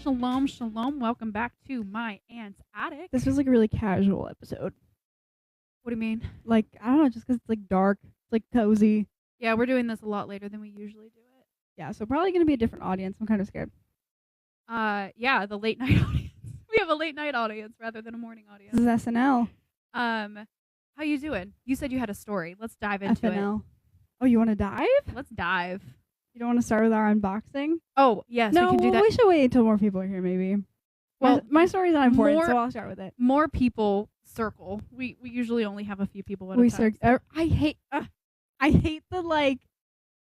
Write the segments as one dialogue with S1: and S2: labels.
S1: Shalom, shalom. Welcome back to my aunt's attic.
S2: This was like a really casual episode.
S1: What do you mean?
S2: Like, I don't know, just because it's like dark, it's like cozy.
S1: Yeah, we're doing this a lot later than we usually do it.
S2: Yeah, so probably going to be a different audience. I'm kind of scared.
S1: Yeah, the late night audience. We have a late night audience rather than a morning audience.
S2: This is SNL.
S1: How you doing? You said you had a story. Let's dive into
S2: FNL. Oh, you want to dive?
S1: it. Let's dive.
S2: You don't want to start with our unboxing?
S1: Oh, yes,
S2: No,
S1: we can do that.
S2: we should wait until more people are here, maybe.
S1: Well,
S2: my story's not important,
S1: more-
S2: so I'll start with it.
S1: more people circle. We usually only have a few people at a time.
S2: I hate the like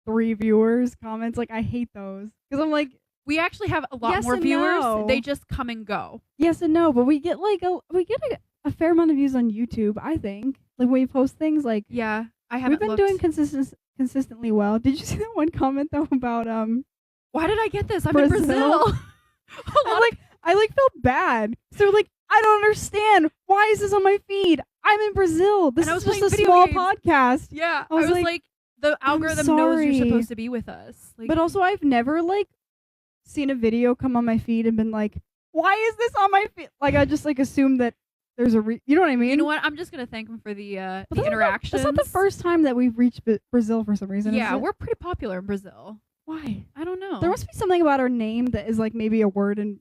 S2: 3 viewers comments. Like, I hate those because I'm like,
S1: We actually have a lot
S2: Yes
S1: more
S2: and
S1: viewers.
S2: no.
S1: They just come and go.
S2: yes and no, but we get like a fair amount of views on YouTube. I think like when we post things like.
S1: Yeah, I haven't
S2: We've been
S1: looked.
S2: doing consistently well. Did you see that one comment though about
S1: Why did I get this? I'm
S2: Brazil?
S1: in Brazil.
S2: I felt bad. So like I don't understand why is this on my feed? I'm in Brazil. This
S1: And I
S2: is
S1: was
S2: just a
S1: playing video
S2: small
S1: games.
S2: podcast.
S1: Yeah,
S2: I was like,
S1: like, the
S2: I'm
S1: algorithm knows you're
S2: sorry.
S1: supposed to be with us. Like,
S2: But also I've never like seen a video come on my feed and been like, why is this on my feed? Like I just like assume that there's a you know what I mean?
S1: you know what? I'm just gonna thank him for the
S2: But that's
S1: interactions.
S2: not the first time that we've reached Brazil for some reason.
S1: Yeah,
S2: is it?
S1: we're pretty popular in Brazil.
S2: Why?
S1: I don't know.
S2: There must be something about our name that is like maybe a word in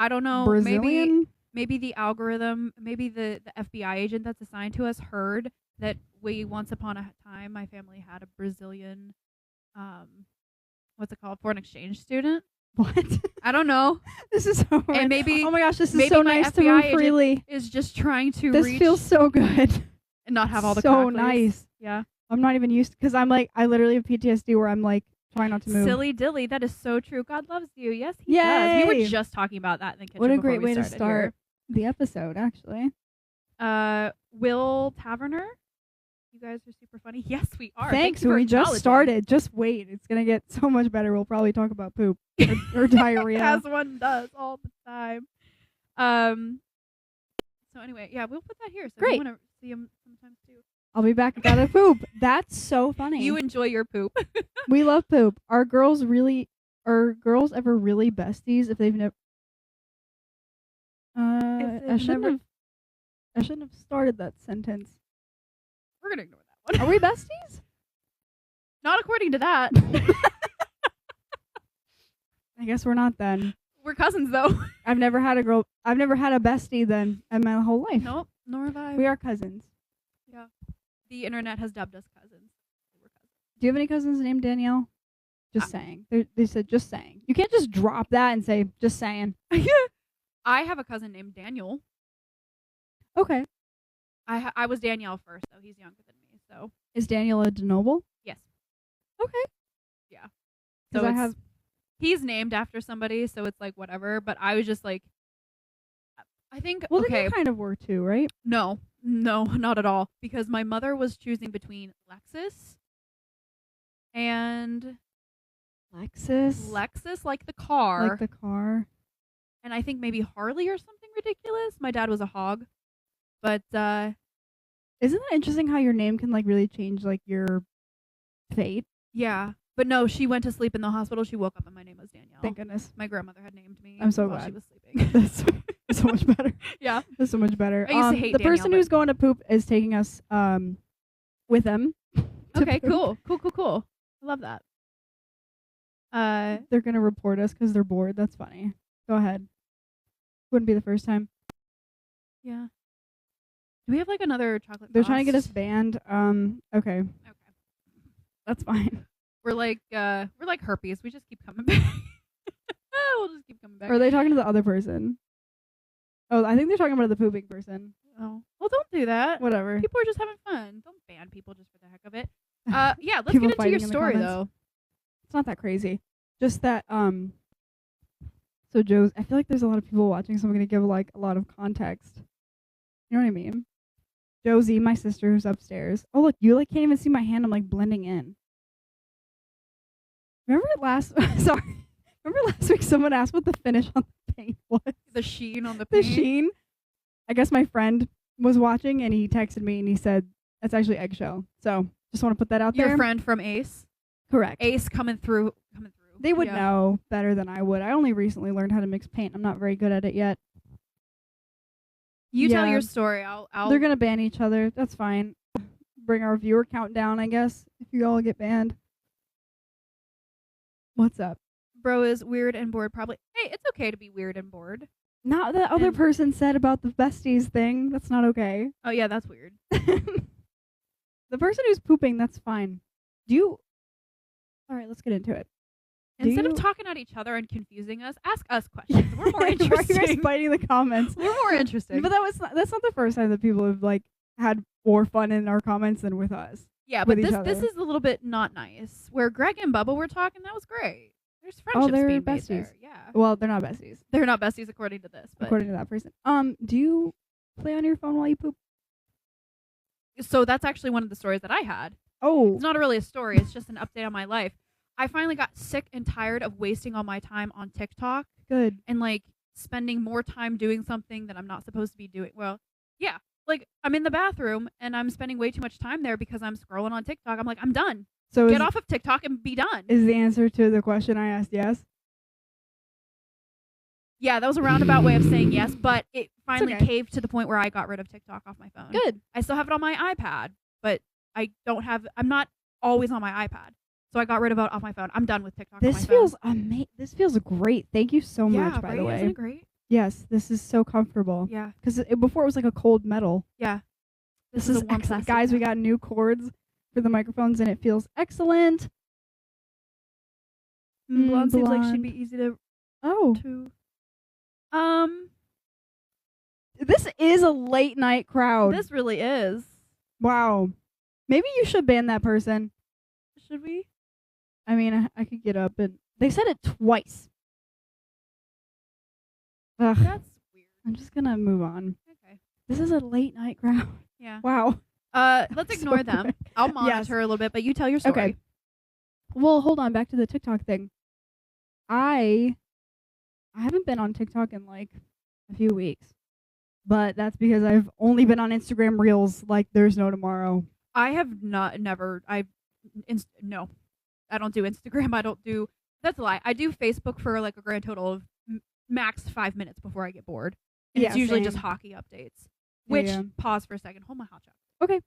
S1: I don't know.
S2: Brazilian.
S1: Maybe the algorithm, maybe the FBI agent that's assigned to us heard that we once upon a time my family had a Brazilian, what's it called, foreign exchange student.
S2: What?
S1: I don't know.
S2: This is so
S1: And
S2: random.
S1: maybe
S2: Oh my gosh, this is
S1: maybe
S2: so
S1: my
S2: nice to
S1: FBI
S2: move
S1: agent
S2: freely.
S1: is just trying to
S2: This
S1: reach
S2: feels so good.
S1: and not have all the
S2: so
S1: crackles.
S2: nice.
S1: Yeah.
S2: I'm not even used because I'm like I literally have PTSD where I'm like trying not to move.
S1: Silly dilly, that is so true. God loves you. Yes, he does. We
S2: Yay.
S1: were just talking about that in the kitchen.
S2: What a
S1: before
S2: great
S1: we
S2: way to
S1: started
S2: start the episode, actually.
S1: here. Will Taverner, you guys are super funny. Yes, we are.
S2: Thanks.
S1: Thank you for
S2: We just
S1: acknowledging.
S2: started. Just wait. It's gonna get so much better. We'll probably talk about poop or diarrhea.
S1: As one does all the time. So anyway, yeah, we'll put that here. So
S2: Great.
S1: you want to see him sometimes too.
S2: I'll be back. I gotta poop. That's so funny.
S1: You enjoy your poop.
S2: We love poop. Are girls ever really besties if they've never?
S1: they've
S2: I shouldn't
S1: never-
S2: have. I shouldn't have started that sentence.
S1: We're gonna ignore that one.
S2: Are we besties?
S1: Not according to that.
S2: I guess we're not then.
S1: We're cousins though.
S2: I've never had a bestie then in my whole life.
S1: Nope, nor have I.
S2: We are cousins.
S1: Yeah. The internet has dubbed us cousins. We're cousins.
S2: Do you have any cousins named Danielle? Just saying. They said just saying. You can't just drop that and say just saying.
S1: I have a cousin named Daniel.
S2: Okay.
S1: I was Danielle first, though. He's younger than me, so
S2: Is Daniel a DeNoble?
S1: yes.
S2: Okay.
S1: Yeah.
S2: 'Cause
S1: So
S2: I
S1: it's-
S2: have.
S1: he's named after somebody, so it's like whatever. But I was just like, I think
S2: Well,
S1: okay,
S2: then you kind of were too, right?
S1: no, not at all, because my mother was choosing between Lexus and
S2: Lexus.
S1: Lexus, like the car,
S2: Like the car.
S1: and I think maybe Harley or something ridiculous. My dad was a hog, but
S2: Isn't that interesting how your name can like really change like your fate?
S1: yeah. But no, she went to sleep in the hospital. She woke up and my name was Danielle.
S2: Thank goodness.
S1: My grandmother had named me.
S2: I'm so
S1: while
S2: glad.
S1: she was sleeping.
S2: That's so much better.
S1: Yeah.
S2: That's so much better.
S1: I used to hate
S2: the
S1: Danielle,
S2: person
S1: but-
S2: who's going to poop is taking us with them. to
S1: Okay,
S2: poop.
S1: cool. I love that.
S2: They're gonna report us because they're bored. That's funny. Go ahead. Wouldn't be the first time.
S1: Yeah. Do we have like another chocolate?
S2: They're trying to get us
S1: sauce?
S2: banned. Okay,
S1: Okay.
S2: that's fine.
S1: We're like herpes. We just keep coming back. We'll just keep coming back.
S2: Or are they talking to the other person? Oh, I think they're talking about the pooping person.
S1: Oh. Well, don't do that.
S2: Whatever.
S1: People are just having fun. Don't ban people just for the heck of it. Yeah, let's
S2: People
S1: get into
S2: fighting
S1: your
S2: in the
S1: story
S2: comments.
S1: though.
S2: It's not that crazy. Just that so Joe's I feel like there's a lot of people watching, so I'm gonna give like a lot of context. You know what I mean? Josie, my sister who's upstairs. Oh look, you like can't even see my hand, I'm like blending in. Remember last week someone asked what the finish on the paint was?
S1: The sheen on the
S2: The
S1: paint.
S2: sheen. I guess my friend was watching and he texted me and he said that's actually eggshell. So just want to put that out
S1: Your
S2: there.
S1: friend from Ace.
S2: Correct.
S1: Ace coming through.
S2: They would
S1: Yeah.
S2: know better than I would. I only recently learned how to mix paint. I'm not very good at it yet.
S1: You tell
S2: Yeah.
S1: your story. I'll
S2: They're gonna ban each other. That's fine. Bring our viewer count down, I guess, if you all get banned. What's up?
S1: Bro is weird and bored probably. Hey, it's okay to be weird and bored.
S2: Not the other
S1: And-
S2: person said about the besties thing. That's not okay.
S1: Oh yeah, that's weird.
S2: The person who's pooping, that's fine. Do you? All right, let's get into it.
S1: Instead
S2: you-
S1: of talking at each other and confusing us, ask us questions. We're more
S2: Why are you guys
S1: interesting.
S2: fighting the comments?
S1: We're more interesting.
S2: But that's not the first time that people have like had more fun in our comments than with us.
S1: Yeah, but
S2: with each
S1: this
S2: other.
S1: is a little bit not nice. Where Greg and Bubba were talking, that was great. There's friendships
S2: they're
S1: being made
S2: besties.
S1: there. Yeah,
S2: Well, they're not besties,
S1: they're not besties according to this. But
S2: according to that person. Do you play on your phone while you poop?
S1: so that's actually one of the stories that I had.
S2: Oh,
S1: It's not really a story. It's just an update on my life. I finally got sick and tired of wasting all my time on TikTok
S2: good.
S1: and like spending more time doing something that I'm not supposed to be doing. Well, yeah, like I'm in the bathroom and I'm spending way too much time there because I'm scrolling on TikTok. I'm like, I'm done.
S2: So
S1: Get off of TikTok and be done.
S2: is the answer to the question I asked yes?
S1: Yeah, that was a roundabout way of saying yes, but it finally
S2: okay.
S1: caved to the point where I got rid of TikTok off my phone.
S2: Good.
S1: I still have it on my iPad, but I'm not always on my iPad. So I got rid of it off my phone. I'm done with TikTok
S2: This
S1: on my
S2: feels
S1: phone.
S2: amazing. This feels great. Thank you so
S1: Yeah,
S2: much, by
S1: right?
S2: the way.
S1: Isn't it great?
S2: Yes, this is so comfortable.
S1: Yeah.
S2: Because before it was like a cold metal.
S1: Yeah.
S2: This
S1: is
S2: is
S1: a warm
S2: excellent.
S1: plastic
S2: Guys, we
S1: now.
S2: got new cords for the microphones and it feels excellent.
S1: Blonde seems like she'd
S2: blonde.
S1: be easy to
S2: Oh, this is a late night crowd.
S1: this really is.
S2: Wow. Maybe you should ban that person.
S1: Should we?
S2: I mean, I could get up and they said it twice. Ugh,
S1: That's weird.
S2: I'm just gonna move on.
S1: Okay.
S2: This is a late night crowd.
S1: Yeah.
S2: Wow.
S1: Let's
S2: So
S1: ignore them.
S2: quick.
S1: I'll
S2: Yes.
S1: monitor a little bit, but you tell your story.
S2: Okay. Well, hold on. Back to the TikTok thing. I haven't been on TikTok in like a few weeks, but that's because I've only been on Instagram Reels like there's no tomorrow.
S1: I have never. No, I don't do Instagram. I don't do. That's a lie. I do Facebook for like a grand total of max 5 minutes before I get bored. And
S2: Yeah,
S1: it's usually
S2: same.
S1: just hockey updates. Which
S2: Yeah.
S1: pause for a second. Hold my hot chocolate.
S2: Okay.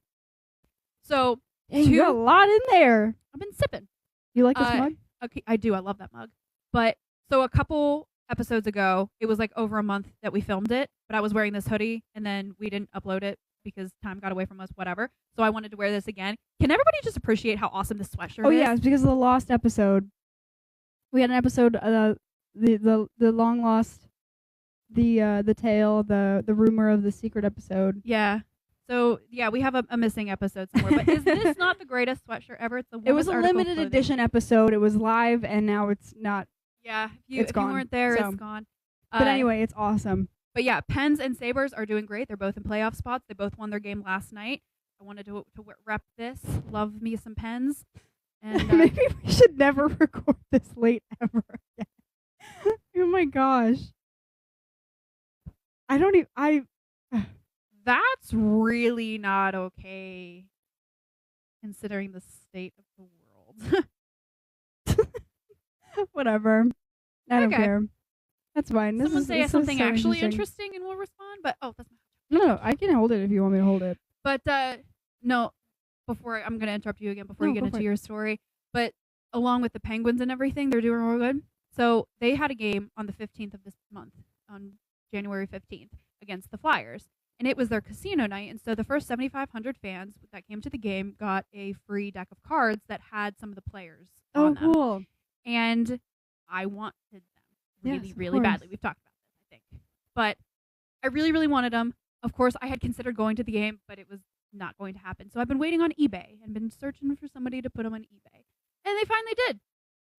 S1: So
S2: Dang, you got a lot in there.
S1: I've been sipping.
S2: You like this mug?
S1: Okay, I do. I love that mug. But so a couple episodes ago, it was like over a month that we filmed it, but I was wearing this hoodie and then we didn't upload it because time got away from us, whatever. So I wanted to wear this again. Can everybody just appreciate how awesome this sweatshirt
S2: Oh
S1: is?
S2: yeah, it's because of the lost episode. We had an episode, the long lost, the tale, the rumor of the secret episode.
S1: Yeah. So yeah, we have a missing episode somewhere. But is this not the greatest sweatshirt ever? It's the
S2: It was
S1: warmest
S2: a
S1: article of
S2: limited
S1: clothing.
S2: edition episode. It was live, and now it's not.
S1: Yeah, if
S2: It's
S1: you
S2: gone,
S1: weren't there,
S2: so.
S1: it's gone.
S2: But anyway, it's awesome.
S1: But yeah, Pens and Sabres are doing great. They're both in playoff spots. They both won their game last night. I wanted to rep this. Love me some Pens. And
S2: Maybe we should never record this late ever again. Oh my gosh. I don't even.
S1: that's really not okay, considering the state of the world.
S2: Whatever. I don't
S1: Okay.
S2: care. That's fine. This
S1: Someone
S2: is,
S1: say
S2: this is
S1: something
S2: so
S1: actually
S2: interesting.
S1: interesting and we'll respond. But that's my.
S2: No, I can hold it if you want me to hold it.
S1: But no, I'm gonna interrupt you again before
S2: No,
S1: you get
S2: go
S1: into
S2: for it.
S1: your story. But along with the Penguins and everything, they're doing real good. So they had a game on the 15th of this month, on January 15th, against the Flyers, and it was their casino night. And so the first 7,500 fans that came to the game got a free deck of cards that had some of the players on them.
S2: Cool.
S1: And I wanted them really,
S2: Yes, of
S1: really
S2: course.
S1: badly. We've talked about this, I think. But I really, really wanted them. Of course, I had considered going to the game, but it was not going to happen. So I've been waiting on eBay and been searching for somebody to put them on eBay. And they finally did.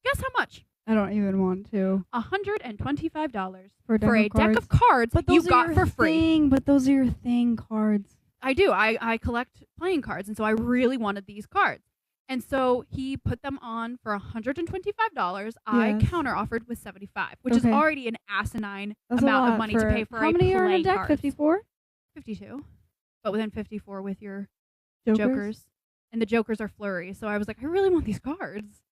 S1: Guess how much?
S2: I don't even want to.
S1: $125
S2: For
S1: for a deck of cards
S2: but
S1: you
S2: those are
S1: got
S2: your
S1: for free.
S2: thing, but those are your thing cards.
S1: I do. I collect playing cards, and so I really wanted these cards. And so he put them on for $125. I
S2: Yes.
S1: counter offered with $75, which is
S2: Okay.
S1: already an asinine
S2: That's a
S1: amount
S2: lot
S1: of money to pay for
S2: how
S1: a
S2: many are in a
S1: playing
S2: deck?
S1: cards.
S2: 54
S1: 52, but within 54 with your
S2: Jokers.
S1: jokers, and the jokers are flurry. So I was like, I really want these cards,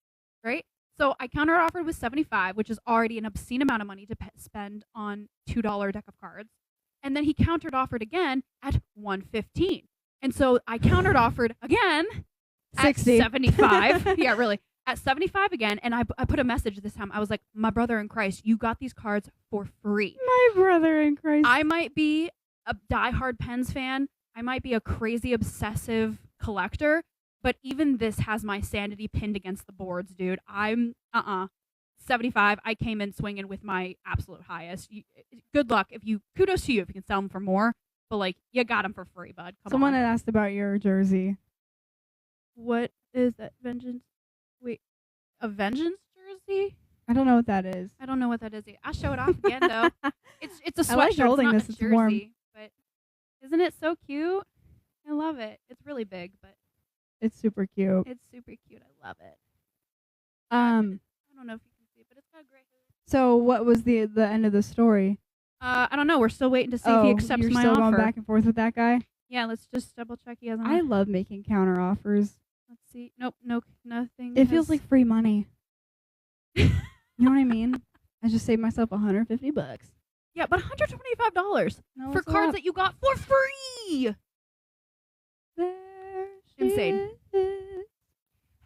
S1: right? So I counter offered with 75, which is already an obscene amount of money to spend on $2 deck of cards. And then he countered offered again at 115. And so I countered offered again at
S2: 60.
S1: 75. Yeah, really. At 75 again. And I put a message this time. I was like, my brother in Christ, you got these cards for free.
S2: My brother in Christ.
S1: I might be a diehard Pens fan. I might be a crazy obsessive collector. But even this has my sanity pinned against the boards, dude. I'm 75. I came in swinging with my absolute highest. Good luck. Kudos to you if you can sell them for more. But like, you got them for free, bud.
S2: Someone
S1: on.
S2: had asked about your jersey.
S1: What is that? Vengeance? Wait, a Vengeance jersey?
S2: I don't know what that is.
S1: I don't know what that is. I'll show it off again though. It's a sweatshirt.
S2: I like holding
S1: it's not
S2: this.
S1: A
S2: It's
S1: jersey,
S2: warm.
S1: but isn't it so cute? I love it. It's really big, but
S2: It's super cute.
S1: it's super cute. I love it.
S2: Um.
S1: I don't know if you can see it, but it's got a great.
S2: So what was the end of the story?
S1: I don't know. We're still waiting to see if he accepts
S2: you're
S1: my
S2: still
S1: offer.
S2: going back and forth with that guy.
S1: Yeah, let's just double check he hasn't.
S2: I love making counter offers.
S1: Let's see. Nope, nothing.
S2: It feels like free money. You know what I mean? I just saved myself $150.
S1: yeah, but $125
S2: No,
S1: for
S2: it's a
S1: cards
S2: lot.
S1: that you got for free.
S2: There
S1: Insane.
S2: she is.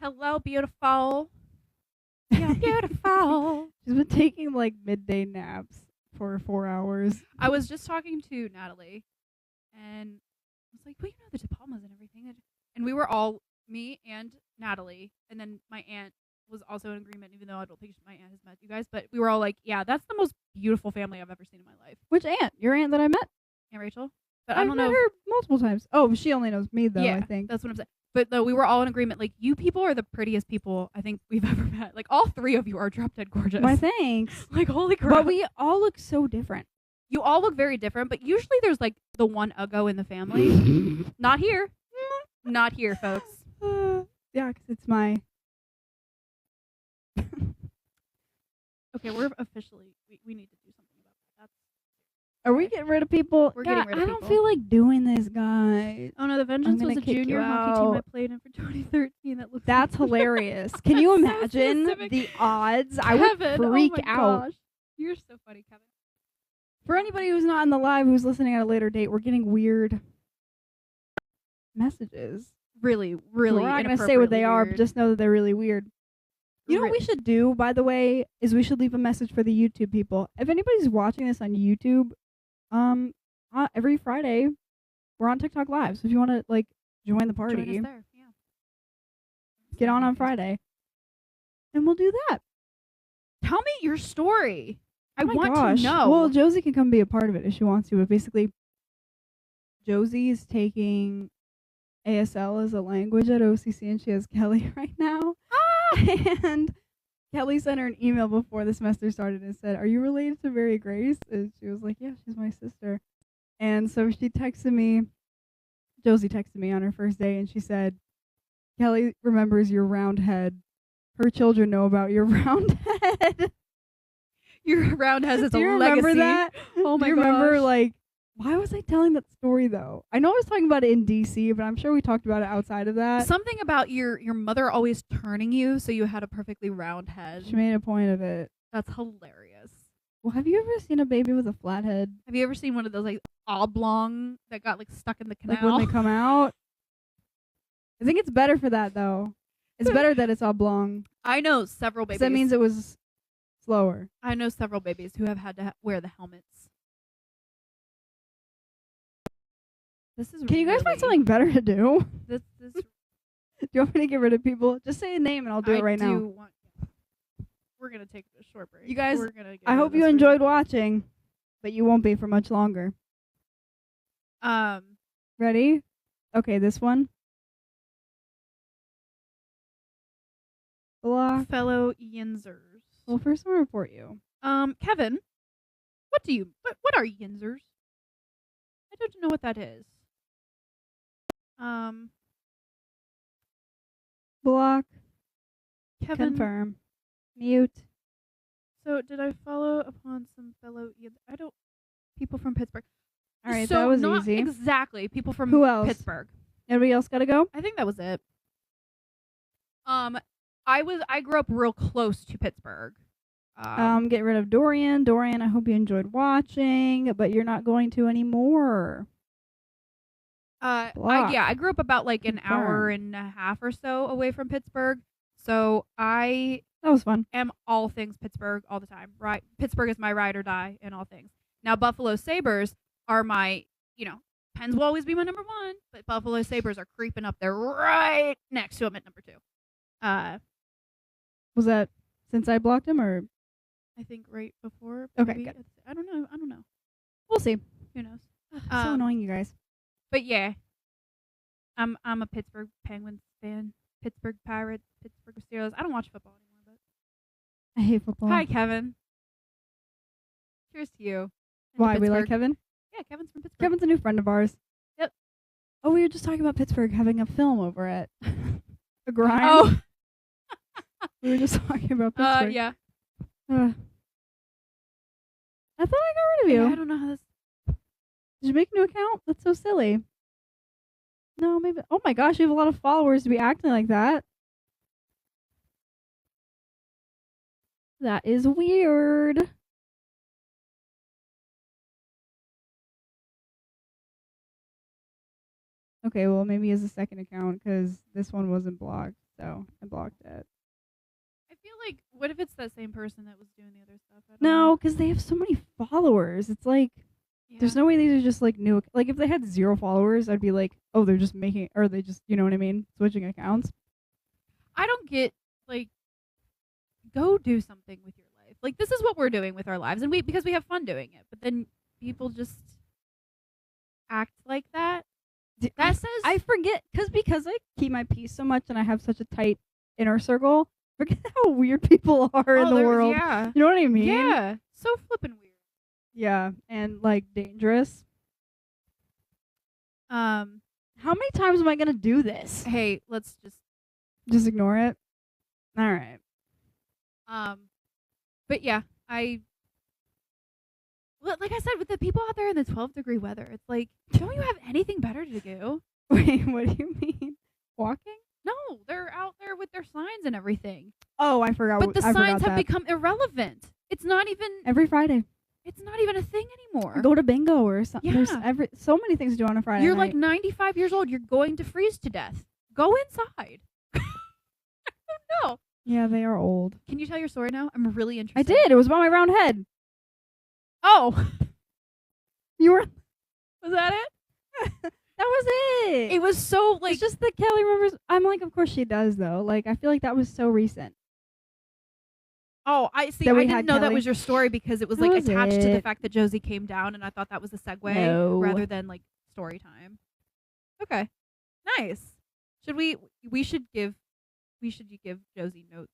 S1: Hello, beautiful. Yeah, beautiful.
S2: She's been taking like midday naps for 4 hours.
S1: I was just talking to Natalie, and I was like, "Well, you know the De Palmas and everything," and we were all me and Natalie, and then my aunt was also in agreement, even though I don't think my aunt has met you guys, but we were all like, "Yeah, that's the most beautiful family I've ever seen in my life."
S2: Which aunt? Your aunt that I met?
S1: Aunt Rachel, but
S2: I've
S1: I don't
S2: met
S1: know.
S2: her multiple times. Oh, she only knows me though.
S1: Yeah,
S2: I think.
S1: that's what I'm saying. But though we were all in agreement, like you people are the prettiest people I think we've ever met. Like all three of you are drop dead gorgeous.
S2: Why, thanks.
S1: Like holy crap!
S2: But we all look so different.
S1: You all look very different, but usually there's like the one Uggo in the family. Not here. Not here, folks.
S2: Yeah, because it's my.
S1: Okay, we're officially we need to do something about that.
S2: Are we getting rid of people?
S1: We're getting rid of
S2: I don't
S1: people.
S2: feel like doing this, guys.
S1: Oh no, the Vengeance
S2: gonna
S1: was a
S2: kick you
S1: junior hockey team I
S2: out.
S1: played in for 2013. That looks
S2: That's hilarious. Can you
S1: That's so
S2: imagine
S1: specific.
S2: the odds? I would
S1: Kevin,
S2: freak
S1: oh my
S2: out.
S1: gosh. You're so funny, Kevin.
S2: For anybody who's not in the live, who's listening at a later date, we're getting weird messages.
S1: Really
S2: We're not going to say what they are, but
S1: weird.
S2: just know that they're really weird. You know what we should do, by the way, is we should leave a message for the YouTube people. If anybody's watching this on YouTube, every Friday, we're on TikTok Live. So if you want to, like, join the party,
S1: Join us there. Yeah.
S2: get on Friday. And we'll do that.
S1: Tell me your story. I
S2: Oh my
S1: want
S2: gosh.
S1: to know.
S2: Well, Josie can come be a part of it if she wants to. But basically, Josie's taking ASL as a language at OCC, and she has Kelly right now. And Kelly sent her an email before the semester started and said, "Are you related to Mary Grace?" And she was like, "Yeah, she's my sister." And so she texted me. Josie texted me on her first day, and she said, "Kelly remembers your round head. Her children know about your round head."
S1: Your round has its
S2: Do you
S1: own
S2: remember
S1: legacy.
S2: that?
S1: Oh my
S2: Do you remember,
S1: gosh.
S2: like, why was I telling that story, though? I know I was talking about it in D.C., but I'm sure we talked about it outside of that.
S1: Something about your mother always turning you so you had a perfectly round head.
S2: She made a point of it.
S1: That's hilarious.
S2: Well, have you ever seen a baby with a flat head?
S1: Have you ever seen one of those like oblong that got like stuck in the canal?
S2: Like, when they come out? I think it's better for that, though. It's better that it's oblong.
S1: I know several
S2: 'Cause
S1: babies.
S2: that means it was slower.
S1: I know several babies who have had to wear the helmets. This is
S2: Can you guys find
S1: really-
S2: something better to do?
S1: This
S2: Do you want me to get rid of people? Just say a name and I'll do it right now.
S1: We're gonna take a short break.
S2: You guys,
S1: We're gonna get
S2: I
S1: rid
S2: hope
S1: of
S2: you
S1: this
S2: enjoyed watching, but you won't be for much longer.
S1: version.
S2: Ready? Okay, this one. Block.
S1: Fellow Yinzers.
S2: Well, first I'm gonna report you.
S1: Kevin, what are Yinzers? I don't know what that is.
S2: Block.
S1: Kevin.
S2: Confirm. Mute.
S1: So did I follow upon some fellow people from Pittsburgh?
S2: All right,
S1: so
S2: that was
S1: not
S2: easy.
S1: exactly people from
S2: Who else?
S1: Pittsburgh.
S2: Everybody else gotta go?
S1: I think that was it. I grew up real close to Pittsburgh.
S2: Get rid of Dorian. Dorian, I hope you enjoyed watching, but you're not going to anymore. Block.
S1: I grew up about like an hour
S2: Confirm.
S1: and a half or so away from Pittsburgh, so I
S2: That was fun.
S1: am all things Pittsburgh all the time. Right, Pittsburgh is my ride or die in all things. Now Buffalo Sabres are my, Pens will always be my number one, but Buffalo Sabres are creeping up there right next to him at number two.
S2: Was that since I blocked him, or
S1: I think right before.
S2: Okay,
S1: maybe.
S2: good.
S1: I don't know.
S2: we'll see?
S1: Who knows?
S2: So annoying, you guys.
S1: But yeah, I'm a Pittsburgh Penguins fan. Pittsburgh Pirates, Pittsburgh Steelers. I don't watch football anymore.
S2: I hate football.
S1: But hi, Kevin. Cheers to you.
S2: Why we like Kevin?
S1: Yeah, Kevin's from Pittsburgh.
S2: Kevin's a new friend of ours.
S1: Yep.
S2: Oh, we were just talking about Pittsburgh having a film over at a grind.
S1: Oh.
S2: We were just talking about Pittsburgh.
S1: Yeah.
S2: I thought I got rid of you.
S1: Yeah, I don't know how this.
S2: Did you make a new account? That's so silly. No, maybe. Oh my gosh, you have a lot of followers to be acting like that. That is weird. Okay, well, maybe he has a second account because this one wasn't blocked, so I blocked it.
S1: I feel like, what if it's that same person that was doing the other stuff? I don't
S2: No,
S1: know.
S2: because they have so many followers. It's like,
S1: Yeah.
S2: there's no way these are just like new. Like, if they had 0 followers, I'd be like, oh, they're just making, or they just, you know what I mean? Switching accounts.
S1: I don't get, like, go do something with your life. Like, this is what we're doing with our lives, and because we have fun doing it. But then people just act like that. That says
S2: I forget because I keep my peace so much and I have such a tight inner circle. Forget how weird people are in the world.
S1: Yeah.
S2: You know what I mean?
S1: Yeah. So flippin' weird.
S2: Yeah, and like dangerous. How many times am I gonna do this?
S1: Hey, let's
S2: Just ignore it. All right.
S1: But yeah, like I said, with the people out there in the 12-degree weather, it's like, don't you have anything better to do?
S2: Wait, what do you mean? Walking?
S1: No, they're out there with their signs and everything.
S2: Oh, I forgot.
S1: But the
S2: I
S1: signs
S2: forgot
S1: have
S2: that.
S1: become irrelevant. It's not even.
S2: Every Friday.
S1: It's not even a thing anymore.
S2: Go to bingo or something.
S1: Yeah.
S2: There's so many things to do on a Friday.
S1: You're
S2: night.
S1: like 95 years old. You're going to freeze to death. Go inside. I don't know.
S2: Yeah, they are old.
S1: Can you tell your story now? I'm really interested.
S2: I did. It was about my round head.
S1: Oh,
S2: You were.
S1: was that it?
S2: That was it.
S1: It was so like.
S2: It's just that Kelly remembers. I'm like, of course she does, though. Like, I feel like that was so recent.
S1: Oh, I see.
S2: that
S1: I
S2: we
S1: didn't
S2: had
S1: know that
S2: Kelly.
S1: was your story because it was
S2: That
S1: like
S2: was
S1: attached to the
S2: it.
S1: fact that Josie came down, and I thought that was the segue
S2: No.
S1: rather than like story time. Okay, nice. Should we? We should give Josie notes,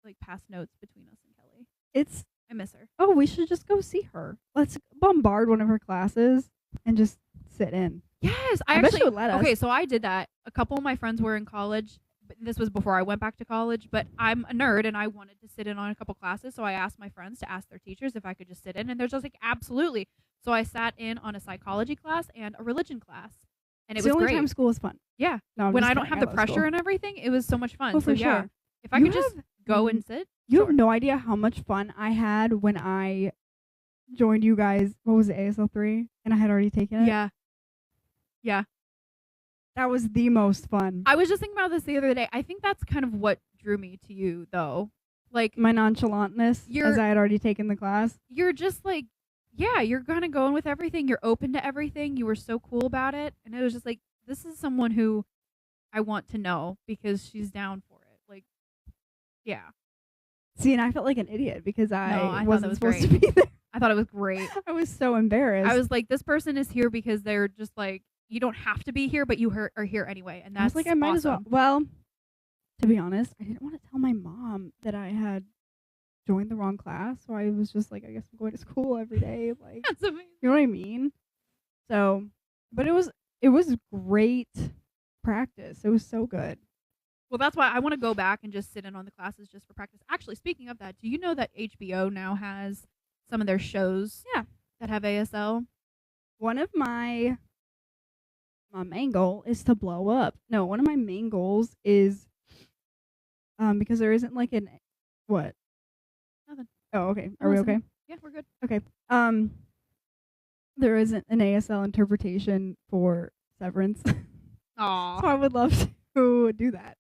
S1: like past notes between us and Kelly.
S2: It's.
S1: I miss her.
S2: Oh, we should just go see her. Let's bombard one of her classes and just sit in.
S1: Yes,
S2: I bet she would let us.
S1: Okay, so I did that. A couple of my friends were in college. But this was before I went back to college. But I'm a nerd, and I wanted to sit in on a couple classes. So I asked my friends to ask their teachers if I could just sit in, and they're just like, absolutely. So I sat in on a psychology class and a religion class, and it
S2: It's the
S1: was
S2: only
S1: great.
S2: time school is fun.
S1: Yeah,
S2: No, I'm
S1: when
S2: just
S1: I don't
S2: kidding.
S1: have the
S2: love
S1: pressure
S2: school.
S1: and everything, it was so much fun.
S2: Oh,
S1: so
S2: for
S1: yeah,
S2: sure.
S1: if I
S2: You
S1: could just go and sit.
S2: You
S1: sure.
S2: have no idea how much fun I had when I joined you guys. What was it, ASL3? And I had already taken it.
S1: Yeah.
S2: That was the most fun.
S1: I was just thinking about this the other day. I think that's kind of what drew me to you, though. Like,
S2: My nonchalantness,
S1: You're-
S2: as I had already taken the class.
S1: you're just like, yeah, you're kind of going with everything. You're open to everything. You were so cool about it. And it was just like, this is someone who I want to know because she's down for it. Like, yeah.
S2: See, and I felt like an idiot because I
S1: thought
S2: wasn't
S1: that was
S2: supposed
S1: great.
S2: to be there.
S1: I thought it was great.
S2: I was so embarrassed.
S1: I was like, this person is here because they're just like, you don't have to be here, but you are here anyway. And
S2: I
S1: that's
S2: was like, I might as well.
S1: awesome.
S2: Well, to be honest, I didn't want to tell my mom that I had joined the wrong class. So I was just like, I guess I'm going to school every day. Like,
S1: That's amazing.
S2: you know what I mean? So, but it was great practice. It was so good.
S1: Well, that's why I want to go back and just sit in on the classes just for practice. Actually, speaking of that, do you know that HBO now has some of their shows that have ASL?
S2: One of my main goal is to blow up. No, one of my main goals is because there isn't like an what?
S1: Nothing.
S2: Oh, okay.
S1: I'm
S2: Are we
S1: listening.
S2: okay?
S1: Yeah, we're good.
S2: Okay. There isn't an ASL interpretation for Severance, so
S1: Aw.
S2: I would love to do that.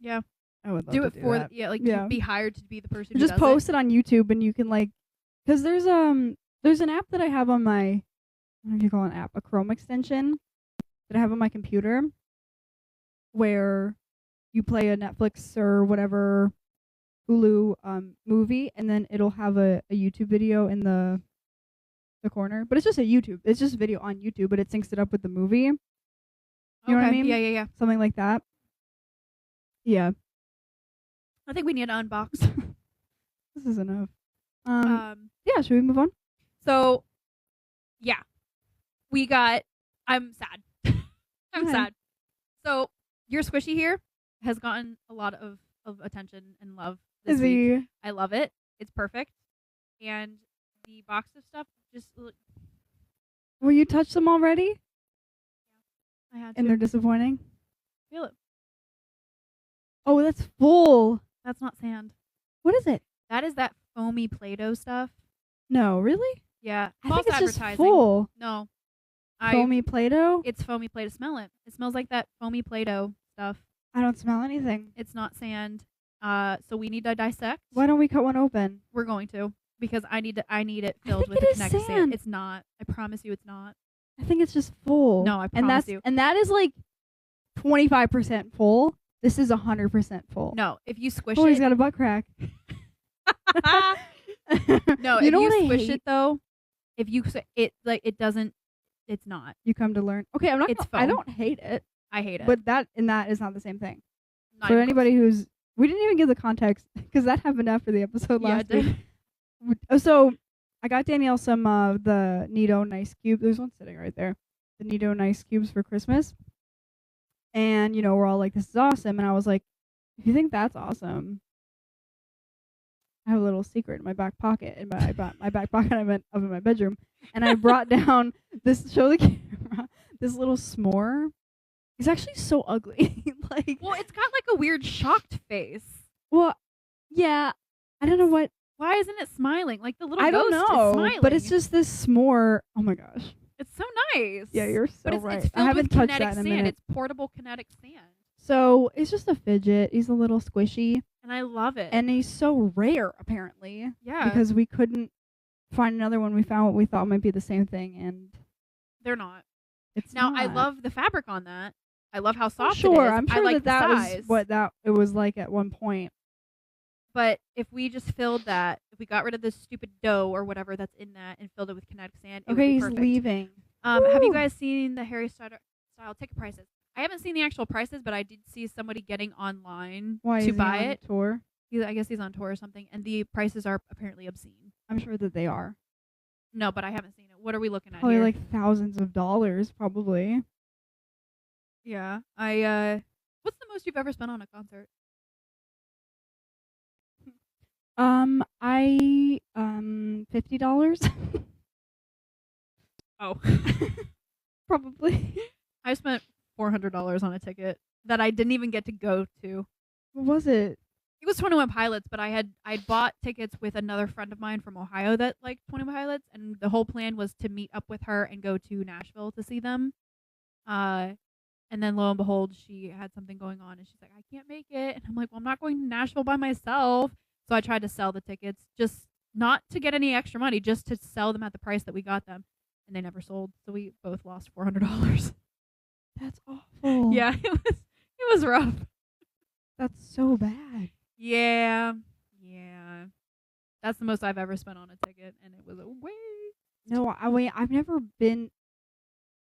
S1: Yeah.
S2: I would love
S1: Do
S2: to
S1: it
S2: do
S1: for
S2: that.
S1: yeah, like
S2: Yeah.
S1: you be hired to be the person who
S2: Just
S1: does
S2: post it on YouTube, and you can like, because there's an app that I have on my, what do you call an app? A Chrome extension that I have on my computer, where you play a Netflix or whatever Hulu movie, and then it'll have a YouTube video in the corner. But it's just it's just a video on YouTube, but it syncs it up with the movie.
S1: it.
S2: You know what I mean?
S1: Yeah.
S2: Something like that. Yeah.
S1: I think we need to unbox.
S2: This is enough.
S1: Um
S2: Yeah, should we move on?
S1: so yeah. I'm sad. I'm
S2: Okay.
S1: sad. So your squishy here has gotten a lot of attention and love this
S2: Is
S1: week.
S2: he?
S1: I love it. It's perfect. And the box of stuff just
S2: Will you touch them already?
S1: I had
S2: And
S1: to
S2: they're disappointing.
S1: feel it.
S2: Oh, that's full.
S1: That's not sand.
S2: What is it?
S1: That is that foamy Play-Doh stuff.
S2: No, really?
S1: Yeah.
S2: I
S1: False
S2: think it's just
S1: advertising.
S2: full.
S1: No.
S2: Foamy Play-Doh?
S1: It's foamy Play-Doh. Smell it. It smells like that foamy Play-Doh stuff.
S2: I don't smell anything.
S1: It's not sand. So we need to dissect.
S2: Why don't we cut one open?
S1: We're going to because I need it filled
S2: think
S1: with
S2: it
S1: the
S2: is
S1: Kinetic
S2: sand.
S1: It's not. I promise you, it's not.
S2: I think it's just full.
S1: No, I
S2: and
S1: promise you.
S2: And that is like 25% full. This is 100% full.
S1: No, if you squish
S2: Oh, he's
S1: it.
S2: got a butt crack.
S1: No,
S2: You
S1: if
S2: know
S1: you
S2: what I
S1: squish
S2: hate?
S1: it though, if you it doesn't. It's not.
S2: You come to learn. Okay, I'm not.
S1: It's
S2: I
S1: foam.
S2: don't hate it,
S1: I hate it.
S2: but that is not the same thing.
S1: Not
S2: For
S1: even
S2: anybody who's, we didn't even give the context because that happened after the episode
S1: close. Yeah,
S2: last
S1: it did.
S2: week. So I got Danielle some of the Nido Nice Cube. There's one sitting right there. The Nido Nice Cubes for Christmas. And, we're all like, this is awesome. And I was like, if you think that's awesome, I have a little secret in my back pocket. In my back pocket, I meant up in my bedroom. And I brought down show the camera, this little s'more. It's actually so ugly. Like,
S1: Well, it's got like a weird shocked face.
S2: well, yeah, I don't know what.
S1: Why isn't it smiling? Like the little
S2: I don't
S1: ghost is
S2: know,
S1: smiling.
S2: but it's just this s'more. Oh my gosh.
S1: It's so nice.
S2: Yeah, you're so
S1: but it's,
S2: right.
S1: It's filled
S2: I haven't
S1: with
S2: touched
S1: kinetic
S2: that in a
S1: sand.
S2: minute.
S1: It's portable kinetic sand.
S2: So it's just a fidget. He's a little squishy,
S1: And I love it.
S2: and he's so rare apparently
S1: yeah,
S2: because we couldn't find another one. We found what we thought might be the same thing, and
S1: they're not.
S2: it's
S1: Now I
S2: not.
S1: love the fabric on that. I love how
S2: I'm
S1: soft
S2: sure.
S1: it is.
S2: I'm sure
S1: I like
S2: that
S1: the
S2: was
S1: size.
S2: what it was like at one point.
S1: But if we just filled that, if we got rid of this stupid dough or whatever that's in that and filled it with kinetic sand, it would
S2: Okay,
S1: be
S2: he's
S1: perfect.
S2: leaving.
S1: Have you
S2: Woo!
S1: guys seen the Harry style ticket prices? I haven't seen the actual prices, but I did see somebody getting online
S2: Why
S1: to
S2: is he
S1: buy
S2: on
S1: it.
S2: tour?
S1: I guess he's on tour or something, and the prices are apparently obscene.
S2: I'm sure that they are.
S1: No, but I haven't seen it. What are we looking at
S2: Probably
S1: here?
S2: like thousands of dollars, probably.
S1: Yeah. What's the most you've ever spent on a concert?
S2: $50.
S1: Oh.
S2: Probably.
S1: I spent $400 on a ticket that I didn't even get to go to.
S2: What was it?
S1: It was 21 Pilots, but I'd bought tickets with another friend of mine from Ohio that liked 21 Pilots, and the whole plan was to meet up with her and go to Nashville to see them. And then lo and behold, she had something going on, and she's like, "I can't make it." And I'm like, "Well, I'm not going to Nashville by myself." So I tried to sell the tickets, just not to get any extra money, just to sell them at the price that we got them, and they never sold. So we both lost $400.
S2: That's awful.
S1: Yeah, it was rough.
S2: That's so bad.
S1: Yeah. That's the most I've ever spent on a ticket, and it was a waste.
S2: No, I've never been.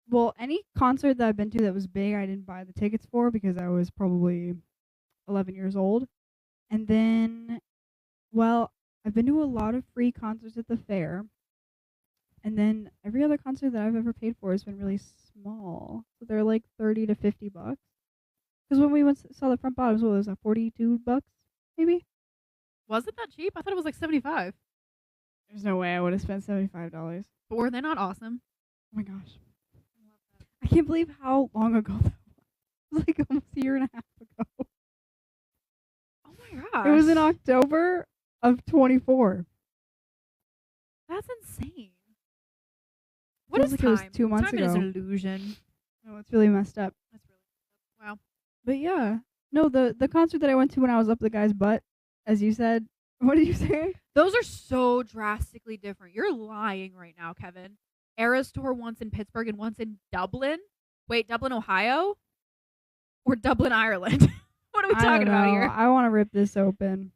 S2: Well, any concert that I've been to that was big, I didn't buy the tickets for because I was probably 11 years old. And then, well, I've been to a lot of free concerts at the fair. And then every other concert that I've ever paid for has been really small. So they're like 30 to 50 bucks. Because when we saw the Front Bottoms, what was that, 42 bucks, maybe?
S1: Was it that cheap? I thought it was like 75.
S2: There's no way I would have spent $75.
S1: But were they not awesome?
S2: Oh my gosh. I can't believe how long ago that was. It was like almost a year and a half ago.
S1: my gosh.
S2: It was in October of 24.
S1: That's insane. What
S2: Feels
S1: is
S2: like it was
S1: time?
S2: 2 months
S1: Time is
S2: ago.
S1: an illusion.
S2: Oh, it's really messed up.
S1: That's really wow.
S2: But yeah, no, the concert that I went to when I was up the guy's butt, as you said. What did you say?
S1: Those are so drastically different. You're lying right now, Kevin. Eras tour once in Pittsburgh and once in Dublin. Wait, Dublin, Ohio, or Dublin, Ireland? What are we
S2: I don't
S1: talking about
S2: know.
S1: here?
S2: I want to rip this open.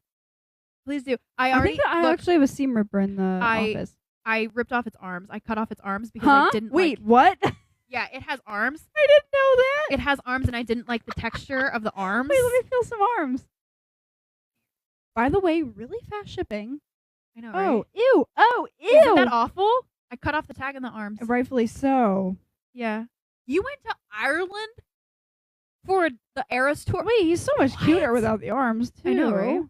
S1: Please do. I
S2: I think that I
S1: look,
S2: actually have a seam ripper in the office.
S1: I ripped off its arms. I cut off its arms because
S2: Huh?
S1: I didn't
S2: Wait,
S1: like.
S2: what? I
S1: Yeah, it has arms.
S2: didn't know that.
S1: It has arms, and I didn't like the texture of the arms.
S2: Wait, let me feel some arms. By the way, really fast shipping.
S1: I know, right?
S2: Oh, ew. Oh, ew.
S1: Isn't that awful? I cut off the tag on the arms.
S2: Rightfully so.
S1: Yeah. You went to Ireland for the Eras tour?
S2: Wait, he's so much cuter
S1: What?
S2: without the arms, too.
S1: I know, right?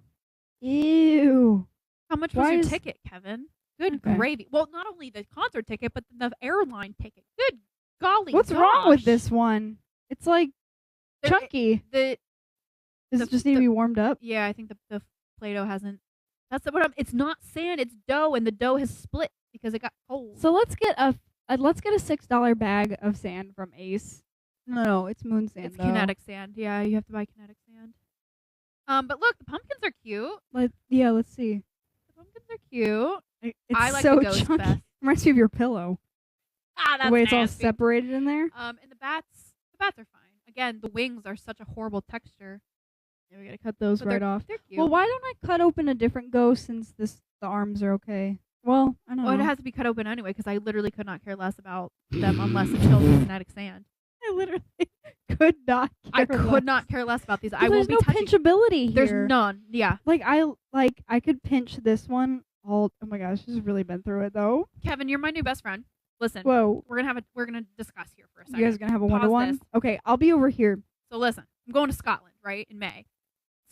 S2: Ew.
S1: How much
S2: Why
S1: was your
S2: is-
S1: ticket, Kevin? Good
S2: Okay.
S1: gravy. Well, not only the concert ticket, but the airline ticket. Good golly.
S2: What's wrong with
S1: gosh.
S2: this one? It's like
S1: The-
S2: chunky.
S1: The
S2: Does
S1: the-
S2: it just need to
S1: the-
S2: be warmed up?
S1: yeah, I think the Play-Doh hasn't. That's what I'm. It's not sand. It's dough, and the dough has split because it got cold.
S2: So let's get a $6 bag of sand from Ace. No, it's moon sand.
S1: it's
S2: though.
S1: kinetic sand. Yeah, you have to buy kinetic sand. But look, the pumpkins are cute.
S2: Let's see.
S1: The pumpkins are cute.
S2: It's
S1: I like
S2: so
S1: the ghost
S2: chunky.
S1: best.
S2: Reminds me of your pillow.
S1: Ah, that's
S2: The way it's all
S1: nasty.
S2: separated in there.
S1: And the bats are fine. Again, the wings are such a horrible texture.
S2: Yeah, we gotta cut those
S1: But
S2: right
S1: they're,
S2: off.
S1: They're cute.
S2: Well, why don't I cut open a different ghost since the arms are okay? Well, I don't
S1: Well, it
S2: know.
S1: has to be cut open anyway because I literally could not care less about them unless it's filled with kinetic sand.
S2: I literally could not.
S1: I
S2: care
S1: could
S2: less.
S1: not care less about these. I
S2: There's
S1: will be
S2: no
S1: touching.
S2: pinchability here.
S1: There's none. Yeah,
S2: Like I could pinch this one. Oh my gosh, she's really been through it though.
S1: Kevin, you're my new best friend. Listen,
S2: Whoa,
S1: we're gonna discuss here for a second.
S2: you guys gonna have a
S1: Pause
S2: 1-to-1?
S1: this.
S2: Okay, I'll be over here.
S1: So listen, I'm going to Scotland, right, in May.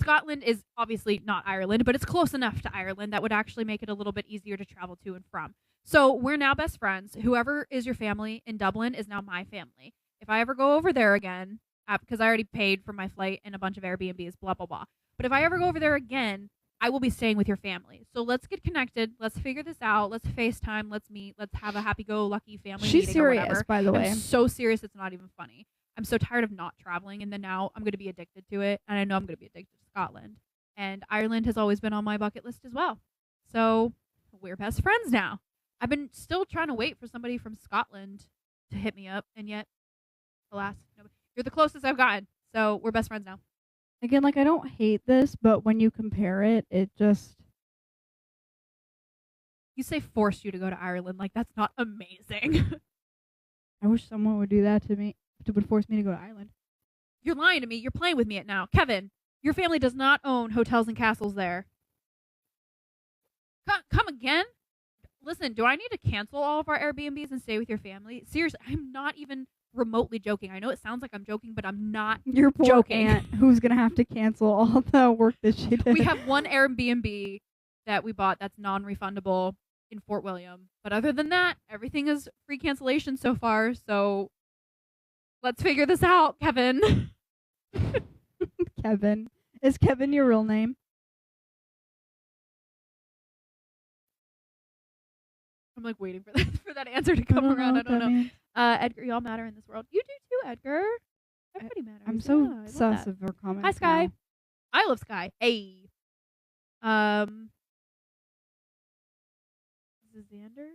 S1: Scotland is obviously not Ireland, but it's close enough to Ireland that would actually make it a little bit easier to travel to and from. So we're now best friends. Whoever is your family in Dublin is now my family. If I ever go over there again, because I already paid for my flight and a bunch of Airbnbs, blah, blah, blah. But if I ever go over there again, I will be staying with your family. So let's get connected. Let's figure this out. Let's FaceTime. Let's meet. Let's have a happy-go-lucky family
S2: She's
S1: meeting or
S2: serious,
S1: whatever.
S2: by the way.
S1: I'm so serious it's not even funny. I'm so tired of not traveling, and then now I'm going to be addicted to it, and I know I'm going to be addicted to Scotland. And Ireland has always been on my bucket list as well. So we're best friends now. I've been still trying to wait for somebody from Scotland to hit me up, and yet, alas, nobody. You're the closest I've gotten. So we're best friends now.
S2: Again, like I don't hate this, but when you compare it, it just
S1: You say forced you to go to Ireland, like that's not amazing.
S2: I wish someone would do that to me. Would force me to go to Ireland.
S1: You're lying to me. You're playing with me now. Kevin, your family does not own hotels and castles there. Come again? Listen, do I need to cancel all of our Airbnbs and stay with your family? Seriously, I'm not even remotely joking. I know it sounds like I'm joking, but I'm not.
S2: Your poor
S1: Joking.
S2: aunt, who's gonna have to cancel all the work that she did.
S1: We have one Airbnb that we bought that's non-refundable in Fort William. But other than that, everything is free cancellation so far. So let's figure this out, Kevin.
S2: Kevin. Is Kevin your real name?
S1: I'm like waiting for that answer to come around. I don't know. Edgar, y'all matter in this world. You do too, Edgar. Everybody matters.
S2: I'm so
S1: Yeah, I love
S2: sus
S1: that.
S2: of her comments.
S1: Hi, Sky.
S2: now.
S1: I love Sky. Hey. Xander?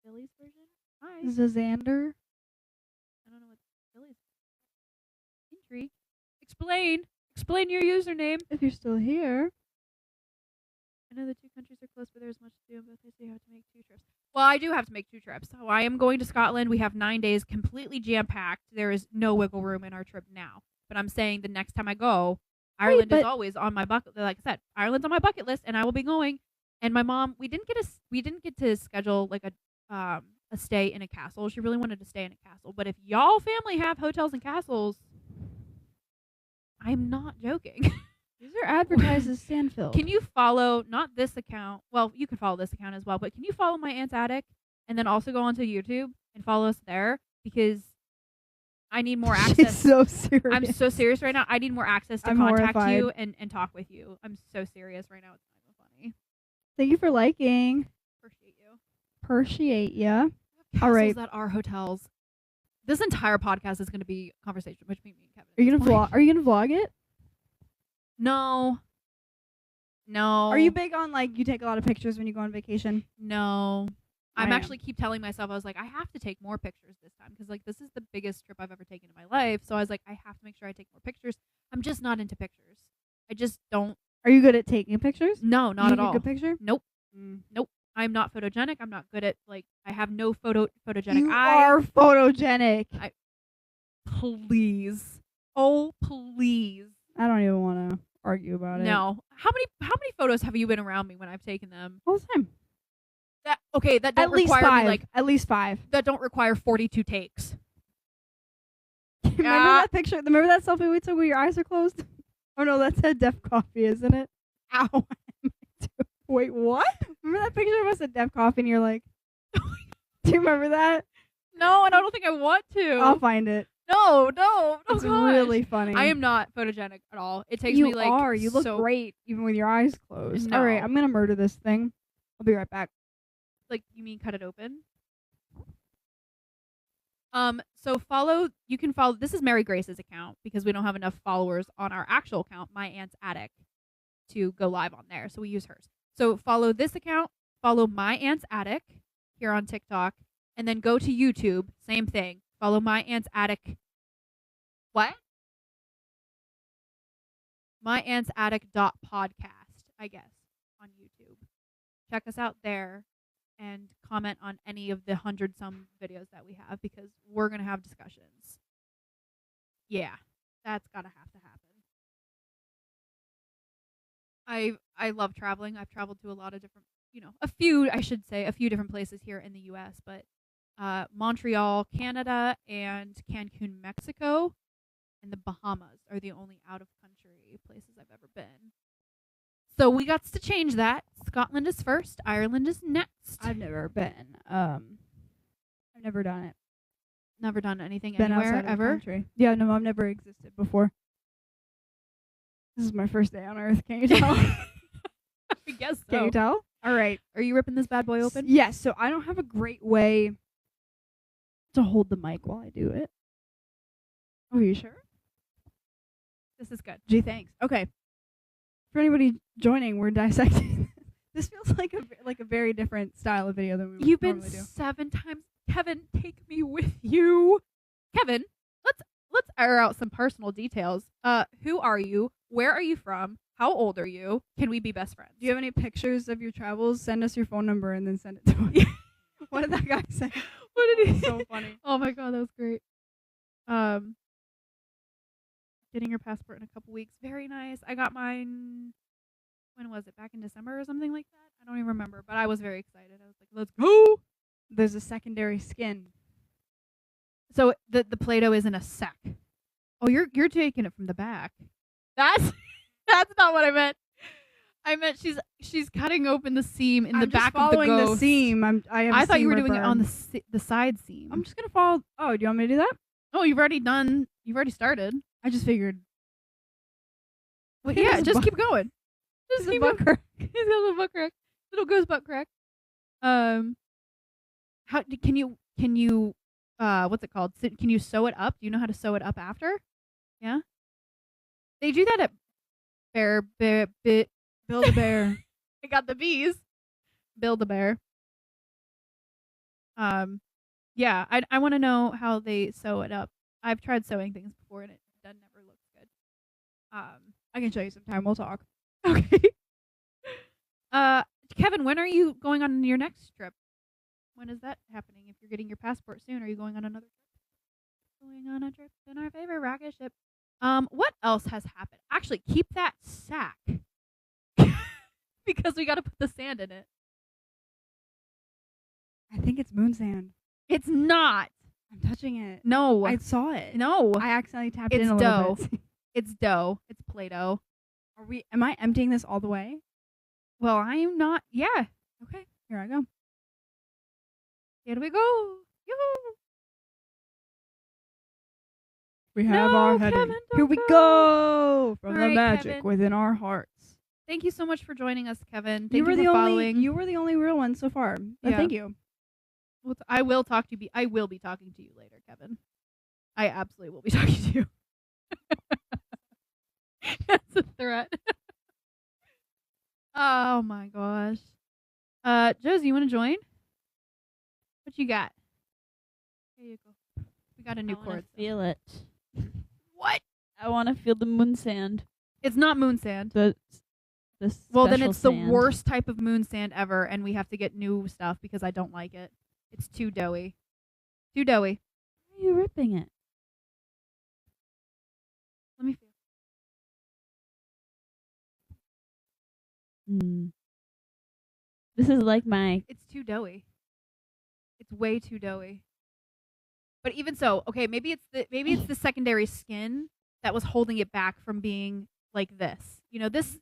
S1: Billy's version? Hi.
S2: Zazander.
S1: I don't know what Billy's. Intrigue. Explain. Explain your username.
S2: If you're still here.
S1: I know the two countries are close, but there's much to do in both. They say you have to make 2 trips. Well, I do have to make 2 trips. So I am going to Scotland. We have 9 days completely jam-packed. There is no wiggle room in our trip now. But I'm saying the next time I go, Ireland is
S2: but-
S1: always on my bucket. Like I said, Ireland's on my bucket list, and I will be going. And my mom, we didn't get to schedule like a stay in a castle. She really wanted to stay in a castle. But if y'all family have hotels and castles, I'm not joking.
S2: These are advertised as Sandfield.
S1: Can you follow not this account? Well, you can follow this account as well, but can you follow my aunt's attic and then also go onto YouTube and follow us there because I need more
S2: She's
S1: access.
S2: so serious.
S1: I'm so serious right now. I need more access to
S2: I'm
S1: contact
S2: horrified.
S1: you and talk with you. I'm so serious right now. It's not even funny.
S2: Thank you for liking.
S1: Appreciate you.
S2: Appreciate ya.
S1: Castles
S2: All right.
S1: that are hotels. This entire podcast is going to be conversation between me and Kevin.
S2: Are you gonna vlog? Are you gonna vlog it?
S1: No.
S2: Are you big on like you take a lot of pictures when you go on vacation?
S1: No.
S2: I
S1: I'm
S2: am.
S1: actually keep telling myself, I was like, I have to take more pictures this time because like this is the biggest trip I've ever taken in my life. So I was like, I have to make sure I take more pictures. I'm just not into pictures. I just don't.
S2: Are you good at taking pictures?
S1: No, not
S2: You
S1: at
S2: take
S1: all.
S2: a good picture?
S1: Nope.
S2: Mm.
S1: I'm not photogenic. I'm not good at like. I have no photogenic
S2: You
S1: eye.
S2: are photogenic.
S1: Please. Oh please.
S2: I don't even want to argue about it.
S1: No. How many photos have you been around me when I've taken them?
S2: All the time.
S1: That don't
S2: At least
S1: require
S2: 5.
S1: me like
S2: At least 5.
S1: that don't require 42 takes.
S2: Remember
S1: Ah.
S2: that picture? Remember that selfie we took where your eyes are closed? Oh no, that's at Def Coffee, isn't it? Ow. Wait, what? Remember that picture of us at Def Coffee and you're like, do you remember that?
S1: No, and I don't think I want to.
S2: I'll find it.
S1: No.
S2: It's
S1: gosh.
S2: really funny.
S1: I am not photogenic at all. It takes
S2: you
S1: me like
S2: are. You look
S1: so,
S2: great even with your eyes closed.
S1: No.
S2: All right, I'm gonna murder this thing. I'll be right back.
S1: Like you mean cut it open? So you can follow this is Mary Grace's account because we don't have enough followers on our actual account, My Aunt's Attic, to go live on there. So we use hers. So follow this account, follow My Aunt's Attic here on TikTok, and then go to YouTube, same thing. Follow My Aunt's Attic. What? My Aunt's Attic .podcast, I guess, on YouTube. Check us out there and comment on any of the 100-some videos that we have because we're going to have discussions. Yeah, that's got to have to happen. I love traveling. I've traveled to a lot of different, a few different places here in the U.S., but Montreal, Canada, and Cancun, Mexico, and the Bahamas are the only out-of-country places I've ever been. So we got to change that. Scotland is first. Ireland is next.
S2: I've never been. I've never done it.
S1: Never done anything
S2: Been
S1: anywhere
S2: outside of the
S1: ever.
S2: country. Yeah, no, I've never existed before. This is my first day on Earth. Can you tell?
S1: I guess so.
S2: Can you tell? All right.
S1: Are you ripping this bad boy open?
S2: Yes. So I don't have a great way to hold the mic while I do it. Oh, are you sure?
S1: This is good.
S2: Gee, thanks. Okay. For anybody joining, we're dissecting. This feels like a very different style of video than we
S1: You've been
S2: normally do.
S1: 7 times. Kevin, take me with you. Kevin, let's air out some personal details. Who are you? Where are you from? How old are you? Can we be best friends?
S2: Do you have any pictures of your travels? Send us your phone number and then send it to us. What did that guy say?
S1: What did he?
S2: So funny.
S1: Oh my god, that was great. Getting your passport in a couple weeks. Very nice. I got mine. When was it? Back in December or something like that? I don't even remember, but I was very excited. I was like, let's go.
S2: There's a secondary skin.
S1: So the Play-Doh is in a sack. Oh, you're taking it from the back. That's not what I meant. I meant she's cutting open the seam in the back of the
S2: following
S1: ghost.
S2: the seam. I
S1: thought you were doing it on the side seam.
S2: I'm just gonna follow. Oh, do you want me to do that?
S1: Oh, you've already started.
S2: I just figured.
S1: Well,
S2: He
S1: yeah,
S2: has a
S1: just
S2: butt-
S1: keep going. Just
S2: He's a
S1: keep
S2: butt
S1: going.
S2: crack.
S1: He's got a little butt crack. Little ghost butt crack. How can you what's it called? Can you sew it up? Do you know how to sew it up after? Yeah. They do that at
S2: Build-A-Bear.
S1: I got the bees. Build-A-Bear. Yeah, I want to know how they sew it up. I've tried sewing things before and it never looks good.
S2: I can show you sometime. We'll talk.
S1: Okay. Kevin, when are you going on your next trip? When is that happening? If you're getting your passport soon, are you going on another trip? Going on a trip in our favorite rocket ship. What else has happened? Actually, keep that sack. Because we got to put the sand in it.
S2: I think it's moon sand.
S1: It's not.
S2: I'm touching it.
S1: No.
S2: I saw it.
S1: No.
S2: I accidentally tapped
S1: It's
S2: in a little bit.
S1: It's dough. It's Play-Doh.
S2: Am I emptying this all the way?
S1: Well, I'm not. Yeah.
S2: Okay. Here I go.
S1: Here we go. Yoo-hoo.
S2: We have
S1: No,
S2: our heading.
S1: Kevin,
S2: Here
S1: don't
S2: we
S1: go.
S2: go from
S1: All
S2: the
S1: right,
S2: magic
S1: Kevin.
S2: within our hearts.
S1: Thank you so much for joining us, Kevin. Thank
S2: You were
S1: for
S2: the
S1: following.
S2: only. You were the only real one so far.
S1: Yeah.
S2: Thank you.
S1: Well, I will talk to you. I will be talking to you later, Kevin. I absolutely will be talking to you. That's a threat. Oh my gosh. Josie, you want to join? What you got? Here you go. We got a new
S3: I wanna
S1: chord. so-
S3: feel it.
S1: What?
S3: I want to feel the moon sand.
S1: It's not moon sand.
S3: The
S1: Well, then
S3: special
S1: it's the
S3: sand.
S1: worst type of moon sand ever, and we have to get new stuff because I don't like it. It's too doughy. Too doughy.
S3: Why are you ripping it?
S1: Let me feel.
S3: This is like my.
S1: It's too doughy. It's way too doughy. But even so, okay, maybe it's the secondary skin that was holding it back from being like this. You know, this.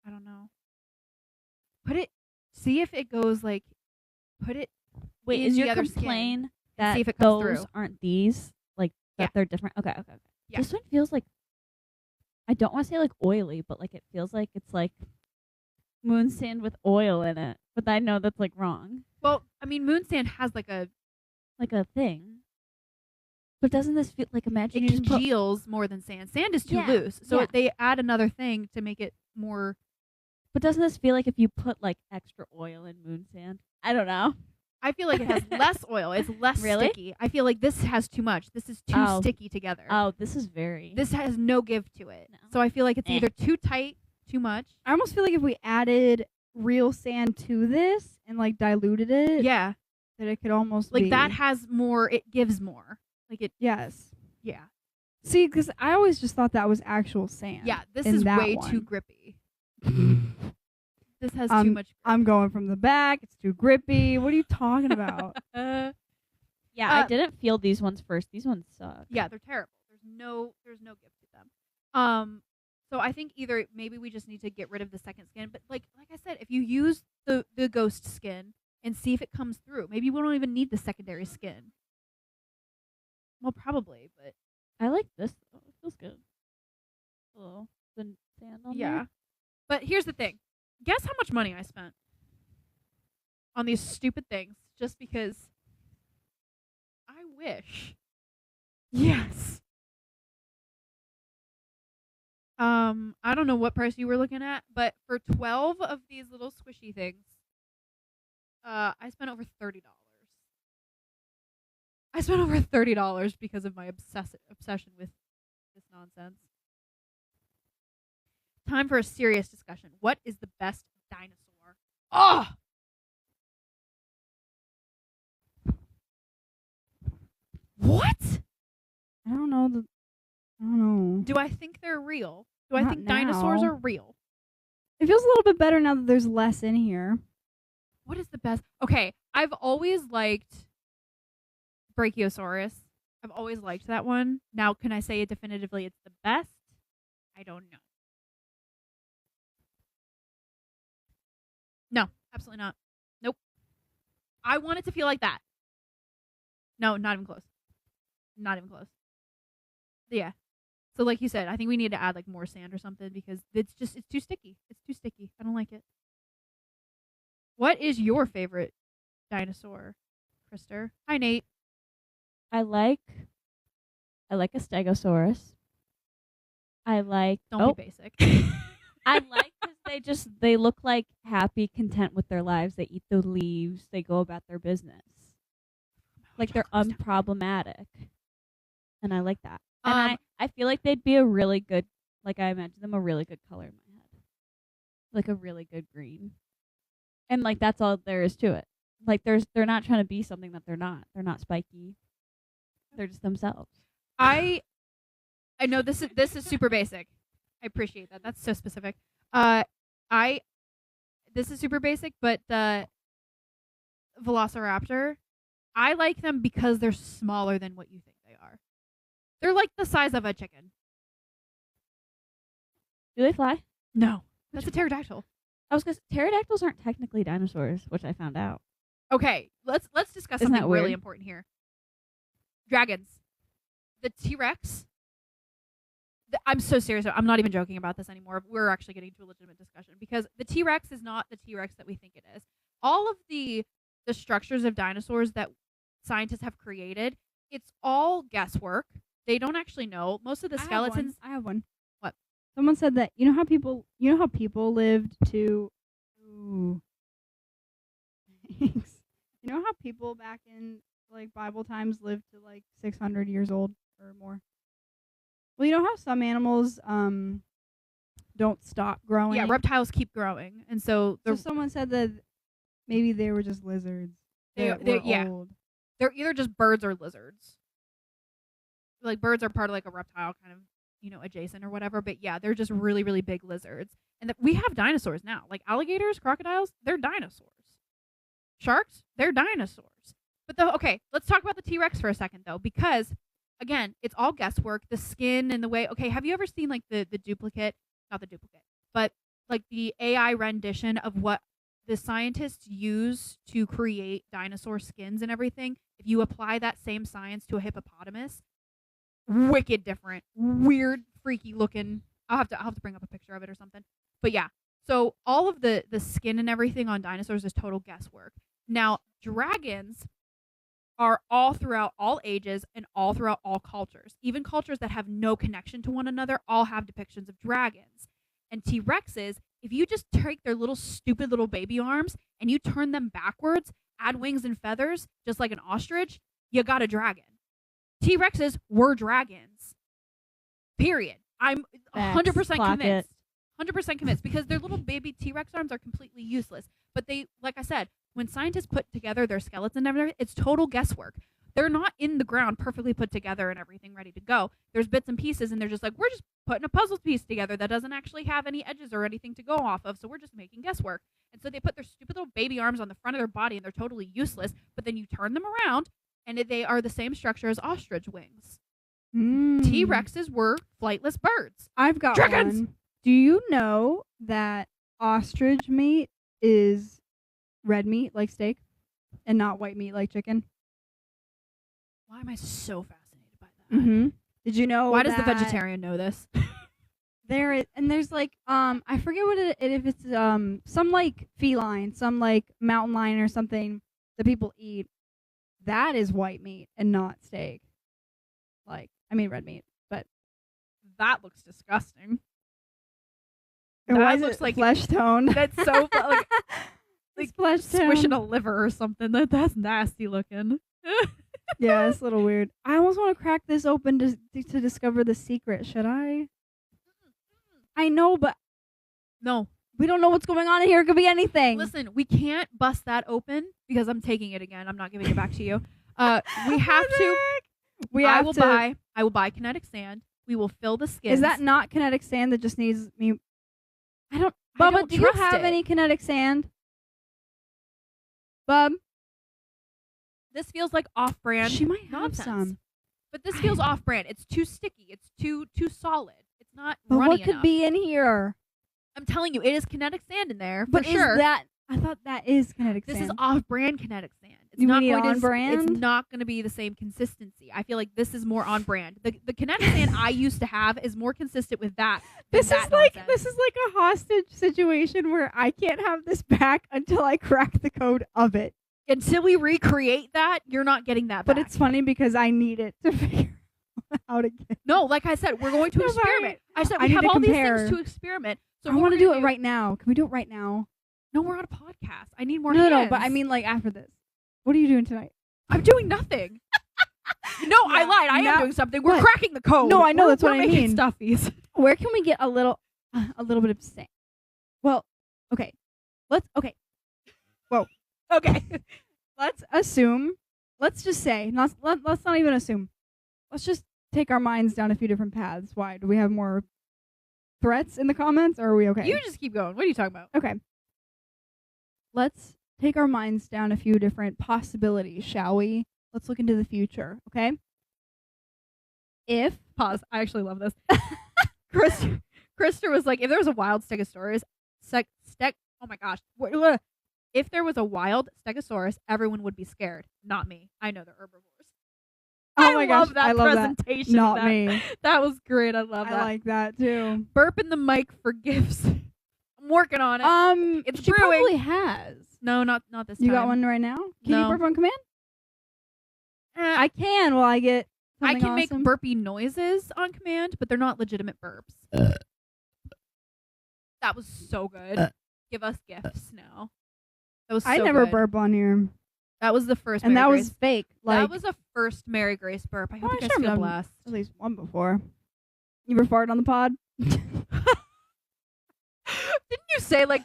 S1: I don't know. Put it. See if it goes like. Put it.
S3: Wait,
S1: in
S3: is
S1: the
S3: your
S1: other skin
S3: complaint
S1: and
S3: that
S1: see if it comes
S3: those
S1: through.
S3: aren't these? Like that
S1: Yeah.
S3: they're different? Okay, okay, okay.
S1: Yeah.
S3: This one feels like. I don't want to say like oily, but like it feels like it's like moon sand with oil in it. But I know that's like wrong.
S1: Well, I mean, moon sand has like a.
S3: Like a thing. But doesn't this feel like imagine
S1: It
S3: you just put
S1: congeals more than sand. Sand is too
S3: Yeah,
S1: loose, so
S3: yeah.
S1: they add another thing to make it more.
S3: But doesn't this feel like if you put like extra oil in moon sand? I don't know.
S1: I feel like it has less oil. It's less
S3: Really?
S1: sticky. I feel like this has too much. This is too
S3: Oh.
S1: sticky together.
S3: Oh, this is very.
S1: This has no give to it.
S3: No.
S1: So I feel like it's
S3: Eh.
S1: either too tight, too much.
S2: I almost feel like if we added real sand to this and like diluted it,
S1: Yeah.
S2: that it could almost
S1: Like
S2: be.
S1: that has more, it gives more. Like it,
S2: Yes.
S1: yeah.
S2: See, because I always just thought that was actual sand.
S1: Yeah, this
S2: in
S1: is
S2: that
S1: way
S2: one.
S1: too grippy. This has too
S2: Um,
S1: much.
S2: I'm going from the back. It's too grippy. What are you talking about?
S3: Yeah,
S1: Uh,
S3: I didn't feel these ones first. These ones suck.
S1: Yeah, they're terrible. There's no gift to them. So I think either maybe we just need to get rid of the second skin, but like I said, if you use the ghost skin and see if it comes through, maybe we don't even need the secondary skin. Well, probably, but
S3: I like this though. It feels good. Oh, the sand on
S1: yeah.
S3: there.
S1: But here's the thing. Guess how much money I spent on these stupid things just because I wish. Yes. I don't know what price you were looking at, but for 12 of these little squishy things, I spent over $30. I spent over $30 because of my obsession with this nonsense. Time for a serious discussion. What is the best dinosaur? Oh! What?
S2: I don't know. I don't know.
S1: Do I think they're real? Do I
S2: Not
S1: think dinosaurs
S2: now.
S1: are real?
S2: It feels a little bit better now that there's less in here.
S1: What is the best? Okay, I've always liked Brachiosaurus. I've always liked that one. Now, can I say it definitively it's the best? I don't know. No, absolutely not. Nope. I want it to feel like that. No, not even close. Not even close. Yeah. So like you said, I think we need to add like more sand or something because it's too sticky. It's too sticky. I don't like it. What is your favorite dinosaur, Krister? Hi, Nate.
S3: I like a Stegosaurus. I like.
S1: Don't be basic.
S3: I like because they look like happy, content with their lives. They eat the leaves. They go about their business. Like they're unproblematic, and I like that. And I feel like they'd be a really good. Like I imagine them a really good color in my head, like a really good green. And like that's all there is to it. Like they're not trying to be something that they're not. They're not spiky. They're just themselves.
S1: I know this is super basic. I appreciate that. That's so specific. This is super basic, but the Velociraptor, I like them because they're smaller than what you think they are. They're like the size of a chicken.
S3: Do they fly?
S1: No, that's a pterodactyl.
S3: I was gonna say, pterodactyls aren't technically dinosaurs, which I found out.
S1: Okay, let's discuss
S3: Isn't
S1: something
S3: that
S1: really
S3: weird?
S1: important here. Dragons. The T-Rex. I'm so serious. I'm not even joking about this anymore. We're actually getting to a legitimate discussion because the T-Rex is not the T-Rex that we think it is. All of the structures of dinosaurs that scientists have created, it's all guesswork. They don't actually know. Most of the skeletons.
S2: I have one.
S1: What?
S2: Someone said that you know how people lived to. Ooh. Thanks. You know how people back in like Bible times lived to like 600 years old or more. Well, you know how some animals don't stop growing.
S1: Yeah, reptiles keep growing, and so
S2: someone said that maybe they were just lizards.
S1: They're
S2: old.
S1: They're either just birds or lizards. Like birds are part of like a reptile kind of, adjacent or whatever. But yeah, they're just really, really big lizards. And we have dinosaurs now. Like alligators, crocodiles, they're dinosaurs. Sharks, they're dinosaurs. But okay, let's talk about the T-Rex for a second though, because again, it's all guesswork. The skin and the way. Okay, have you ever seen like the duplicate? Not the duplicate, but like the AI rendition of what the scientists use to create dinosaur skins and everything. If you apply that same science to a hippopotamus, wicked different, weird, freaky looking. I'll have to bring up a picture of it or something. But yeah, so all of the skin and everything on dinosaurs is total guesswork. Now, dragons are all throughout all ages and all throughout all cultures. Even cultures that have no connection to one another all have depictions of dragons. And T-Rexes, if you just take their little stupid little baby arms and you turn them backwards, add wings and feathers, just like an ostrich, you got a dragon. T-Rexes were dragons. Period. I'm 100% convinced. 100% convinced because their little baby T-Rex arms are completely useless. But they, like I said, when scientists put together their skeleton and everything, it's total guesswork. They're not in the ground perfectly put together and everything ready to go. There's bits and pieces, and they're just like, we're just putting a puzzle piece together that doesn't actually have any edges or anything to go off of, so we're just making guesswork. And so they put their stupid little baby arms on the front of their body, and they're totally useless, but then you turn them around, and they are the same structure as ostrich wings. T-Rexes were flightless birds.
S2: I've got
S1: Dragons!
S2: one. Do you know that ostrich meat is red meat like steak and not white meat like chicken?
S1: Why am I so fascinated by that?
S2: Did you know?
S1: Why does the vegetarian know this?
S2: There's like I forget what if it's some like feline, some like mountain lion or something that people eat. That is white meat and not steak. Like red meat, but
S1: that looks disgusting.
S2: And
S1: that
S2: why
S1: looks
S2: is it
S1: like
S2: flesh tone?
S1: That's so like
S2: flesh tone.
S1: squishing a liver or something. That's nasty looking.
S2: Yeah, it's a little weird. I almost want to crack this open to discover the secret. Should I? I know, but
S1: no.
S2: We don't know what's going on in here. It could be anything.
S1: Listen, we can't bust that open because I'm taking it again. I'm not giving it back to you. We have to. I will buy kinetic sand. We will fill the skins.
S2: Is that not kinetic sand that just needs me? Bubba,
S1: I don't
S2: do you
S1: trust
S2: have
S1: it.
S2: any kinetic sand? Bub?
S1: This feels like off-brand
S2: She might have
S1: nonsense.
S2: some.
S1: But this feels off-brand. It's too sticky. It's too solid. It's not
S2: But
S1: runny
S2: what could
S1: enough.
S2: be in here?
S1: I'm telling you, it is kinetic sand in there
S2: But
S1: for sure.
S2: is that? I thought that is kinetic
S1: This
S2: sand.
S1: is off-brand kinetic sand. It's
S2: You
S1: not
S2: mean
S1: going
S2: on
S1: to.
S2: brand?
S1: It's not going to be the same consistency. I feel like this is more on brand. The kinetic sand I used to have is more consistent with that.
S2: This
S1: that
S2: is like
S1: nonsense.
S2: a hostage situation where I can't have this back until I crack the code of it.
S1: Until we recreate that, you're not getting that back.
S2: But it's funny because I need it to figure out how to get.
S1: No, like I said, we're going to
S2: No, but
S1: experiment. I said
S2: I
S1: we
S2: need
S1: have
S2: to
S1: all these
S2: compare.
S1: things to experiment. So
S2: I
S1: what
S2: want to
S1: we're
S2: do
S1: gonna
S2: it right now. Can we do it right now?
S1: No, we're on a podcast. I need more
S2: No,
S1: hands.
S2: but I mean like after this. What are you doing tonight?
S1: I'm doing nothing. No, I
S2: Yeah,
S1: lied. I
S2: now-
S1: am doing something. We're
S2: What?
S1: cracking the code.
S2: No, I know, that's what
S1: we're
S2: I
S1: making
S2: mean.
S1: Stuffies.
S2: Where can we get a little bit of sand? Well, okay. Okay.
S1: Okay.
S2: Let's assume. Let's just say. Let's not even assume. Let's just take our minds down a few different paths. Why? Do we have more threats in the comments, or are we okay?
S1: You just keep going. What are you talking about?
S2: Okay. Let's take our minds down a few different possibilities, shall we? Let's look into the future, okay? If
S1: Pause. I actually love this. Krister was like, if there was a wild stegosaurus, oh my gosh. If there was a wild stegosaurus, everyone would be scared. Not me. I know they're herbivores.
S2: Oh my gosh,
S1: love that
S2: I love that.
S1: presentation.
S2: Not
S1: of that.
S2: me.
S1: That was great. I love
S2: I
S1: that.
S2: like that too.
S1: Burp in the mic for gifts. I'm working on it. It's
S2: she
S1: brewing.
S2: probably has.
S1: No, not this time.
S2: You got one right now? Can
S1: No.
S2: you burp on command?
S1: I
S2: I can while I get
S1: I
S2: something
S1: can make
S2: awesome.
S1: burpy noises on command, but they're not legitimate burps. That was so good. Give us gifts now. That was so
S2: I never
S1: good.
S2: burp on here.
S1: That was the first
S2: And
S1: Mary
S2: that
S1: Grace.
S2: was fake. Like
S1: That was a first Mary Grace burp. I hope
S2: Oh,
S1: you
S2: I
S1: guys
S2: should
S1: feel
S2: have
S1: blessed.
S2: at least one before. You ever farted on the pod?
S1: Didn't you say like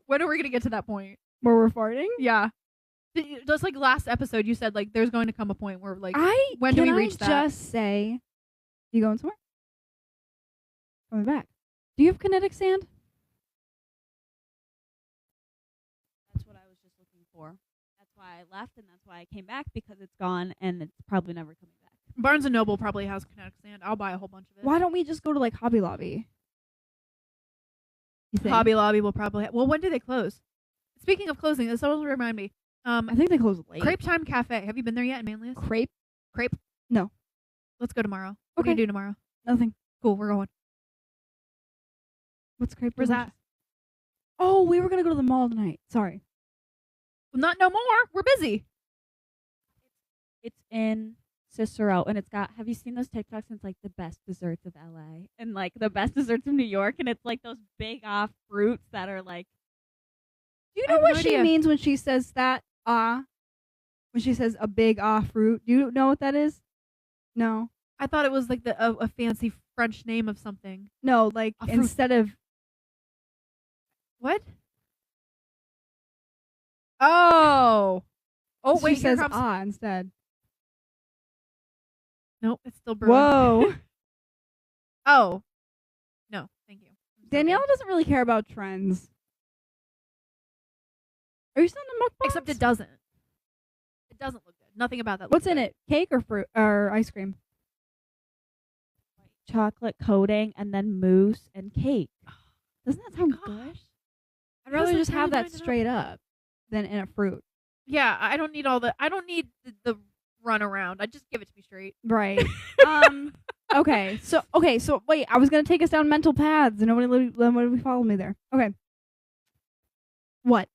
S1: when are we gonna get to that point?
S2: Where we're farting?
S1: Yeah. Just like last episode, you said like there's going to come a point where like when
S2: can
S1: do we
S2: I
S1: reach that?
S2: just say, you going somewhere? Coming back. Do you have kinetic sand?
S3: That's what I was just looking for. That's why I left, and that's why I came back, because it's gone and it's probably never coming back.
S1: Barnes and Noble probably has kinetic sand. I'll buy a whole bunch of it.
S2: Why don't we just go to like Hobby Lobby? You think?
S1: Hobby Lobby will probably. Well, when do they close? Speaking of closing, this will remind me.
S2: I think they close late.
S1: Crepe Time Cafe. Have you been there yet in Manlius?
S2: Crepe?
S1: Crepe?
S2: No.
S1: Let's go tomorrow. What do
S2: Okay.
S1: you do tomorrow?
S2: Nothing.
S1: Cool, we're going.
S2: What's crepe?
S1: Where's
S2: delicious?
S1: that?
S2: Oh, we were gonna go to the mall tonight. Sorry.
S1: Well, not no more. We're busy.
S3: It's in Cicero, and it's got. Have you seen those TikToks? It's like the best desserts of LA and like the best desserts of New York, and it's like those big off fruits that are like.
S2: Do you
S1: I
S2: know
S1: have
S2: what
S1: no
S2: she
S1: idea.
S2: means when she says that? When she says a big fruit. Do you know what that is? No.
S1: I thought it was like a fancy French name of something.
S2: No, like
S1: A fruit.
S2: instead of
S1: What? Oh. Oh wait,
S2: she
S1: here
S2: says
S1: comes.
S2: instead.
S1: Nope, it's still brewing.
S2: Whoa.
S1: Oh. No, thank you. I'm so
S2: Danielle
S1: good.
S2: doesn't really care about trends. Are you still in the mukbang?
S1: Except it doesn't. It doesn't look good. Nothing about that.
S2: What's
S1: looks
S2: in
S1: good.
S2: it? Cake or fruit or ice cream?
S3: Chocolate coating and then mousse and cake. Doesn't that sound
S1: Gosh.
S3: good?
S2: I'd rather
S1: Doesn't
S2: just have
S1: really
S2: that
S1: line it up.
S2: straight up than in a fruit.
S1: Yeah, I don't need all the. I don't need the run around. I just give it to me straight.
S2: Right. Okay. So wait, I was gonna take us down mental paths and nobody followed me there. Okay. What?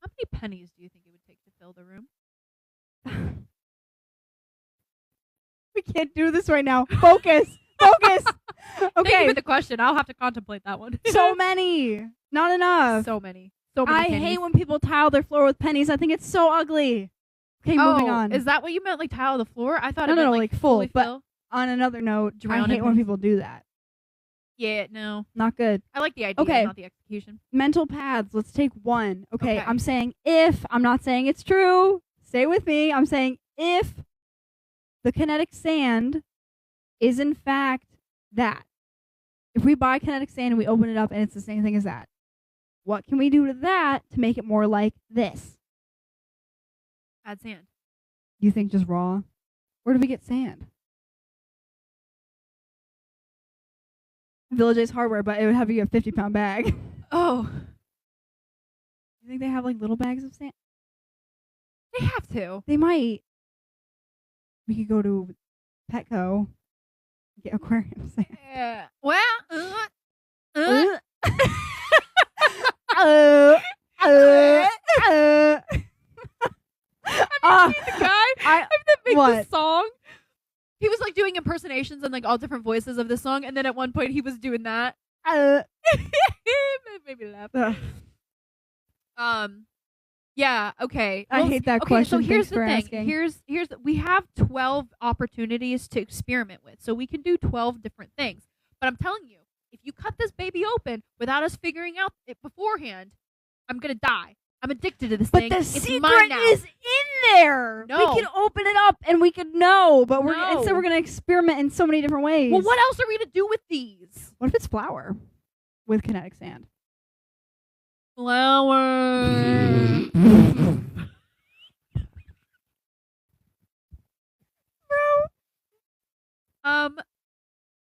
S1: How many pennies do you think it would take to fill the room?
S2: We can't do this right now. Focus. Focus.
S1: Thank you
S2: Okay.
S1: for the question. I'll have to contemplate that one.
S2: So many. Not enough.
S1: so many. So many.
S2: I
S1: pennies.
S2: hate when people tile their floor with pennies. I think it's so ugly. Okay, moving on.
S1: Is that what you meant? Like tile the floor? I thought
S2: No,
S1: it
S2: no,
S1: meant
S2: no,
S1: like
S2: like full,
S1: fully
S2: but-
S1: fill.
S2: On another note,
S1: Drown
S2: I
S1: in
S2: hate when
S1: pennies.
S2: people do that.
S1: Yeah, no.
S2: Not good.
S1: I like the idea,
S2: Okay.
S1: not the execution.
S2: Mental paths. Let's take one. Okay,
S1: Okay.
S2: I'm saying if. I'm not saying it's true. Stay with me. I'm saying if the kinetic sand is in fact that. If we buy kinetic sand and we open it up and it's the same thing as that, what can we do to that to make it more like this?
S1: Add sand.
S2: You think just raw? Where do we get sand? Village Ace Hardware, but it would have you a 50-pound bag.
S1: Oh,
S2: You think they have like little bags of sand?
S1: they have to.
S2: They might. We could go to Petco, get aquarium sand.
S1: Yeah. Well,
S2: Uh, uh, uh. Ah,
S1: the guy
S2: I-
S1: that made
S2: what?
S1: the song. He was like doing impersonations and like all different voices of this song, and then at one point he was doing that. It made me laugh. Yeah. Okay.
S2: I hate that
S1: okay,
S2: question.
S1: So here's
S2: Thanks
S1: the
S2: for
S1: thing.
S2: asking.
S1: We have 12 opportunities to experiment with, so we can do 12 different things. But I'm telling you, if you cut this baby open without us figuring out it beforehand, I'm gonna die. I'm addicted to this
S2: But
S1: thing.
S2: the
S1: It's
S2: secret
S1: mine now.
S2: is in there.
S1: No.
S2: We can open it up and we could know, but we're
S1: No.
S2: instead we're gonna experiment in so many different ways.
S1: Well, what else are we to do with these?
S2: What if it's flour with kinetic sand?
S1: Flower.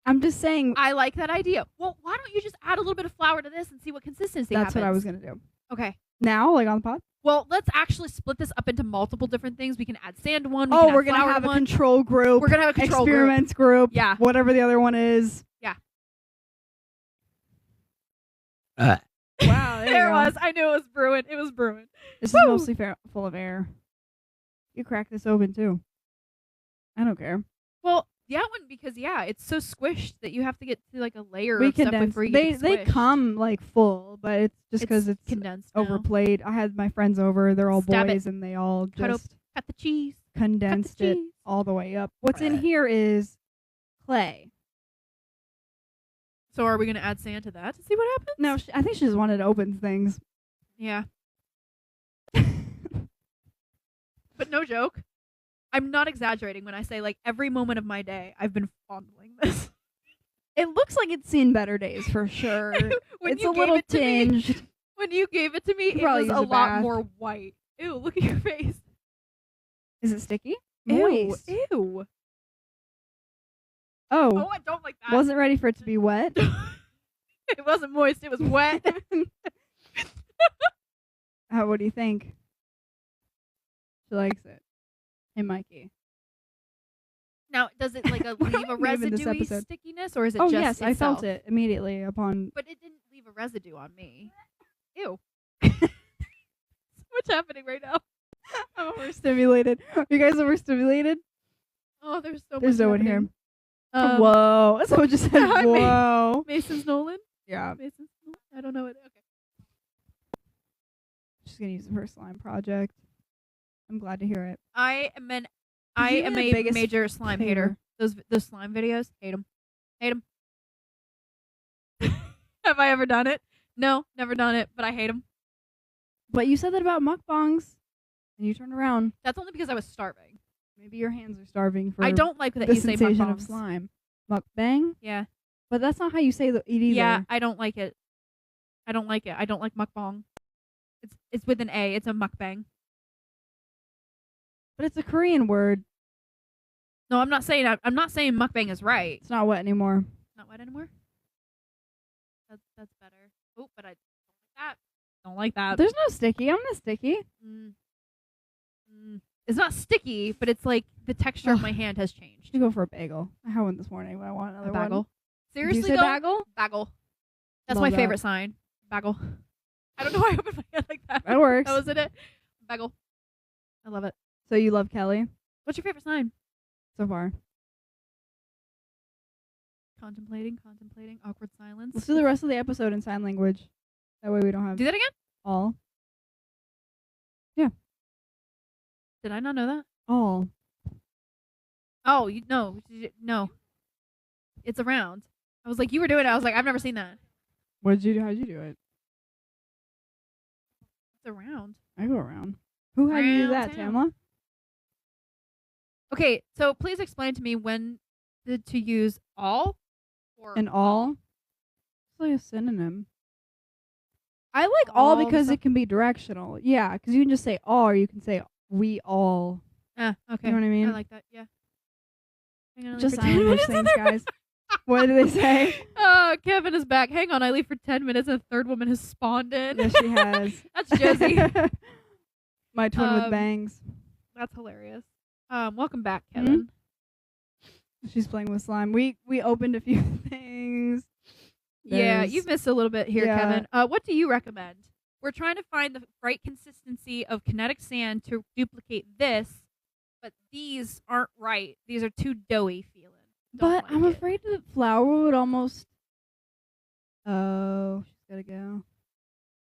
S2: I'm just saying.
S1: I like that idea. Well, why don't you just add a little bit of flour to this and see what consistency
S2: That's
S1: happens?
S2: what I was gonna do.
S1: Okay.
S2: Now, like on the pod.
S1: Well, let's actually split this up into multiple different things. We can add sand to one.
S2: We're gonna have a control group.
S1: We're gonna have a control group.
S2: Experiments group.
S1: Yeah.
S2: Whatever the other one is.
S1: Yeah.
S2: Wow.
S1: There it was. I knew it was brewing. It was brewing.
S2: This
S1: Woo!
S2: is mostly full of air. You crack this open too. I don't care.
S1: Well, that one because it's so squished that you have to get to like a layer
S2: We
S1: of stuff
S2: condense.
S1: before you
S2: They
S1: get
S2: they
S1: squished.
S2: come like full, but it's just because it's
S1: condensed. now.
S2: overplayed. I had my friends over. They're all
S1: Stab it.
S2: boys, and they all
S1: Cut
S2: just
S1: Cut the cheese.
S2: condensed it
S1: cheese.
S2: all the way up. What's in here is clay.
S1: So are we gonna add sand to that to see what happens?
S2: No, I think she just wanted to open things.
S1: Yeah. But no joke. I'm not exaggerating when I say like every moment of my day I've been fondling this.
S2: It looks like it's seen better days for sure.
S1: When
S2: It's
S1: you
S2: a
S1: gave
S2: little
S1: it to me-
S2: tinged.
S1: When you gave it to me,
S2: could
S1: it
S2: probably
S1: was
S2: use
S1: a
S2: a
S1: lot
S2: bath.
S1: more white. Ew, look at your face.
S2: Is it sticky? Moist.
S1: Ew. Ew.
S2: Oh,
S1: Oh, I don't like that.
S2: wasn't ready for it to be wet.
S1: It wasn't moist, it was wet.
S2: What do you think? She likes it. Hey, Mikey.
S1: Now, does it like
S2: What
S1: leave
S2: are
S1: a
S2: we naming this residue
S1: residuey stickiness or is it
S2: Oh
S1: just
S2: yes, I
S1: itself?
S2: felt it immediately upon.
S1: But it didn't leave a residue on me. Ew. So much happening right now.
S2: I'm overstimulated. Are you guys overstimulated?
S1: Oh, there's so
S2: There's
S1: much
S2: no one here.
S1: happening.
S2: Whoa! Someone just said,
S1: I mean-
S2: "Whoa!"
S1: Mason's Nolan?
S2: Yeah,
S1: Mason's Nolan? I don't know it. Okay.
S2: she's gonna use it for a slime project. I'm glad to hear it.
S1: I am
S2: you
S1: a
S2: the biggest
S1: major slime hater. Those slime videos, hate them. Hate them. Have I ever done it? No, never done it, but I hate them.
S2: But you said that about mukbangs, and you turned around.
S1: That's only because I was starving.
S2: Maybe your hands are starving for
S1: I don't like that
S2: the
S1: you say
S2: sensation of
S1: mukbangs.
S2: slime. Mukbang?
S1: Yeah.
S2: But that's not how you say it either.
S1: Yeah, I don't like it. I don't like it. I don't like mukbang. It's with an A. It's a mukbang.
S2: But it's a Korean word.
S1: No, I'm not saying mukbang is right.
S2: It's not wet anymore.
S1: Not wet anymore. That's better. Oh, but I don't like that. Don't like that.
S2: There's no sticky. I'm not sticky.
S1: It's not sticky, but it's like the texture of
S2: Ugh.
S1: my hand has changed.
S2: You go for a bagel. I had one this morning, but I want another
S1: A bagel.
S2: one.
S1: Seriously,
S2: Did you say
S1: though?
S2: bagel?
S1: Bagel. That's
S2: Love
S1: my
S2: that.
S1: favorite sign. Bagel. I don't know why I opened my hand like that.
S2: That works.
S1: That wasn't it. Bagel. I love it.
S2: So you love Kelly
S1: What's your favorite sign?
S2: so far?
S1: Contemplating. Awkward silence.
S2: Let's do the rest of the episode in sign language. That way we don't have
S1: Do that again?
S2: all.
S1: Did I not know that?
S2: All.
S1: Oh, no. It's around. I was like, you were doing it. I was like, I've never seen that.
S2: What did you do? How'd you do it?
S1: It's around.
S2: I go around. Who had you do that,
S1: Round
S2: Tamla?
S1: Okay, so please explain to me when to use all or
S2: And all? It's like a synonym. I like all
S1: All
S2: because
S1: some-
S2: it can be directional. Yeah, because you can just say all, or you can say we all.
S1: Okay.
S2: You know what I mean?
S1: I like that. Yeah. Hang on, I leave
S2: Just
S1: for
S2: sign
S1: 10
S2: language
S1: minutes.
S2: things, guys. What did they say?
S1: Oh, Kevin is back. Hang on, I leave for 10 minutes and a third woman has spawned in.
S2: Yes, she has.
S1: That's Josie.
S2: My twin with
S1: Um,
S2: bangs.
S1: That's hilarious. Welcome back, Kevin.
S2: She's playing with slime. We opened a few things.
S1: Yeah,
S2: There's-
S1: you've missed a little bit here,
S2: Yeah.
S1: Kevin. What do you recommend? We're trying to find the right consistency of kinetic sand to duplicate this, but these aren't right. These are too doughy feeling. Don't
S2: But
S1: like
S2: I'm
S1: it.
S2: afraid the flour would almost. Oh, she's gotta go.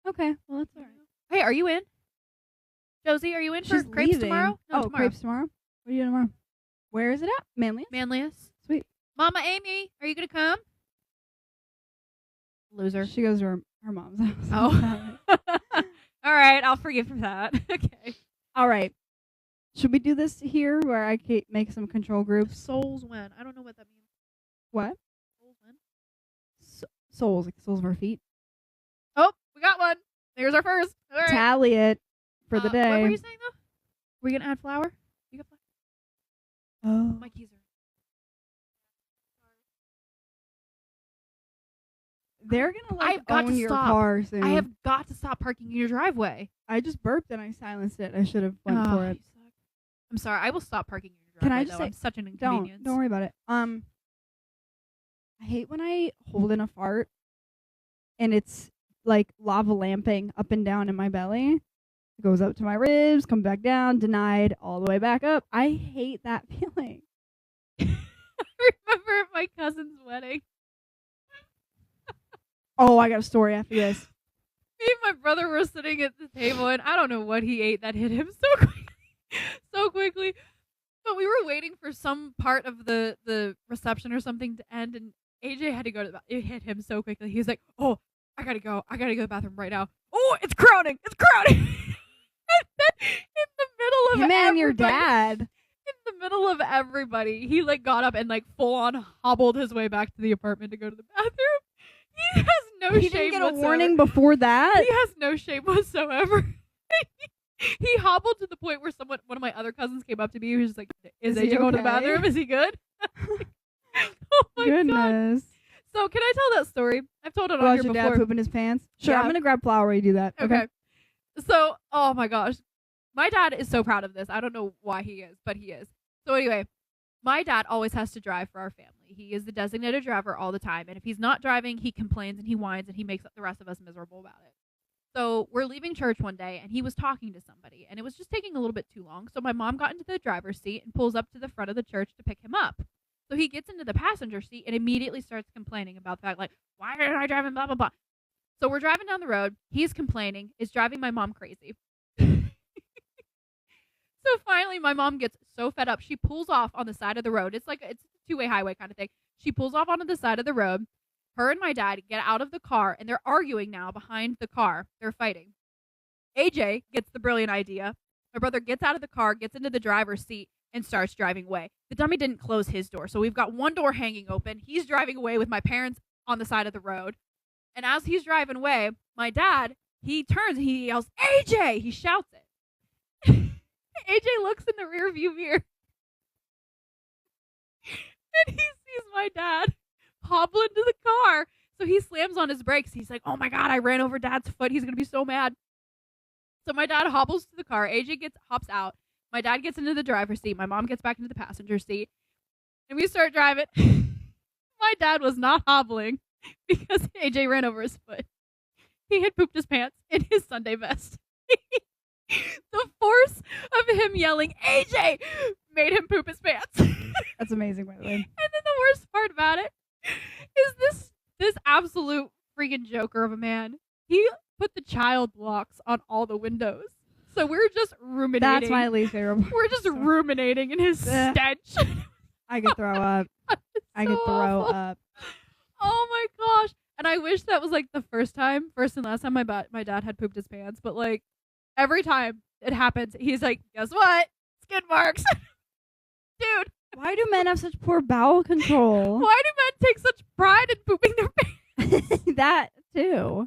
S2: Okay, well that's alright.
S1: Hey, are you in? Josie, are you in
S2: She's
S1: for crepes
S2: leaving.
S1: tomorrow? No,
S2: Oh,
S1: tomorrow.
S2: crepes tomorrow. What are you doing tomorrow? Where is it at? Manly.
S1: Manlius.
S2: Sweet.
S1: Mama Amy, are you gonna come? Loser.
S2: She goes to her mom's house.
S1: Oh. All right, I'll forgive for that. Okay.
S2: All right. Should we do this here where I can make some control groups?
S1: Souls when? I don't know what that means.
S2: What?
S1: Souls when?
S2: Souls, like the soles of our feet.
S1: Oh, we got one. Here's our first. All right.
S2: Tally it for the day.
S1: What were you saying though? Were you gonna add flour? You got flour?
S2: Oh.
S1: My keys are.
S2: They're gonna like
S1: I've got
S2: own
S1: to
S2: your
S1: stop.
S2: car soon.
S1: I have got to stop parking in your driveway.
S2: I just burped and I silenced it. I should have went
S1: Oh,
S2: for it.
S1: you suck. I'm sorry. I will stop parking in your
S2: Can
S1: driveway.
S2: I just
S1: though.
S2: say-
S1: I'm such an
S2: Don't
S1: inconvenience.
S2: worry about it. I hate when I hold in a fart and it's like lava lamping up and down in my belly. It goes up to my ribs, comes back down, denied, all the way back up. I hate that feeling.
S1: I remember at my cousin's wedding,
S2: Oh, I got a story after this.
S1: me and my brother were sitting at the table, and I don't know what he ate that hit him so quickly. But we were waiting for some part of the reception or something to end, and AJ had to go to the bathroom. It hit him so quickly. He was like, "Oh, I gotta go to the bathroom right now. Oh, it's crowding. And then in the middle of
S2: Him and your
S1: everybody-
S2: dad.
S1: in the middle of everybody, he like got up and like full on hobbled his way back to the apartment to go to the bathroom. He has no
S2: He
S1: shame
S2: didn't get a
S1: whatsoever.
S2: warning before that.
S1: He has no shame whatsoever. He hobbled to the point where one of my other cousins came up to me. He was just like, "Is
S2: Is he
S1: AJ going to the
S2: okay?
S1: bathroom? Is he good?" Oh my god!
S2: Goodness.
S1: So can I tell that story? I've told it on
S2: Watch
S1: here
S2: your
S1: before.
S2: dad pooping his pants. Sure,
S1: Yeah.
S2: I'm gonna grab flour while you do that.
S1: Okay. So, oh my gosh. My dad is so proud of this. I don't know why he is, but he is. So anyway, my dad always has to drive for our family. He is the designated driver all the time. And if he's not driving, he complains and he whines and he makes the rest of us miserable about it. So we're leaving church one day and he was talking to somebody and it was just taking a little bit too long. So my mom got into the driver's seat and pulls up to the front of the church to pick him up. So he gets into the passenger seat and immediately starts complaining about the fact, like, why aren't I driving, blah, blah, blah. So we're driving down the road. He's complaining. It's driving my mom crazy. So finally, my mom gets so fed up. She pulls off on the side of the road. It's a two-way highway kind of thing. She pulls off onto the side of the road. Her and my dad get out of the car, and they're arguing now behind the car. They're fighting. AJ gets the brilliant idea. My brother gets out of the car, gets into the driver's seat, and starts driving away. The dummy didn't close his door, so we've got one door hanging open. He's driving away with my parents on the side of the road. And as he's driving away, my dad, he turns and he yells, "AJ!" He shouts it. AJ looks in the rear view mirror and he sees my dad hobble into the car. So he slams on his brakes. He's like, "Oh my God, I ran over dad's foot. He's going to be so mad." So my dad hobbles to the car. AJ hops out. My dad gets into the driver's seat. My mom gets back into the passenger seat. And we start driving. My dad was not hobbling because AJ ran over his foot. He had pooped his pants in his Sunday vest. The force of him yelling, "AJ!" made him poop his pants. And
S2: That's amazing, by the way.
S1: then the worst part about it is this absolute freaking joker of a man. He put the child locks on all the windows. So we're just ruminating.
S2: That's my least favorite.
S1: We're just ruminating in his
S2: Ugh.
S1: stench.
S2: I could throw up. I could
S1: So
S2: throw
S1: awful.
S2: up.
S1: Oh my gosh. And I wish that was like the first and last time my dad had pooped his pants. But like every time it happens, he's like, "Guess what? Skid marks." Dude,
S2: Why do men have such poor bowel control?
S1: why do men take such pride in pooping their pants?
S2: That too.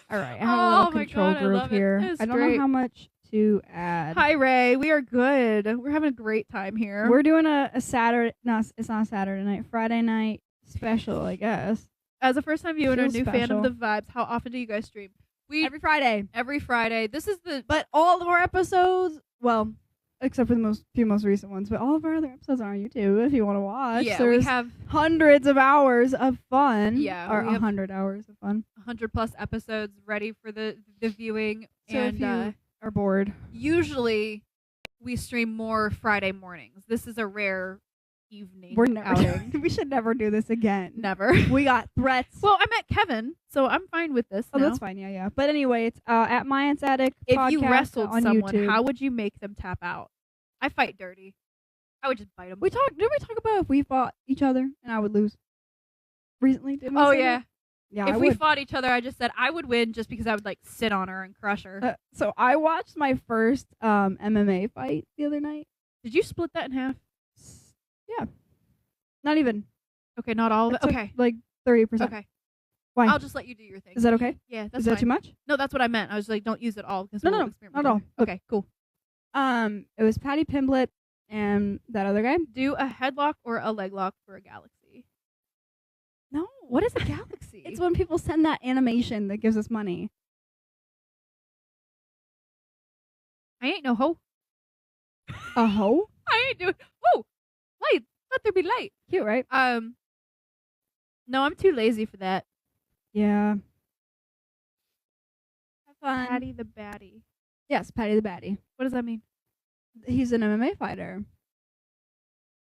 S2: All right, I have a
S1: Oh
S2: little
S1: my
S2: control
S1: God, I
S2: group
S1: love it.
S2: here.
S1: It's
S2: I don't
S1: great.
S2: know how much to add.
S1: Hi, Ray. We are good. We're having a great time here.
S2: We're doing a Saturday. No, it's not Saturday night. Friday night special, I guess.
S1: As a first time viewer and a
S2: Feels
S1: new fan
S2: special.
S1: of the vibes, how often do you guys stream? We
S2: Every Friday.
S1: every Friday. This is the
S2: But all of our episodes, well, except for the few most recent ones, but all of our other episodes are on YouTube if you want to watch.
S1: yeah.
S2: There's
S1: We have
S2: hundreds of hours of fun.
S1: Yeah,
S2: or
S1: we have-
S2: 100 hours of fun.
S1: 100+ episodes ready for the viewing,
S2: So
S1: and
S2: if you are bored,
S1: usually we stream more Friday mornings. This is a rare evening
S2: we're never.
S1: outing.
S2: We should never do this again.
S1: Never.
S2: We got threats.
S1: Well, I met Kevin, so I'm fine with this.
S2: Oh,
S1: now.
S2: that's fine. Yeah. But anyway, it's at Mayans Attic.
S1: If you
S2: podcast
S1: wrestled
S2: on
S1: someone,
S2: YouTube.
S1: how would you make them tap out? I fight dirty. I would just bite them.
S2: Did we talk about if we fought each other and I would lose? Recently, did we?
S1: Oh
S2: say
S1: yeah.
S2: that? Yeah.
S1: If
S2: I
S1: we
S2: would.
S1: fought each other, I just said I would win just because I would like sit on her and crush her.
S2: So I watched my first MMA fight the other night.
S1: Did you split that in half?
S2: Yeah. Not even.
S1: Okay, not all of it.
S2: Took,
S1: Okay.
S2: Like 30%.
S1: Okay.
S2: Why?
S1: I'll just let you do your thing.
S2: Is that okay?
S1: Yeah, that's
S2: Is that
S1: fine.
S2: too much?
S1: No, that's what I meant. I was like, don't use it all because
S2: No,
S1: we'll
S2: no, no,
S1: experiment
S2: not
S1: with
S2: all.
S1: it.
S2: Look.
S1: Okay, cool.
S2: It was Patty Pimblett and that other guy.
S1: Do a headlock or a leg lock for a galaxy.
S2: No.
S1: What is a galaxy?
S2: It's when people send that animation that gives us money.
S1: I ain't no hoe.
S2: A hoe?
S1: I ain't doing. Oh, light. Let there be light.
S2: Cute, right?
S1: No, I'm too lazy for that.
S2: Yeah. Have fun.
S1: Patty the baddie.
S2: Yes, Patty the Batty.
S1: What does that mean?
S2: He's an MMA fighter.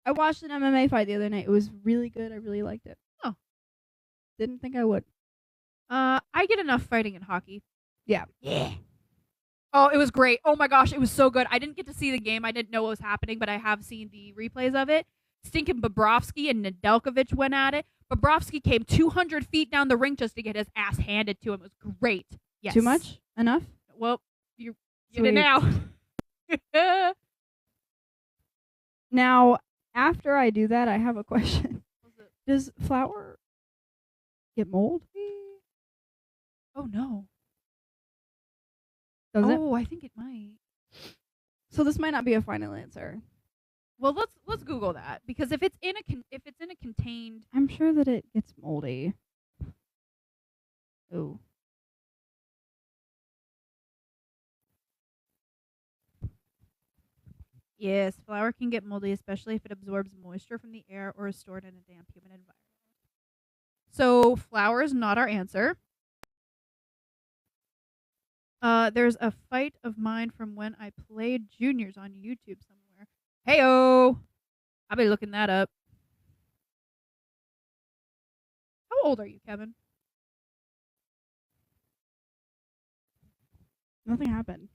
S2: I watched an MMA fight the other night. It was really good. I really liked it.
S1: Oh.
S2: Didn't think I would.
S1: I get enough fighting in hockey.
S2: Yeah.
S1: Yeah. Oh, it was great. Oh my gosh, it was so good. I didn't get to see the game. I didn't know what was happening, but I have seen the replays of it. Stinking Bobrovsky and Nedeljkovic went at it. Bobrovsky came 200 feet down the rink just to get his ass handed to him. It was great. Yes.
S2: Too much? Enough?
S1: Well, you get
S2: Sweet.
S1: it now.
S2: Now, after I do that, I have a question. Does flour get mold?
S1: Oh no.
S2: Does it?
S1: Oh, I think it might.
S2: So this might not be a final answer.
S1: Well, let's Google that because if it's in a contained.
S2: I'm sure that it gets moldy. Ooh.
S1: Yes, flour can get moldy, especially if it absorbs moisture from the air or is stored in a damp, humid environment. So flour is not our answer. There's a fight of mine from when I played juniors on YouTube somewhere. Heyo, I'll be looking that up. How old are you, Kevin?
S2: Nothing happened.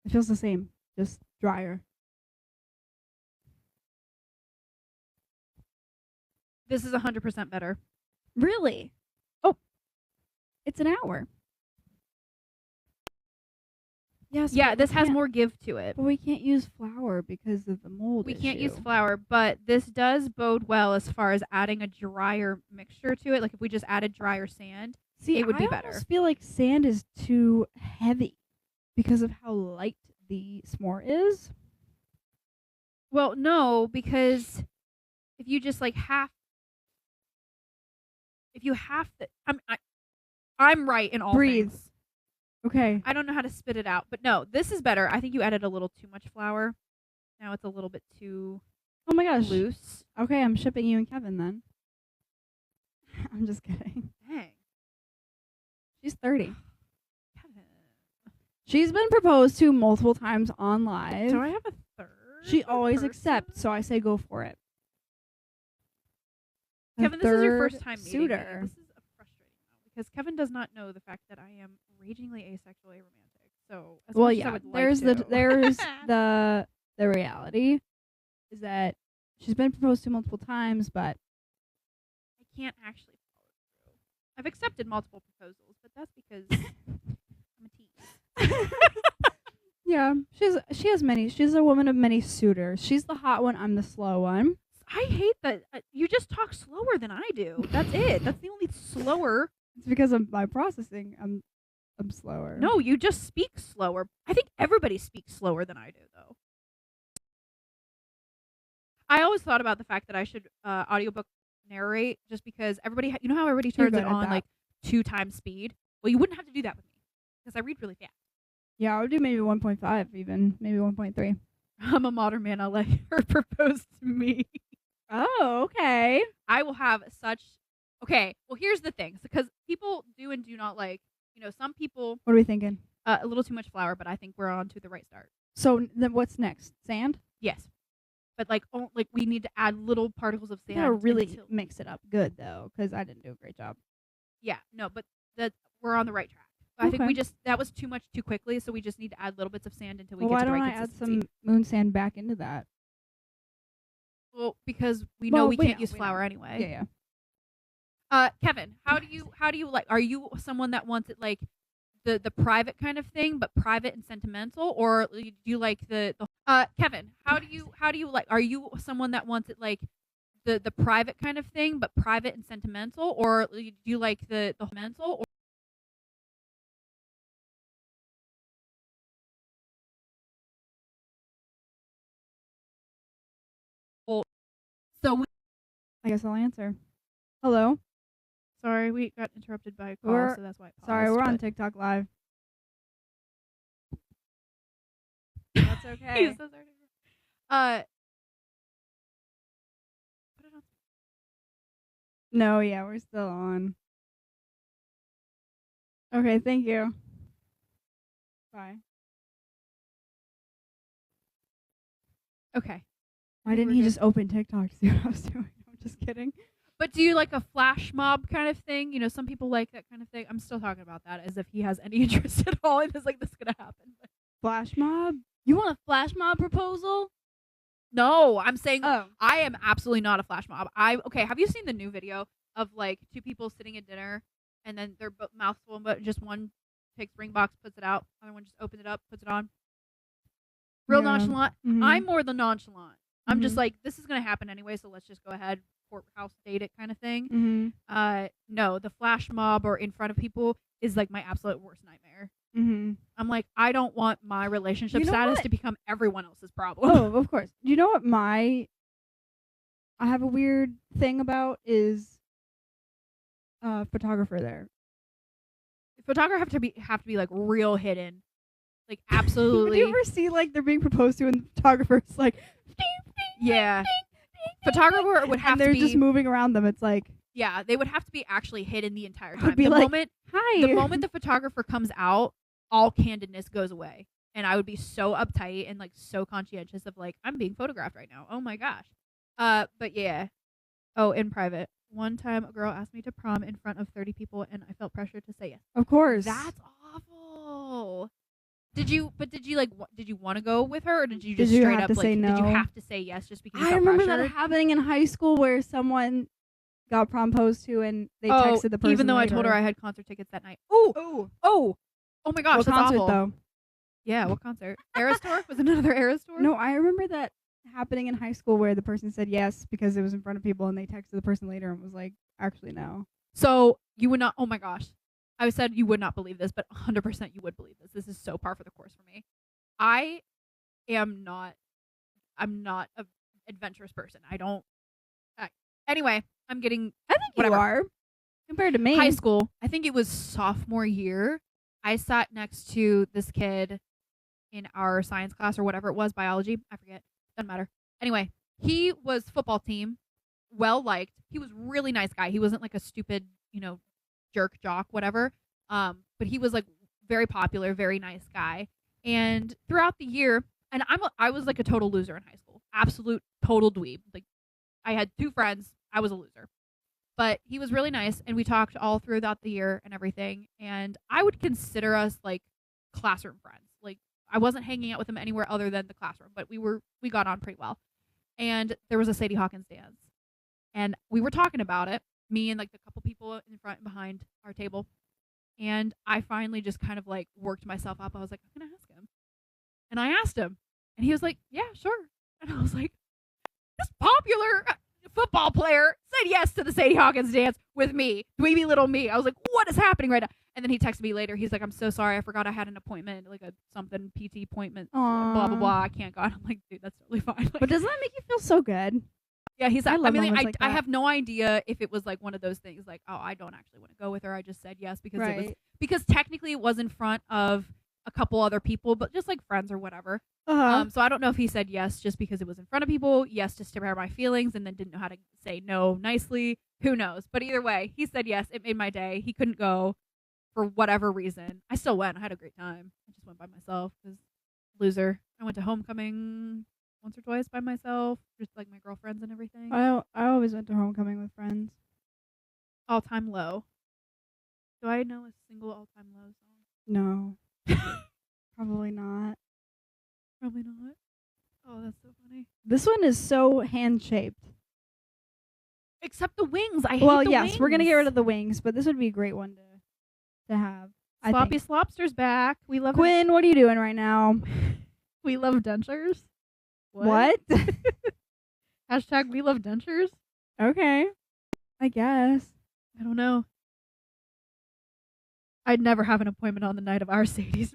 S2: It feels the same, just drier.
S1: This is 100% better.
S2: Really? Oh, it's an hour. Yes.
S1: Yeah,
S2: but
S1: this
S2: we
S1: has
S2: can't-
S1: more give to it.
S2: But we can't use flour because of the mold.
S1: We can't use
S2: issue.
S1: flour, but this does bode well as far as adding a drier mixture to it. Like if we just added drier sand,
S2: See,
S1: it would be
S2: I
S1: better.
S2: almost feel like sand is too heavy because of how light the s'more is.
S1: Well, no, because if you just like if you have to, I'm right in all
S2: Breathe.
S1: things.
S2: Okay.
S1: I don't know how to spit it out, but no, this is better. I think you added a little too much flour. Now it's a little bit too
S2: Oh my gosh.
S1: loose.
S2: Okay, I'm shipping you and Kevin then. I'm just kidding.
S1: Dang,
S2: She's 30.
S1: Kevin.
S2: She's been proposed to multiple times on live.
S1: Do I have a third?
S2: She always
S1: person?
S2: accepts, so I say go for it. A
S1: Kevin, this is your
S2: third
S1: first time meeting
S2: suitor.
S1: me. This is frustrating though, because Kevin does not know the fact that I am ragingly asexually romantic. So, as
S2: Well,
S1: much as I
S2: yeah.
S1: would like
S2: There's
S1: to.
S2: the reality is that she's been proposed to multiple times, but
S1: I can't actually follow through. I've accepted multiple proposals, but that's because I'm a tease.
S2: yeah, she has many. She's a woman of many suitors. She's the hot one. I'm the slow one.
S1: I hate that you just talk slower than I do. That's it. That's the only slower.
S2: It's because of my processing. I'm slower.
S1: No, you just speak slower. I think everybody speaks slower than I do, though. I always thought about the fact that I should audiobook narrate just because everybody, you know how everybody
S2: You're
S1: turns
S2: good
S1: it
S2: at
S1: on
S2: that.
S1: like 2 times speed? Well, you wouldn't have to do that with me because I read really fast.
S2: Yeah, I would do maybe 1.5 even, maybe 1.3.
S1: I'm a modern man. I'll let her propose to me.
S2: Oh, okay.
S1: I will have such. Okay, well, here's the thing. Because people do and do not like, some people
S2: What are we thinking?
S1: a little too much flour, but I think we're on to the right start.
S2: So then what's next? Sand?
S1: Yes. But like we need to add little particles of
S2: You
S1: sand.
S2: gotta really
S1: until-
S2: mix it up good though, because I didn't do a great job.
S1: Yeah, no, but we're on the right track. I think
S2: Okay.
S1: that was too much too quickly, so we just need to add little bits of sand until we
S2: Well,
S1: get
S2: why
S1: to the
S2: don't
S1: right
S2: I add
S1: consistency.
S2: some moon sand back into that?
S1: Well, because we know we can't use
S2: we
S1: flour
S2: know.
S1: anyway.
S2: Yeah, yeah.
S1: Kevin, how do you like? Are you someone that wants it like the private kind of thing, but private and sentimental, or do you like the Kevin? How do you like? Are you someone that wants it like the private kind of thing, but private and sentimental, or do you like the mental? Or so
S2: I guess I'll answer. Hello.
S1: Sorry, we got interrupted by a call,
S2: We're-
S1: so that's why. I
S2: Sorry,
S1: paused,
S2: we're on
S1: but-
S2: TikTok Live. That's okay.
S1: He's so sorry. Put it on.
S2: No, yeah, we're still on. Okay, thank you. Bye.
S1: Okay.
S2: Why didn't
S1: We're
S2: he
S1: good.
S2: just open TikTok to see what I was doing? I'm just kidding.
S1: But do you like a flash mob kind of thing? You know, some people like that kind of thing. I'm still talking about that as if he has any interest at all in this. Like, this is gonna happen. But
S2: Flash mob?
S3: You want a flash mob proposal?
S1: no, I'm saying
S2: Oh.
S1: I am absolutely not a flash mob. Okay. Have you seen the new video of like two people sitting at dinner and then their mouths full, but just one takes ring box, puts it out, other one just opens it up, puts it on. Real
S2: Yeah.
S1: nonchalant.
S2: Mhm.
S1: I'm more the nonchalant. I'm just
S2: Mhm.
S1: like, this is gonna happen anyway, so let's just go ahead, courthouse date it kind of thing.
S2: Mhm.
S1: No, the flash mob or in front of people is like my absolute worst nightmare.
S2: Mhm.
S1: I'm like, I don't want my relationship
S2: You know
S1: status
S2: what?
S1: to become everyone else's problem.
S2: Oh, of course. Do you know what I have a weird thing about is photographer there.
S1: Photographer have to be like real hidden, like
S2: Do
S1: absolutely.
S2: you ever see like they're being proposed to and the photographer's like
S1: Yeah, photographer would have
S2: and they're
S1: to be.
S2: just moving around them. It's like
S1: Yeah, they would have to be actually hidden the entire
S2: I
S1: time.
S2: would be
S1: the
S2: like,
S1: moment
S2: hi.
S1: the moment the photographer comes out, all candidness goes away. And I would be so uptight and like so conscientious of like, I'm being photographed right now. Oh my gosh. But yeah. Oh, in private. One time a girl asked me to prom in front of 30 people and I felt pressure to say yes.
S2: Of course.
S1: That's awful. Did you did you want to go with her or did you
S2: Did
S1: just
S2: you
S1: straight
S2: have
S1: up
S2: to
S1: like
S2: say
S1: did you
S2: no?
S1: have to say yes just because you
S2: I
S1: felt
S2: remember
S1: pressured?
S2: that happening in high school where someone got proposed to and they texted the person
S1: even though I told her
S2: later.
S1: I had concert tickets that night. Oh my gosh,
S2: what
S1: that's
S2: concert
S1: awful.
S2: though?
S1: Yeah, what concert? Eras Tour? Was it another Eras Tour?
S2: No, I remember that happening in high school where the person said yes because it was in front of people and they texted the person later and was like, actually no.
S1: So you would not. Oh my gosh, I said you would not believe this, but 100% you would believe this. This is so par for the course for me. I'm not a adventurous person. I don't. Anyway, I'm getting
S2: I think
S1: whatever.
S2: you are compared to me.
S1: High school. I think it was sophomore year. I sat next to this kid in our science class or whatever it was, biology. I forget. Doesn't matter. Anyway, he was football team, well liked. He was really nice guy. He wasn't like a stupid, jerk jock, whatever. But he was like very popular, very nice guy. And throughout the year, and I was like a total loser in high school, absolute total dweeb. Like I had 2 friends. I was a loser. But he was really nice, and we talked all throughout the year and everything. And I would consider us like classroom friends. Like I wasn't hanging out with him anywhere other than the classroom, but we got on pretty well. And there was a Sadie Hawkins dance, and we were talking about it, me and like the couple people in front and behind our table. And I finally just kind of like worked myself up. I was like, I'm gonna ask him, and I asked him, and he was like, yeah, sure. And I was like, this popular football player said yes to the Sadie Hawkins dance with me, dweeby little me. I was like, what is happening right now? And then he texted me later. He's like, I'm so sorry. I forgot I had an appointment, like a something PT appointment, blah, blah,
S2: Aw.
S1: blah. I can't go. And I'm like, dude, that's totally fine. Like,
S2: But doesn't that make you feel so good?
S1: yeah, he's
S2: I
S1: I
S2: love
S1: mean,
S2: moments
S1: I,
S2: like
S1: I
S2: that.
S1: have no idea if it was like one of those things like, oh, I don't actually want to go with her. I just said yes because it was
S2: Right.
S1: because technically it was in front of a couple other people, but just like friends or whatever.
S2: Uh-huh.
S1: So I don't know if he said yes just because it was in front of people, yes just to spare my feelings, and then didn't know how to say no nicely. Who knows? But either way, he said yes. It made my day. He couldn't go for whatever reason. I still went. I had a great time. I just went by myself because loser. I went to homecoming once or twice by myself, just like my girlfriends and everything.
S2: I always went to homecoming with friends.
S1: All time low. Do I know a single all time low
S2: No,
S1: song?
S2: probably not.
S1: Probably not. Oh, that's so funny.
S2: This one is so hand shaped.
S1: Except the wings. I hate
S2: Well,
S1: the
S2: yes, we're gonna get rid
S1: wings.
S2: of the wings, but this would be a great one to have. I
S1: Sloppy
S2: think.
S1: Slopster's back. We love
S2: Quinn, what are you doing right now?
S1: We love dentures.
S2: What?
S1: Hashtag we love dentures.
S2: Okay, I guess.
S1: I don't know. I'd never have an appointment on the night of our Sadie's.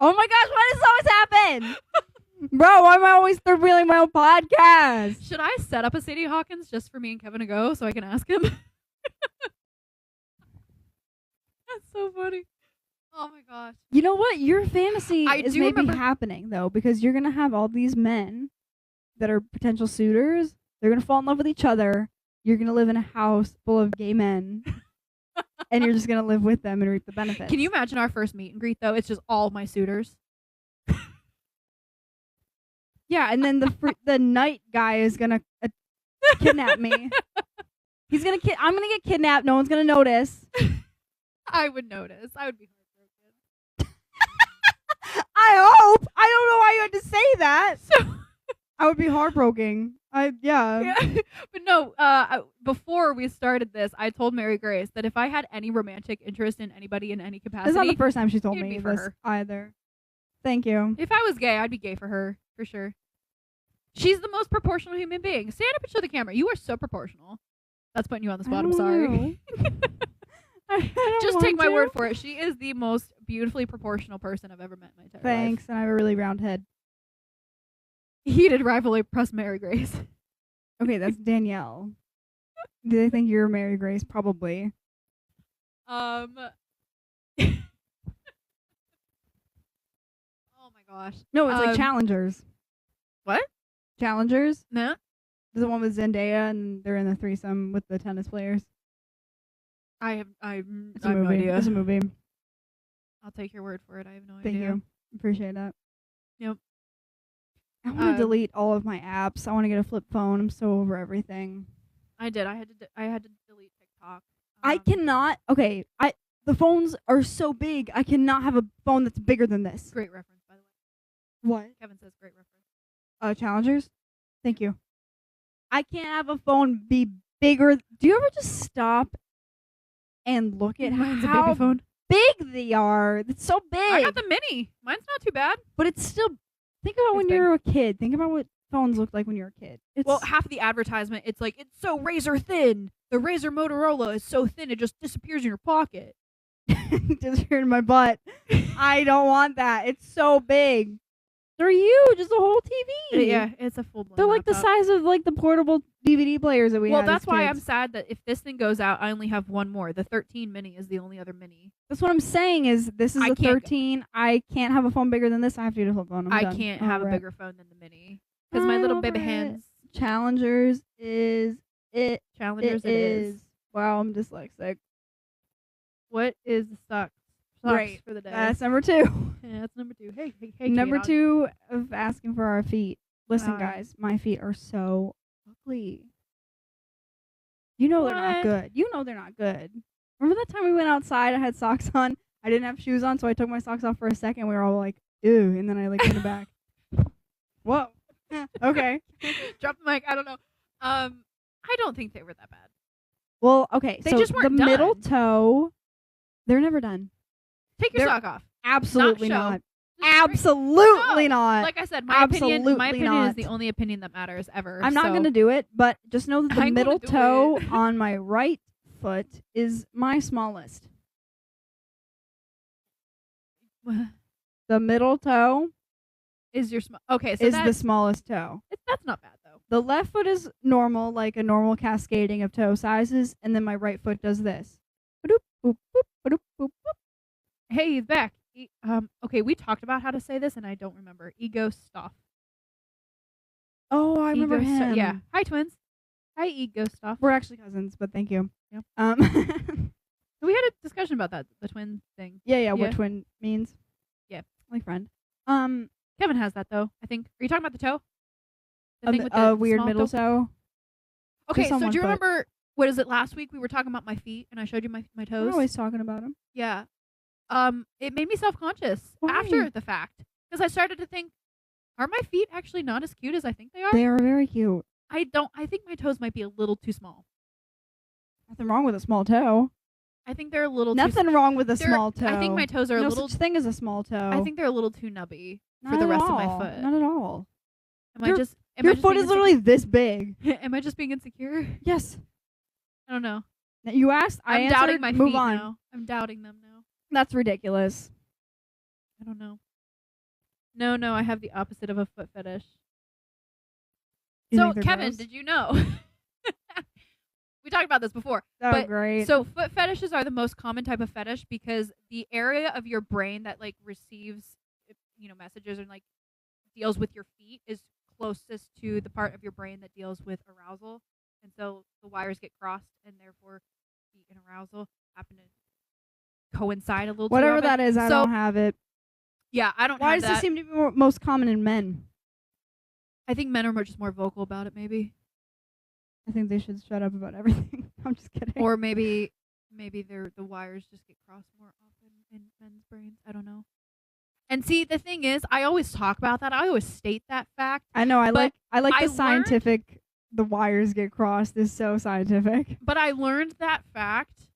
S2: Oh my gosh, why does this always happen? Bro, why am I always third wheeling my own podcast?
S1: Should I set up a Sadie Hawkins just for me and Kevin to go so I can ask him? That's so funny. Oh my gosh.
S2: You know what? Your fantasy
S1: I
S2: is
S1: do
S2: maybe
S1: remember-
S2: happening though, because you're gonna have all these men that are potential suitors. They're gonna fall in love with each other. You're gonna live in a house full of gay men, and you're just gonna live with them and reap the benefits.
S1: Can you imagine our first meet and greet though? It's just all my suitors.
S2: Yeah, and then the night guy is gonna kidnap me. He's gonna I'm gonna get kidnapped. No one's gonna notice.
S1: I would notice. I would be heartbroken.
S2: I hope. I don't know why you had to say that.
S1: So
S2: I would be heartbroken. Yeah.
S1: But no, before we started this, I told Mary Grace that if I had any romantic interest in anybody in any capacity,
S2: This is not the first time she told
S1: it'd
S2: me
S1: be for
S2: this
S1: her.
S2: either. Thank you.
S1: if I was gay, I'd be gay for her, for sure. She's the most proportional human being. Stand up and show the camera. You are so proportional. That's putting you on the spot. I'm sorry.
S2: I don't
S1: Just take
S2: want
S1: my word
S2: to.
S1: for it. She is the most beautifully proportional person I've ever met in my entire
S2: Thanks, and I have a really round head.
S1: life. Heated rivalry plus Mary Grace.
S2: Okay, that's Danielle. Do they think you're Mary Grace? Probably.
S1: Oh my gosh.
S2: No, it's like
S1: Um,
S2: Challengers.
S1: What?
S2: Challengers?
S1: No.
S2: There's the one with Zendaya, and they're in the threesome with the tennis players.
S1: I have
S2: It's
S1: no
S2: a movie.
S1: idea.
S2: It's a movie.
S1: I'll take your word for it. I have no
S2: Thank
S1: idea.
S2: you. Appreciate that.
S1: Yep.
S2: I want to
S1: Um,
S2: delete all of my apps. I want to get a flip phone. I'm so over everything.
S1: I did. I had to delete TikTok.
S2: I cannot. Okay, the phones are so big. I cannot have a phone that's bigger than this.
S1: Great reference, by the way.
S2: What?
S1: Kevin says great reference.
S2: Challengers. Thank you. I can't have a phone be bigger. Do you ever just stop and look at
S1: Mine's a
S2: how
S1: baby phone.
S2: big they are? It's so big.
S1: I got the mini. Mine's not too bad.
S2: But it's still. Think about when
S1: It's
S2: you were a kid. Think about what phones looked like when you were a kid. It's,
S1: Well, half of the advertisement, it's like, it's so razor thin. The Razor Motorola is so thin, it just disappears in your pocket.
S2: just here in my butt. I don't want that. It's so big. They're huge. It's a whole TV.
S1: Yeah, it's a full-blown
S2: They're like the
S1: laptop.
S2: size of like the portable DVD players that we
S1: Well,
S2: had.
S1: that's
S2: as
S1: why I'm
S2: kids.
S1: sad that if this thing goes out, I only have one more. The 13 mini is the only other mini.
S2: That's what I'm saying. Is this is
S1: I
S2: a
S1: can't go-
S2: 13? I can't have a phone bigger than this. I have to get a flip phone. I'm
S1: I
S2: done.
S1: can't
S2: I'm
S1: have a
S2: over it.
S1: bigger phone than the mini. Because my
S2: I'm
S1: little
S2: over
S1: baby
S2: it.
S1: hands.
S2: Challengers is it.
S1: Challengers
S2: It is. Wow, I'm dyslexic.
S1: What is the sucks? Sucks
S2: Great.
S1: for the day.
S2: That's number 2.
S1: Yeah, that's number 2. Hey,
S2: Number
S1: Kate,
S2: 2 of asking for our feet. Listen,
S1: Alright.
S2: guys, my feet are so ugly. You know they're not
S1: What?
S2: good. You know they're not good. Remember that time we went outside? I had socks on. I didn't have shoes on, so I took my socks off for a second. We were all like, ew, and then I like put it back. Whoa. Okay.
S1: Drop the mic. I don't know. I don't think they were that bad.
S2: Well, okay.
S1: They
S2: so
S1: just weren't
S2: the middle
S1: done.
S2: toe, they're never done.
S1: Take your
S2: They're-
S1: sock off.
S2: Absolutely
S1: show.
S2: not.
S1: Just straight-
S2: Absolutely
S1: No.
S2: not.
S1: Like I said, my opinion
S2: Absolutely
S1: is
S2: not.
S1: the only opinion that matters ever.
S2: I'm not
S1: so-
S2: going to do it, but just know that the
S1: I'm gonna
S2: middle
S1: do
S2: toe
S1: it.
S2: on my right foot is my smallest. The middle toe
S1: Is your okay? So
S2: is the
S1: that's
S2: smallest toe.
S1: that's not bad though.
S2: The left foot is normal, like a normal cascading of toe sizes, and then my right foot does this. Ba-doop, boop, boop, ba-doop, boop, boop.
S1: Hey, he's back. Okay, we talked about how to say this, and I don't remember. Ego stuff.
S2: Oh, I remember
S1: Ego
S2: him.
S1: yeah. Hi, twins. Hi, ego stuff.
S2: We're actually cousins, but thank you.
S1: Yep.
S2: We
S1: We had a discussion about that, the twin thing.
S2: yeah,
S1: Yeah.
S2: what twin means.
S1: Yeah.
S2: Like friend.
S1: Kevin has that though. I think. Are you talking about the toe? The
S2: A,
S1: thing with
S2: a
S1: the
S2: weird
S1: small
S2: middle toe.
S1: Okay,
S2: just on
S1: so
S2: one
S1: do you
S2: foot.
S1: remember what is it? Last week we were talking about my feet, and I showed you my
S2: We're
S1: toes.
S2: always talking about him.
S1: Yeah. It made me self-conscious
S2: Why?
S1: after the fact because I started to think, are my feet actually not as cute as I think they are?
S2: They are very cute.
S1: I think my toes might be a little too small.
S2: Nothing wrong with a small toe.
S1: I think they're a little
S2: Nothing wrong with a
S1: they're-
S2: small toe.
S1: I think my toes are
S2: no
S1: a little
S2: such thing as a small toe.
S1: I think they're a little too nubby
S2: Not
S1: for the
S2: at
S1: rest of my
S2: all.
S1: foot.
S2: Not at all.
S1: Am
S2: your-
S1: I just am
S2: Your
S1: I just
S2: foot
S1: being
S2: is literally this big.
S1: am I just being insecure?
S2: Yes.
S1: I don't know.
S2: You asked. I
S1: I'm
S2: answered.
S1: doubting my
S2: Move
S1: feet
S2: on.
S1: now. I'm doubting them now.
S2: That's ridiculous.
S1: I don't know. No, I have the opposite of a foot fetish.
S2: You
S1: So,
S2: think they're
S1: Kevin,
S2: gross?
S1: did you know? We talked about this before.
S2: So
S1: but
S2: great.
S1: So foot fetishes are the most common type of fetish because the area of your brain that like receives, messages and like deals with your feet is closest to the part of your brain that deals with arousal, and so the wires get crossed, and therefore feet and arousal happen to coincide a little.
S2: Whatever
S1: too often.
S2: that is, I
S1: So-
S2: don't have it.
S1: Yeah, I don't.
S2: Why
S1: have
S2: does
S1: that.
S2: this seem to be most common in men?
S1: I think men are just more vocal about it, maybe,
S2: I think they should shut up about everything. I'm just kidding.
S1: or maybe the wires just get crossed more often in men's brains. I don't know. And see, the thing is, I always talk about that. I always state that fact.
S2: I know. I
S1: but
S2: like
S1: I
S2: the scientific. The wires get crossed is so scientific.
S1: But I learned that fact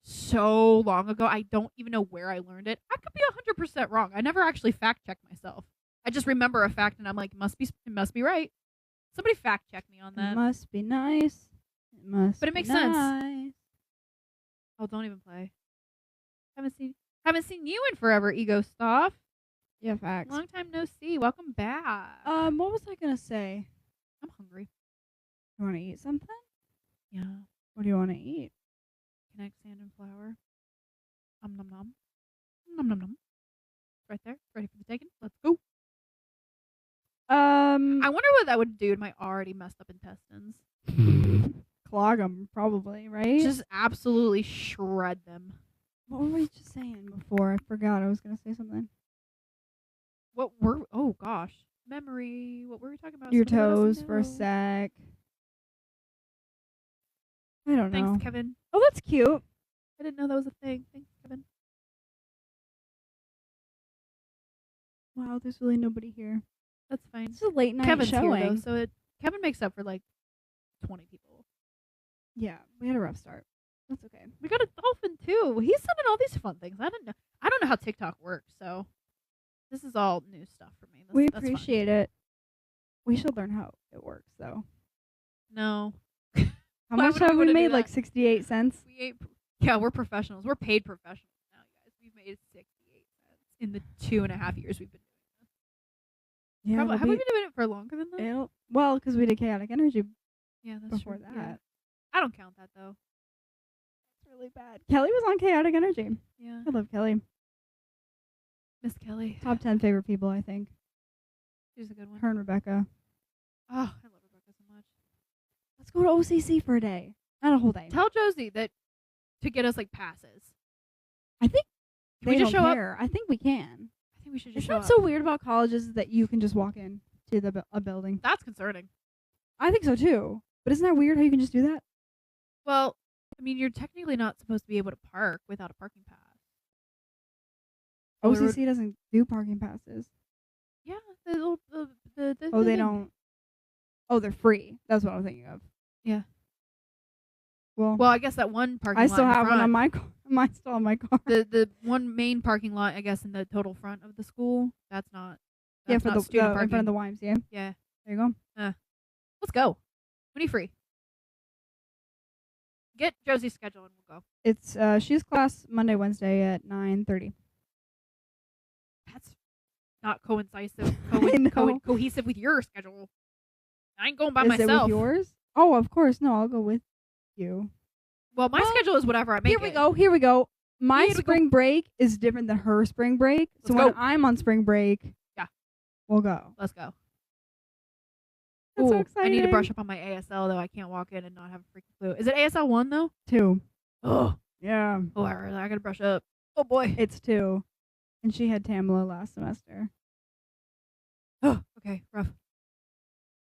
S1: so long ago. I don't even know where I learned it. I could be 100% wrong. I never actually fact checked myself. I just remember a fact, and I'm like, it must be right. Somebody fact check me on
S2: It
S1: that.
S2: must be nice. It must.
S1: But it
S2: be
S1: makes sense.
S2: nice.
S1: Oh, don't even play. Haven't seen you in forever, Ego Stuff.
S2: Yeah, facts.
S1: Long time no see. Welcome back.
S2: What was I gonna say?
S1: I'm hungry.
S2: You want to eat something?
S1: Yeah.
S2: What do you want to eat?
S1: Connect sand and flour. Nom nom nom. Nom nom nom. Right there. Ready for the taking. Let's go. I wonder what that would do to my already messed up intestines.
S2: Clog them, probably, right?
S1: Just absolutely shred them.
S2: What were we just saying before? I forgot. I was gonna say something.
S1: Oh gosh. Memory. What were we talking about?
S2: Your
S1: Somebody let us
S2: toes for a
S1: know.
S2: sec. I don't know.
S1: Thanks, Kevin.
S2: Oh, that's cute.
S1: I didn't know that was a thing. Thanks, Kevin.
S2: Wow, there's really nobody here.
S1: That's fine.
S2: It's a late night
S1: Kevin's
S2: showing.
S1: here though, so Kevin makes up for like 20 people.
S2: Yeah, we had a rough start. That's okay.
S1: We got a dolphin too. He's sending all these fun things. I don't know how TikTok works, so this is all new stuff for me.
S2: We
S1: That's fun.
S2: appreciate it. We should learn how it works, though.
S1: No.
S2: How
S1: Why
S2: much
S1: would we
S2: have we
S1: wanna do
S2: made?
S1: that?
S2: Like 68 cents?
S1: Yeah, we're professionals. We're paid professionals now, guys. We've made 68 cents in the 2.5 years we've been doing this.
S2: Yeah,
S1: Probably, have we been doing it for longer than that?
S2: well, because we did chaotic energy
S1: Yeah, that's
S2: before
S1: true.
S2: that.
S1: Yeah. I don't count that though.
S2: It's really bad. Kelly was on chaotic energy.
S1: Yeah.
S2: I love Kelly.
S1: Miss Kelly.
S2: Top 10 favorite people, I think.
S1: She's a good one.
S2: Her and Rebecca.
S1: Oh, I love Rebecca so much.
S2: Let's go to OCC for a day. Not a whole day.
S1: Tell Josie that to get us like passes.
S2: I think
S1: Can we
S2: they
S1: just
S2: don't
S1: show up?
S2: care. I think we can.
S1: I think we should
S2: It's
S1: just show
S2: not
S1: up.
S2: so weird about colleges is that you can just walk in to a building.
S1: That's concerning.
S2: I think so too. But isn't that weird how you can just do that?
S1: Well, I mean, you're technically not supposed to be able to park without a parking pass. Oh,
S2: OCC doesn't do parking passes.
S1: Yeah, the little the
S2: Oh, they
S1: thing.
S2: don't. Oh, they're free. That's what I'm thinking of.
S1: Yeah.
S2: Well,
S1: Well, I guess that one parking
S2: I
S1: lot
S2: still
S1: in
S2: have one
S1: front,
S2: on my car. Mine's still on my car.
S1: the one main parking lot, I guess, in the total front of the school. That's not.
S2: Yeah,
S1: That's
S2: for
S1: not
S2: the
S1: student
S2: in
S1: parking.
S2: front of the YMCA.
S1: Yeah.
S2: There you go.
S1: Let's go. When are you free? Get Josie's schedule and we'll go.
S2: It's she has class Monday, Wednesday at 9:30.
S1: That's not coincidental,
S2: I know.
S1: cohesive with your schedule. I ain't going by
S2: Is
S1: myself.
S2: it with yours? Oh, of course. No, I'll go with you.
S1: Well, my
S2: Well,
S1: schedule is whatever I make.
S2: Here we go. Here we go. My
S1: Here we go.
S2: spring break is different than her spring break. So
S1: Let's
S2: when
S1: go.
S2: I'm on spring break,
S1: Yeah.
S2: we'll go.
S1: Let's go.
S2: That's so
S1: Ooh, I
S2: exciting.
S1: need to brush up on my ASL though. I can't walk in and not have a freaking clue. Is it ASL 1 though?
S2: 2.
S1: Oh,
S2: Yeah.
S1: I gotta brush up. Oh boy.
S2: It's 2. And she had Tamla last semester.
S1: Oh, okay, rough.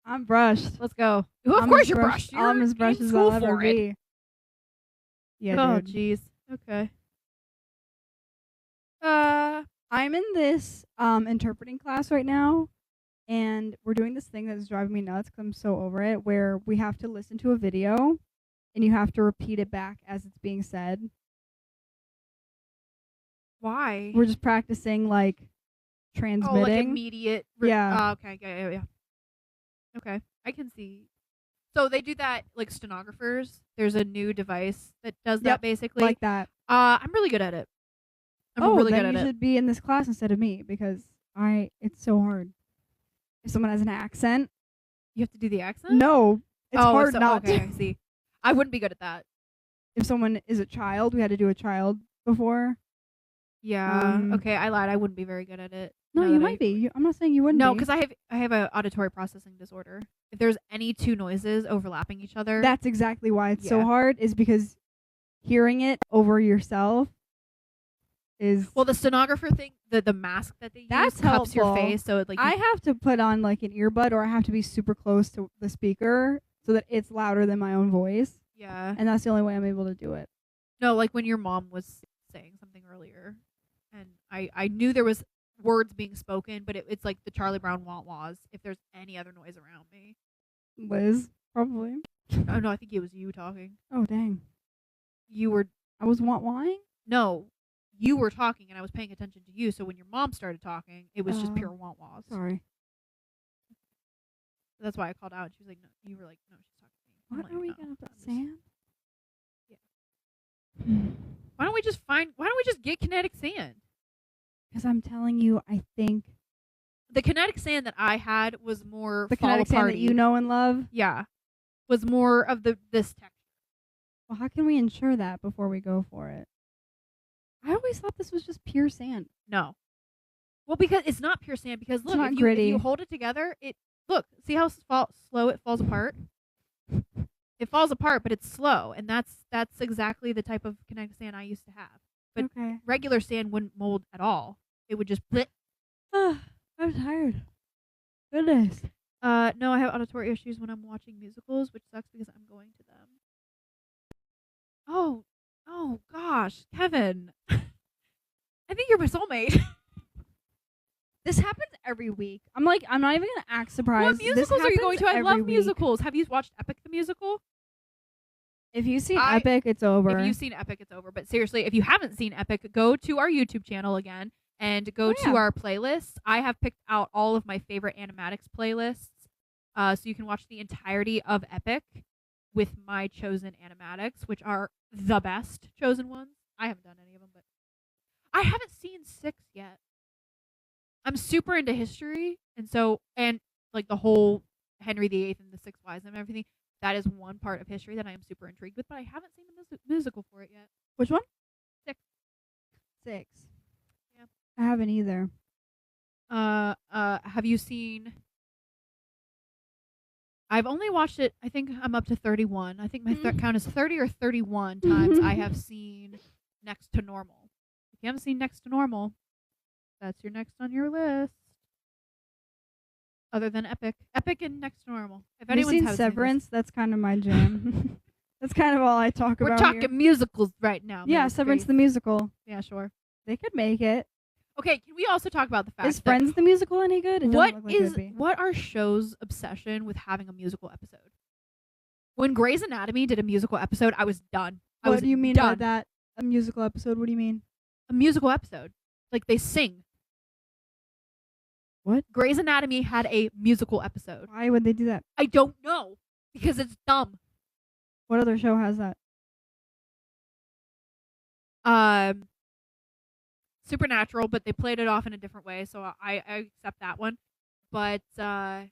S2: I'm brushed.
S1: Let's go. Ooh, of
S2: I'm
S1: course
S2: as
S1: you're
S2: brushed.
S1: brushed.
S2: I'm
S1: You're
S2: as brushed
S1: in
S2: as
S1: school
S2: I'll ever
S1: for it.
S2: be. Yeah,
S1: Oh,
S2: dude.
S1: jeez. Okay.
S2: I'm in this interpreting class right now, and we're doing this thing that's driving me nuts because I'm so over it, where we have to listen to a video, and you have to repeat it back as it's being said.
S1: Why?
S2: We're just practicing like
S1: Oh,
S2: transmitting.
S1: like immediate.
S2: Yeah.
S1: Okay. Yeah. Okay. I can see. So they do that like stenographers. There's a new device that does that
S2: Yep,
S1: basically.
S2: like that.
S1: I'm really good at it. I'm
S2: Oh,
S1: really
S2: then
S1: good
S2: you
S1: at it.
S2: should be in this class instead of me because it's so hard. If someone has an accent,
S1: You have to do the accent?
S2: no, it's hard
S1: so,
S2: not
S1: okay,
S2: to.
S1: I see. I wouldn't be good at that.
S2: If someone is a child, we had to do a child before.
S1: Yeah. Okay, I lied. I wouldn't be very good at it.
S2: No,
S1: now
S2: you
S1: that
S2: might be. I'm not saying you wouldn't
S1: No,
S2: be.
S1: because I have a auditory processing disorder. If there's any two noises overlapping each other,
S2: That's exactly why it's so
S1: Yeah.
S2: hard, is because hearing it over yourself is.
S1: well, the stenographer thing, the mask that they use
S2: That's
S1: cups your
S2: helpful.
S1: face, so it like
S2: I have to put on like an earbud, or I have to be super close to the speaker so that it's louder than my own voice,
S1: yeah.
S2: and that's the only way I'm able to do it.
S1: No, like when your mom was saying something earlier, and I knew there was words being spoken, but it's like the Charlie Brown wah-wahs if there's any other noise around me.
S2: Liz, probably.
S1: Oh no, I think it was you talking.
S2: Oh dang,
S1: You were
S2: I was want-wahing.
S1: no, you were talking, and I was paying attention to you. So when your mom started talking, it was just
S2: Oh.
S1: pure wah-wahs.
S2: Sorry.
S1: That's why I called out. She was like, "No," you were like, "No, she's talking to me." I'm
S2: What
S1: like,
S2: are we
S1: "No,
S2: gonna put?
S1: I'm just-
S2: Sand?
S1: Yeah. Why don't we just get kinetic sand?
S2: Because I'm telling you, I think
S1: The kinetic sand that I had was more
S2: the
S1: fall
S2: kinetic sand that
S1: aparty.
S2: you know and love.
S1: Yeah, was more of this texture.
S2: Well, how can we ensure that before we go for it? I always thought this was just pure sand.
S1: No. Well, because it's not pure sand. Because look,
S2: not
S1: if
S2: gritty.
S1: you hold it together, see how slow it falls apart. It falls apart, but it's slow, and that's exactly the type of kinetic sand I used to have. But
S2: Okay.
S1: regular sand wouldn't mold at all. It would just blip.
S2: I'm tired. Goodness.
S1: No, I have auditory issues when I'm watching musicals, which sucks because I'm going to them. Oh gosh, Kevin. I think you're my soulmate.
S2: This happens every week. I'm not even gonna act surprised.
S1: What musicals are you going to? I love musicals. Have you watched Epic the musical?
S2: If you've seen
S1: I-
S2: Epic, it's over.
S1: If you've seen Epic, it's over. But seriously, if you haven't seen Epic, go to our YouTube channel again and go to
S2: yeah.
S1: our playlists. I have picked out all of my favorite animatics playlists, so you can watch the entirety of Epic with my chosen animatics, which are the best chosen ones. I haven't done any of them, but I haven't seen 6 yet. I'm super into history, and like the whole Henry VIII and the Six Wise Men and everything. That is one part of history that I am super intrigued with, but I haven't seen the musical for it yet.
S2: Which one?
S1: 6.
S2: 6.
S1: Yeah.
S2: I haven't either.
S1: Have you seen? I've only watched it. I think I'm up to 31. I think my count is 30 or 31 times I have seen Next to Normal. If you haven't seen Next to Normal, that's your next on your list. Other than Epic and Next to Normal. If
S2: Have you
S1: anyone's
S2: seen
S1: hasn't
S2: Severance? That's kind of my jam. That's kind of all I talk
S1: we're
S2: about.
S1: talking
S2: here.
S1: musicals right now.
S2: Yeah,
S1: Mary
S2: Severance
S1: Grace.
S2: the musical.
S1: Yeah, sure.
S2: They could make it.
S1: Okay, can we also talk about the fact
S2: Is
S1: that
S2: Friends the musical any good? It doesn't look like it would be.
S1: what our show's obsession with having a musical episode? When Grey's Anatomy did a musical episode, I was done.
S2: What do you mean by
S1: done.
S2: that? A musical episode? What do you mean?
S1: A musical episode. Like they sing.
S2: What?
S1: Grey's Anatomy had a musical episode.
S2: Why would they do that?
S1: I don't know. Because it's dumb.
S2: What other show has that?
S1: Supernatural, but they played it off in a different way, so I accept that one. But I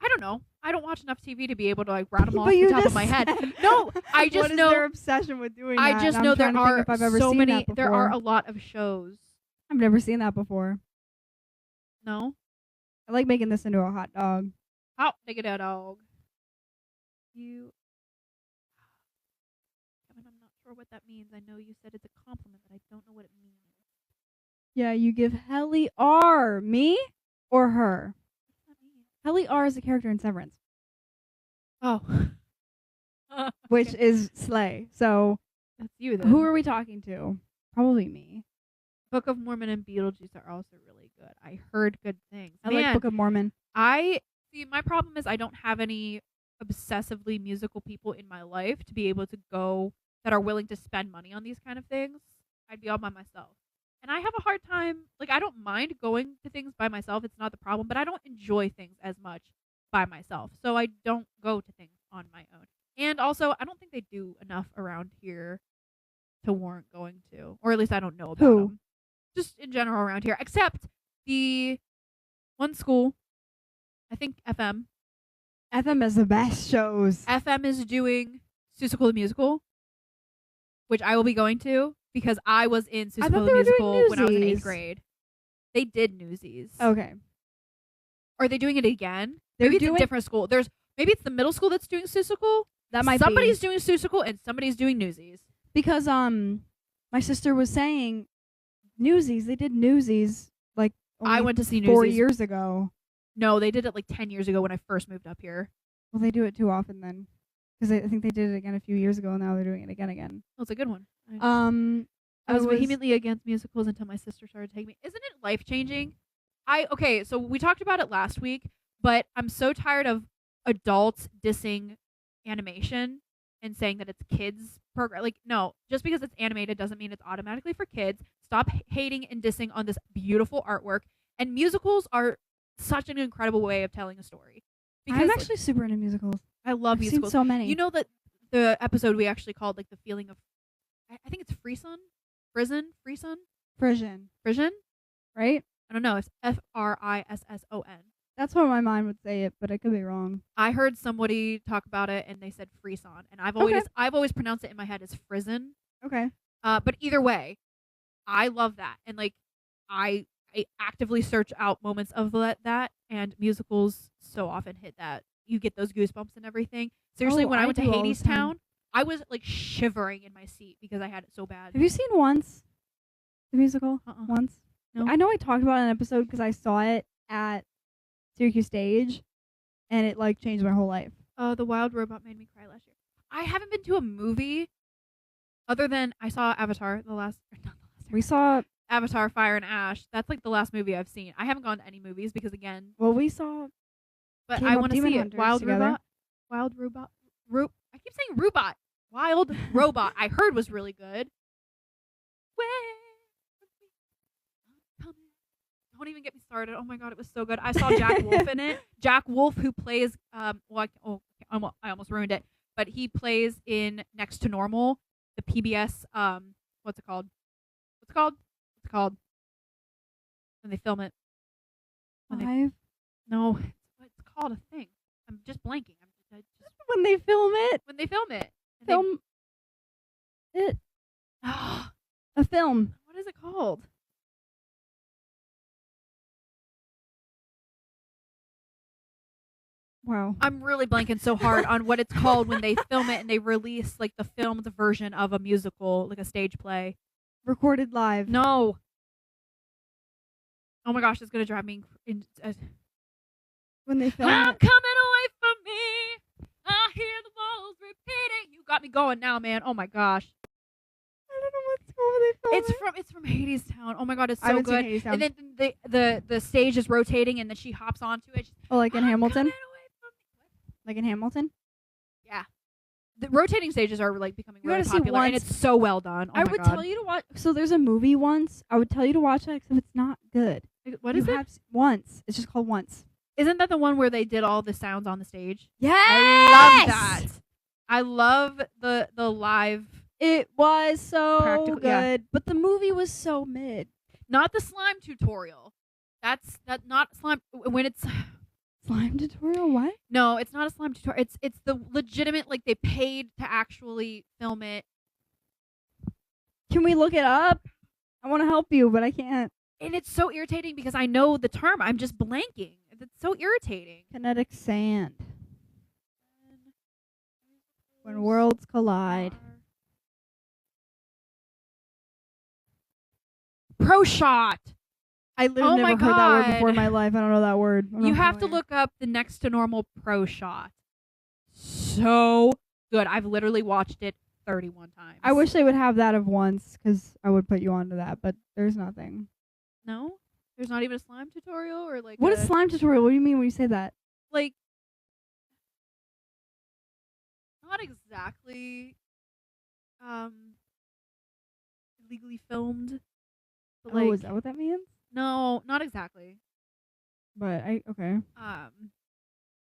S1: don't know. I don't watch enough TV to be able to like rattle them off
S2: But
S1: the
S2: you
S1: top of
S2: just
S1: my head.
S2: said-
S1: No, I just
S2: what is
S1: know
S2: their obsession with doing that?
S1: I just
S2: And
S1: know
S2: I'm
S1: there
S2: trying to think
S1: are
S2: if I've ever
S1: so
S2: seen
S1: many.
S2: that
S1: There are
S2: before.
S1: a lot of shows.
S2: I've never seen that before.
S1: No,
S2: I like making this into a hot dog.
S1: how take it out, dog. You. Kevin, I'm not sure what that means. I know you said it's a compliment, but I don't know what it means.
S2: Yeah, you give Helly R. Me or her?
S1: What's that mean?
S2: Helly R is a character in Severance,
S1: Oh,
S2: which
S1: okay.
S2: is Slay. So
S1: That's you then.
S2: who are we talking to? Probably me.
S1: Book of Mormon and Beetlejuice are also really good. I heard good things.
S2: I
S1: Man,
S2: like Book of Mormon.
S1: I see. My problem is I don't have any obsessively musical people in my life to be able to go that are willing to spend money on these kind of things. I'd be all by myself, and I have a hard time. Like I don't mind going to things by myself; it's not the problem. But I don't enjoy things as much by myself, so I don't go to things on my own. And also, I don't think they do enough around here to warrant going to, or at least I don't know about
S2: Who?
S1: them. Just in general around here, except the one school, I think FM,
S2: FM is the best shows.
S1: FM is doing Seussical the Musical, which I will be going to because I was in
S2: I thought
S1: Seussical
S2: they
S1: the
S2: were doing
S1: Musical when I was in
S2: Newsies.
S1: 8th grade. They did Newsies.
S2: Okay.
S1: Are they doing it again?
S2: They're
S1: Maybe it's
S2: doing-
S1: a different school. Maybe it's the middle school that's doing Seussical.
S2: That might
S1: Somebody's
S2: be.
S1: doing Seussical and somebody's doing Newsies.
S2: Because my sister was saying Newsies. They did Newsies like
S1: I
S2: only
S1: went to see
S2: 4
S1: Newsies.
S2: years ago.
S1: No, they did it like 10 years ago when I first moved up here.
S2: Well, they do it too often then. Because I think they did it again a few years ago, and now they're doing it again.
S1: Oh, it's a good one.
S2: I
S1: was vehemently against musicals until my sister started taking me. Isn't it life changing? Okay, so we talked about it last week, but I'm so tired of adults dissing animation and saying that it's kids program. Like, no, just because it's animated doesn't mean it's automatically for kids. Stop hating and dissing on this beautiful artwork. And musicals are such an incredible way of telling a story. Because
S2: I'm actually super into musicals.
S1: I love
S2: I've seen
S1: musicals.
S2: so many.
S1: You know that the episode we actually called like the feeling of, I think it's Frison,
S2: Frisian, right?
S1: I don't know. It's Frisson.
S2: That's how my mind would say it, but I could be wrong.
S1: I heard somebody talk about it and they said Frison, and I've
S2: Okay.
S1: always pronounced it in my head as Frison.
S2: Okay.
S1: But either way, I love that, and like I actively search out moments of that, and musicals so often hit that. You get those goosebumps and everything. Seriously,
S2: Oh,
S1: when I
S2: I
S1: went to
S2: do all the
S1: Hades
S2: time.
S1: Town, I was like shivering in my seat because I had it so bad.
S2: Have you seen Once, the musical?
S1: Uh-uh.
S2: Once?
S1: No.
S2: I know I talked about it in an episode because I saw it at Syracuse Stage, and it like changed my whole life.
S1: The Wild Robot made me cry last year. I haven't been to a movie other than I saw Avatar, not the last
S2: We saw
S1: Avatar Fire and Ash. That's like the last movie I've seen. I haven't gone to any movies because again,
S2: we saw
S1: but
S2: Team
S1: I
S2: Up
S1: want to
S2: Demon
S1: see it.
S2: Hunters
S1: Wild
S2: together.
S1: Robot. I keep saying robot. Wild Robot. I heard was really good. Don't even get me started. Oh my god, it was so good. I saw Jack Wolf in it. Jack Wolf, who plays I almost ruined it, but he plays in Next to Normal, the PBS what's it called? When they film it.
S2: Five.
S1: No, it's called a thing. I'm just blanking.
S2: When they film it,
S1: When they film it. And
S2: film it.
S1: They,
S2: A film.
S1: what is it called?
S2: Wow.
S1: I'm really blanking so hard on what it's called when they film it and they release like the filmed version of a musical, like a stage play.
S2: Recorded live.
S1: No. Oh my gosh, it's gonna drive me.
S2: When they film
S1: I'm
S2: it.
S1: coming away from me. I hear the walls repeating. You got me going now, man. Oh my gosh.
S2: I don't know what's called when they film
S1: It's from Hades Town. Oh my god, it's
S2: I
S1: so
S2: haven't seen
S1: good.
S2: Hades Town.
S1: And then the stage is rotating and then she hops onto it. She's,
S2: Oh, like in
S1: "I'm
S2: Hamilton?
S1: coming away from me."
S2: Like in Hamilton?
S1: Yeah. The rotating stages are like becoming
S2: You
S1: really
S2: gotta see
S1: popular and
S2: Once.
S1: it's so well done. Oh
S2: I
S1: my
S2: would
S1: god.
S2: tell you to watch. So there's a movie Once. I would tell you to watch that except it's not good.
S1: What is
S2: You
S1: it?
S2: have Once. It's just called Once.
S1: Isn't that the one where they did all the sounds on the stage?
S2: Yes!
S1: I love that. I love the live,
S2: It was so
S1: Practical-
S2: good,
S1: yeah.
S2: but the movie was so mid.
S1: not the slime tutorial. That's not slime when it's
S2: Slime tutorial? What?
S1: no, it's not a slime tutorial. It's the legitimate like they paid to actually film it.
S2: Can we look it up? I want to help you, but I can't.
S1: And it's so irritating because I know the term. I'm just blanking. It's so irritating.
S2: Kinetic sand. When worlds collide.
S1: Pro shot.
S2: I literally
S1: Oh my
S2: never heard that word
S1: God.
S2: before in my life. I don't know that word. I'm
S1: You
S2: not
S1: have to
S2: familiar.
S1: look up the next to normal pro shot. So good. I've literally watched it 31 times.
S2: I wish they would have that of Once, because I would put you onto that, but there's nothing.
S1: No? There's not even a slime tutorial or like
S2: What
S1: a,
S2: is slime tutorial? What do you mean when you say that?
S1: like not exactly legally filmed. But like
S2: Oh, is that what that means?
S1: no, not exactly.
S2: But okay.
S1: I'm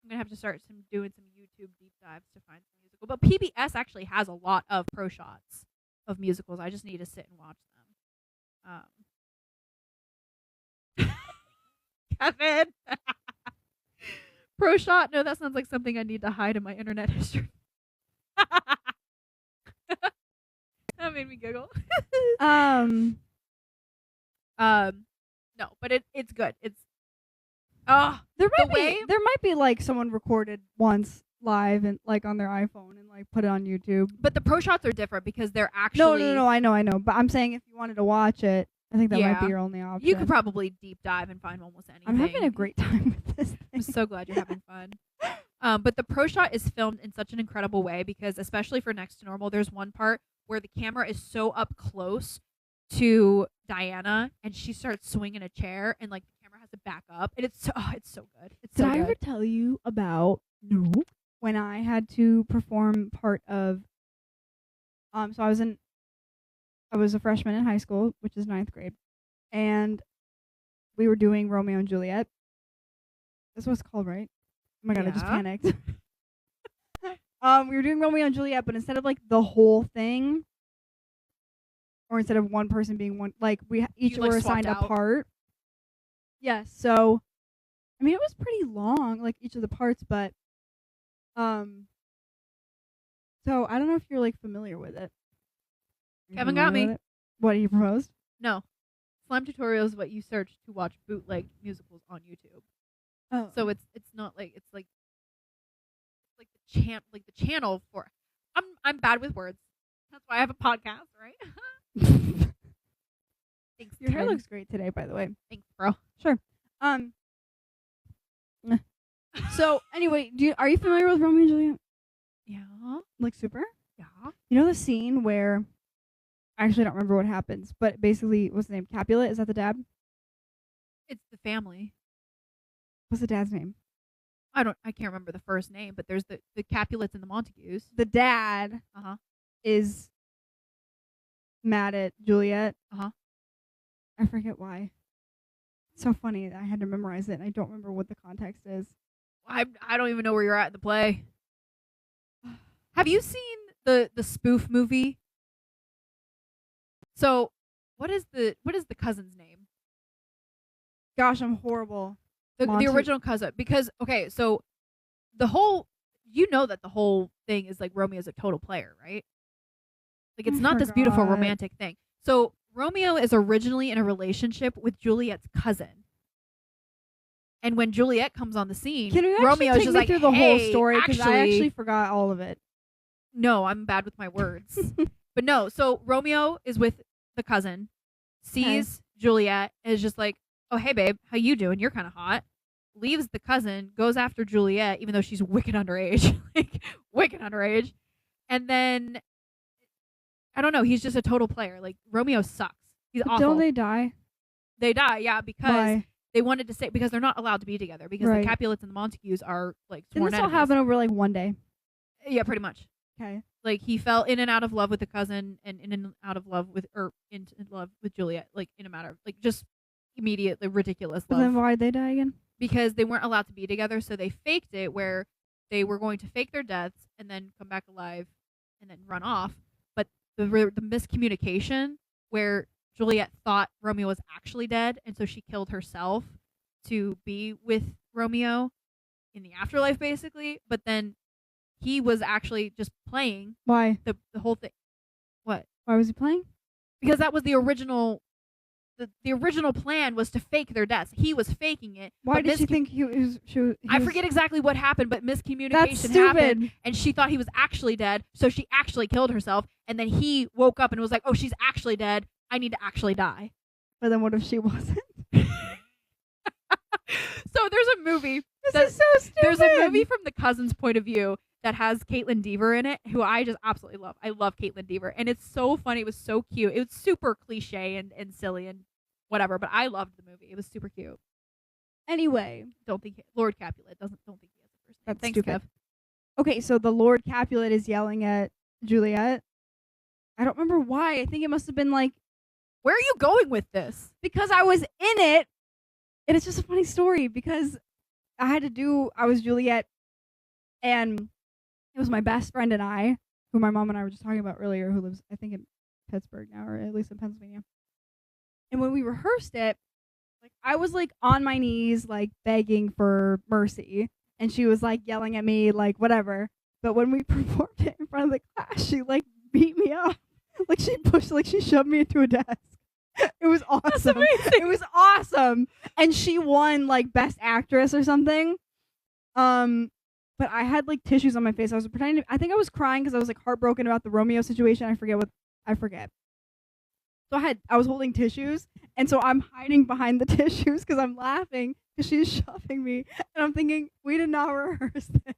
S1: gonna have to start doing some YouTube deep dives to find some musical. But PBS actually has a lot of pro shots of musicals. I just need to sit and watch them. Kevin, Pro shot? No, that sounds like something I need to hide in my internet history. That made me giggle. No, but it's good. It's
S2: There
S1: The
S2: might be
S1: way-
S2: there might be like someone recorded once live and like on their iPhone and like put it on YouTube.
S1: but the pro shots are different because they're actually
S2: No, I know. But I'm saying if you wanted to watch it, I think that might
S1: Yeah.
S2: be your only option.
S1: You could probably deep dive and find almost anything.
S2: I'm having a great time with this
S1: I'm
S2: thing.
S1: so glad you're having fun. But the pro shot is filmed in such an incredible way because, especially for Next to Normal, there's one part where the camera is so up close to Diana and she starts swinging a chair and like the camera has to back up and it's so good. It's
S2: Did
S1: so
S2: I
S1: good.
S2: ever tell you about when I had to perform part of so I was a freshman in high school, which is 9th grade, and we were doing Romeo and Juliet. That's what it's called, right? Oh my god, I just
S1: Yeah.
S2: panicked. We were doing Romeo and Juliet, but instead of like the whole thing, or instead of one person being one, like each
S1: You, like,
S2: were
S1: swapped
S2: assigned a
S1: out?
S2: part. Yes. So, I mean, it was pretty long, like each of the parts, but so I don't know if you're like familiar with it. Are you
S1: Kevin got
S2: familiar
S1: me.
S2: with it? What he proposed?
S1: No. Slime tutorial is what you search to watch bootleg musicals on YouTube.
S2: Oh,
S1: So it's not like it's like the channel for I'm bad with words. That's why I have a podcast, right? Thanks.
S2: your hair
S1: Ken.
S2: looks great today, by the way.
S1: Thanks, bro.
S2: Um. So anyway, are you familiar with Romeo and Juliet?
S1: Yeah.
S2: Like super?
S1: Yeah.
S2: You know the scene where I actually don't remember what happens, but basically, what's the name? Capulet? Is that the dad?
S1: It's the family.
S2: What's the dad's name?
S1: I can't remember the first name, but there's the Capulets and the Montagues.
S2: The dad
S1: Uh-huh.
S2: is mad at Juliet.
S1: Uh-huh.
S2: I forget why. It's so funny. I had to memorize it, and I don't remember what the context is.
S1: I don't even know where you're at in the play. Have you seen the spoof movie? So, what is the cousin's name?
S2: Gosh, I'm horrible.
S1: The
S2: Monty-
S1: original cousin, because okay, so the whole that the whole thing is like Romeo's a total player, right? Like it's
S2: I
S1: not this beautiful
S2: forgot.
S1: romantic thing. So Romeo is originally in a relationship with Juliet's cousin. And when Juliet comes on the scene,
S2: Can you actually
S1: Romeo's
S2: take
S1: just
S2: me
S1: like,
S2: through the
S1: hey,
S2: whole story? Because I actually forgot all of it.
S1: no, I'm bad with my words. But no, so Romeo is with the cousin, sees Juliet, and is just like, oh, hey, babe, how you doing? You're kind of hot. Leaves the cousin, goes after Juliet, even though she's wicked underage. Like, wicked underage. And then, I don't know, he's just a total player. Like, Romeo sucks. He's
S2: But
S1: awful.
S2: don't they die?
S1: They die, yeah, because
S2: Why?
S1: they wanted to say, because they're not allowed to be together, because
S2: Right.
S1: the Capulets and the Montagues are, like,
S2: Didn't
S1: sworn
S2: this all
S1: enemies.
S2: happen over like one day?
S1: Yeah, pretty much.
S2: Okay.
S1: Like he fell in and out of love with the cousin and in and out of love with into love with Juliet, like in a matter of like just immediately ridiculous
S2: But
S1: love.
S2: then why'd they die again?
S1: Because they weren't allowed to be together, so they faked it where they were going to fake their deaths and then come back alive and then run off. But the miscommunication where Juliet thought Romeo was actually dead, and so she killed herself to be with Romeo in the afterlife, basically. But then he was actually just playing
S2: Why?
S1: the whole thing. What?
S2: Why was he playing?
S1: Because that was the original. The original plan was to fake their deaths. He was faking it.
S2: Why
S1: but
S2: did she think he was?
S1: I forget exactly what happened, but miscommunication
S2: That's
S1: happened,
S2: stupid.
S1: and she thought he was actually dead, so she actually killed herself. And then he woke up and was like, "Oh, she's actually dead. I need to actually die."
S2: But then what if she wasn't?
S1: So there's a movie.
S2: This
S1: that-
S2: is so stupid.
S1: There's a movie from the cousin's point of view that has Caitlin Deaver in it, who I just absolutely love. I love Caitlin Deaver, and it's so funny. It was so cute. It was super cliche and silly and whatever, but I loved the movie. It was super cute.
S2: Anyway,
S1: Don't think Lord Capulet don't think he has a first name.
S2: That's
S1: Thanks,
S2: stupid.
S1: Kev.
S2: okay, so the Lord Capulet is yelling at Juliet. I don't remember why. I think it must have been like
S1: Where are you going with this?
S2: because I was in it, and it's just a funny story because I was Juliet, and it was my best friend and I, who my mom and I were just talking about earlier, who lives, I think, in Pittsburgh now, or at least in Pennsylvania. And when we rehearsed it, like I was like on my knees, like begging for mercy, and she was like yelling at me, like whatever. But when we performed it in front of the class, she like beat me up. Like she shoved me into a desk. It was awesome.
S1: amazing.
S2: It was awesome. And she won like best actress or something. But I had like tissues on my face. I was pretending I think I was crying because I was like heartbroken about the Romeo situation. I forget. So I was holding tissues, and so I'm hiding behind the tissues because I'm laughing because she's shoving me, and I'm thinking we did not rehearse this.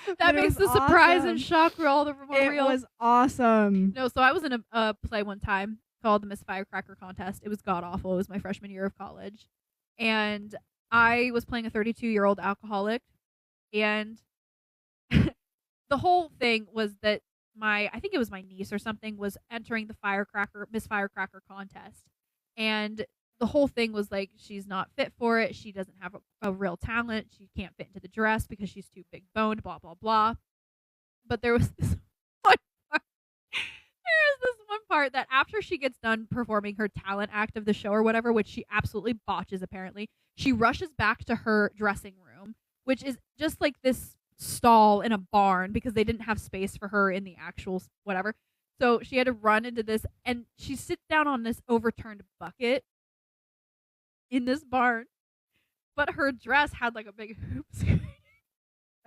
S1: That
S2: But it
S1: makes
S2: was
S1: the surprise
S2: awesome.
S1: and shock real the more
S2: It
S1: real.
S2: was awesome.
S1: No, so I was in a play one time called the Miss Firecracker Contest. It was god awful. It was my freshman year of college, and I was playing a 32-year-old alcoholic, and the whole thing was that I think it was my niece or something was entering the Miss Firecracker contest, and the whole thing was like she's not fit for it. She doesn't have a real talent. She can't fit into the dress because she's too big boned. Blah blah blah. But there was this one part. There was this one part that after she gets done performing her talent act of the show or whatever, which she absolutely botches apparently, she rushes back to her dressing room, which is just like this stall in a barn because they didn't have space for her in the actual whatever. So she had to run into this, and she sits down on this overturned bucket in this barn, but her dress had like a big hoop skirt.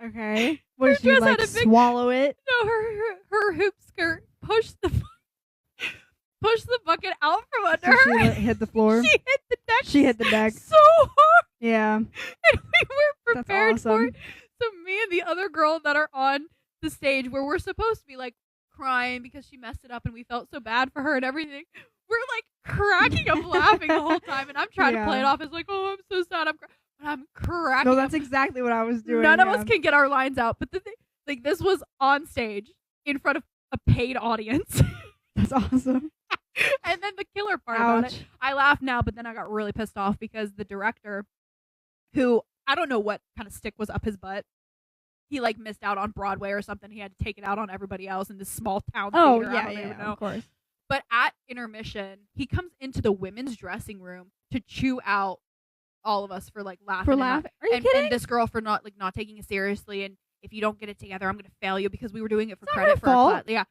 S2: Okay. What
S1: Her
S2: did she
S1: dress
S2: like
S1: had a big-
S2: swallow it?
S1: No, her hoop skirt pushed the bucket out from under
S2: So she
S1: her.
S2: hit the floor.
S1: She hit the deck.
S2: She hit the deck.
S1: so hard,
S2: Yeah.
S1: and we were
S2: That's
S1: prepared for
S2: awesome.
S1: it. So me and the other girl that are on the stage, where we're supposed to be like crying because she messed it up, and we felt so bad for her and everything. We're like cracking up laughing the whole time, and I'm trying to play it
S2: Yeah.
S1: off as like, oh, I'm so sad. But I'm cracking
S2: No,
S1: up.
S2: that's exactly what I was doing.
S1: None of
S2: yeah.
S1: us can get our lines out, but the thing, like, this was on stage in front of a paid audience.
S2: That's awesome.
S1: And then the killer part about it,
S2: Ouch.
S1: I laugh now, but then I got really pissed off because the director, who I don't know what kind of stick was up his butt, he like missed out on Broadway or something. He had to take it out on everybody else in this small town
S2: Oh
S1: theater. I
S2: yeah,
S1: don't even
S2: yeah,
S1: know.
S2: of course.
S1: But at intermission, he comes into the women's dressing room to chew out all of us for like laughing.
S2: For
S1: and not-
S2: laughing? Are you
S1: and,
S2: kidding?
S1: and this girl for not taking it seriously, and if you don't get it together, I'm gonna fail you, because we were doing it for
S2: It's not
S1: credit
S2: her
S1: for our
S2: fault.
S1: class. Yeah.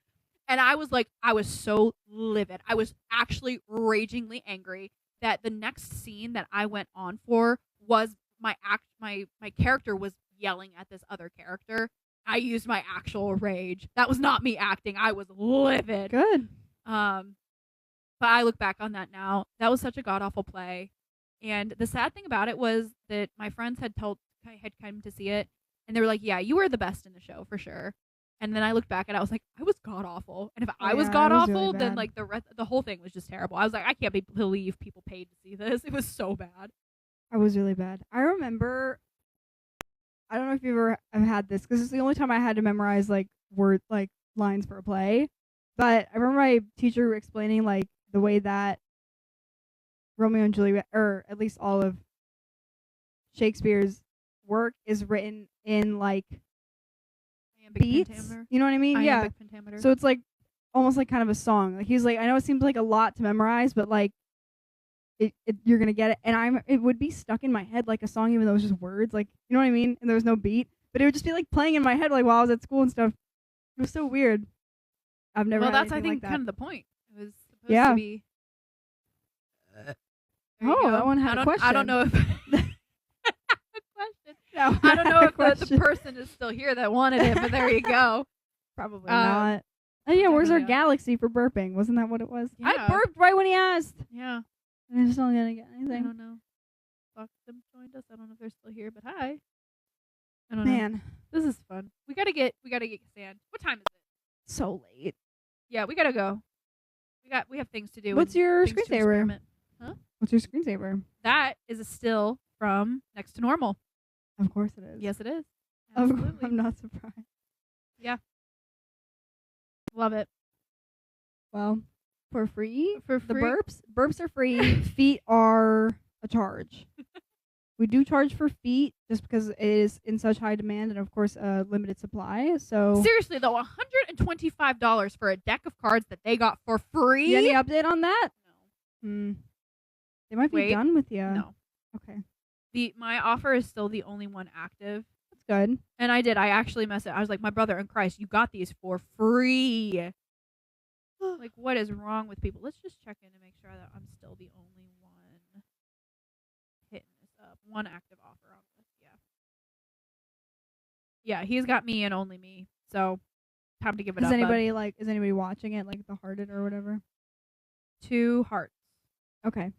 S1: And I was so livid. I was actually ragingly angry that the next scene that I went on for was my character was yelling at this other character. I used my actual rage. That was not me acting. I was livid.
S2: Good.
S1: But I look back on that now. That was such a god awful play. And the sad thing about it was that my friends had come to see it, and they were like, "Yeah, you were the best in the show for sure." And then I looked back and I was like, I was god awful. And if I was
S2: Yeah,
S1: god
S2: it was
S1: awful,
S2: really
S1: then
S2: bad.
S1: like the whole thing was just terrible. I was like, I can't believe people paid to see this. It was so bad.
S2: I was really bad. I remember. I don't know if you ever have had this, because it's the only time I had to memorize like lines for a play. But I remember my teacher explaining like the way that Romeo and Juliet, or at least all of Shakespeare's work, is written in like
S1: Iambic
S2: beats.
S1: pentameter.
S2: You know what I mean? Yeah.
S1: Iambic pentameter.
S2: So it's like almost like kind of a song. Like he's like, I know it seems like a lot to memorize, but like you're gonna get it. And it would be stuck in my head like a song, even though it was just words. Like, you know what I mean? And there was no beat, but it would just be like playing in my head like while I was at school and stuff. It was so weird. I've never.
S1: well,
S2: had
S1: that's I
S2: anything
S1: think
S2: like
S1: kind
S2: that.
S1: of the point. It was supposed
S2: Yeah.
S1: to be. There you
S2: Oh,
S1: go.
S2: that one had a
S1: I don't
S2: question.
S1: know if. A question.
S2: No,
S1: I don't know if the
S2: question.
S1: person is still here that wanted it, but there you go.
S2: Probably
S1: um,
S2: not. Oh yeah, where's our
S1: yeah.
S2: galaxy for burping? Wasn't that what it was? I
S1: Yeah.
S2: burped right when he asked.
S1: Yeah.
S2: I just don't gonna get
S1: I
S2: anything.
S1: don't know. Fuck them joined us. I don't know if they're still here, but hi. I don't know.
S2: Man,
S1: This is fun. We gotta get sand. What time is it?
S2: so late.
S1: Yeah, we gotta go. We have things to do.
S2: What's
S1: and
S2: your
S1: things to
S2: screensaver?
S1: experiment.
S2: What's your screensaver?
S1: That is a still from Next to Normal.
S2: Of course it is.
S1: Yes, it is.
S2: Of
S1: Absolutely.
S2: course, I'm not surprised.
S1: Love it.
S2: Well, for free,
S1: For
S2: the
S1: free.
S2: burps are free. Feet are a charge. We do charge for feet just because it is in such high demand and of course a limited supply. So,
S1: Seriously though, $125 for a deck of cards that they got for free.
S2: any update on that?
S1: No.
S2: Hmm. They might be
S1: Wait.
S2: done with you.
S1: No.
S2: Okay.
S1: My offer is still the only one active.
S2: That's good.
S1: And I actually mess it. I was like, my brother in Christ, you got these for free. Like, what is wrong with people? Let's just check in and make sure that I'm still the only one hitting this up. One active offer on this, yeah. Yeah, he's got me and only me. So, time to give it up.
S2: Is anybody watching it, like the Hearted or whatever?
S1: 2 hearts.
S2: Okay.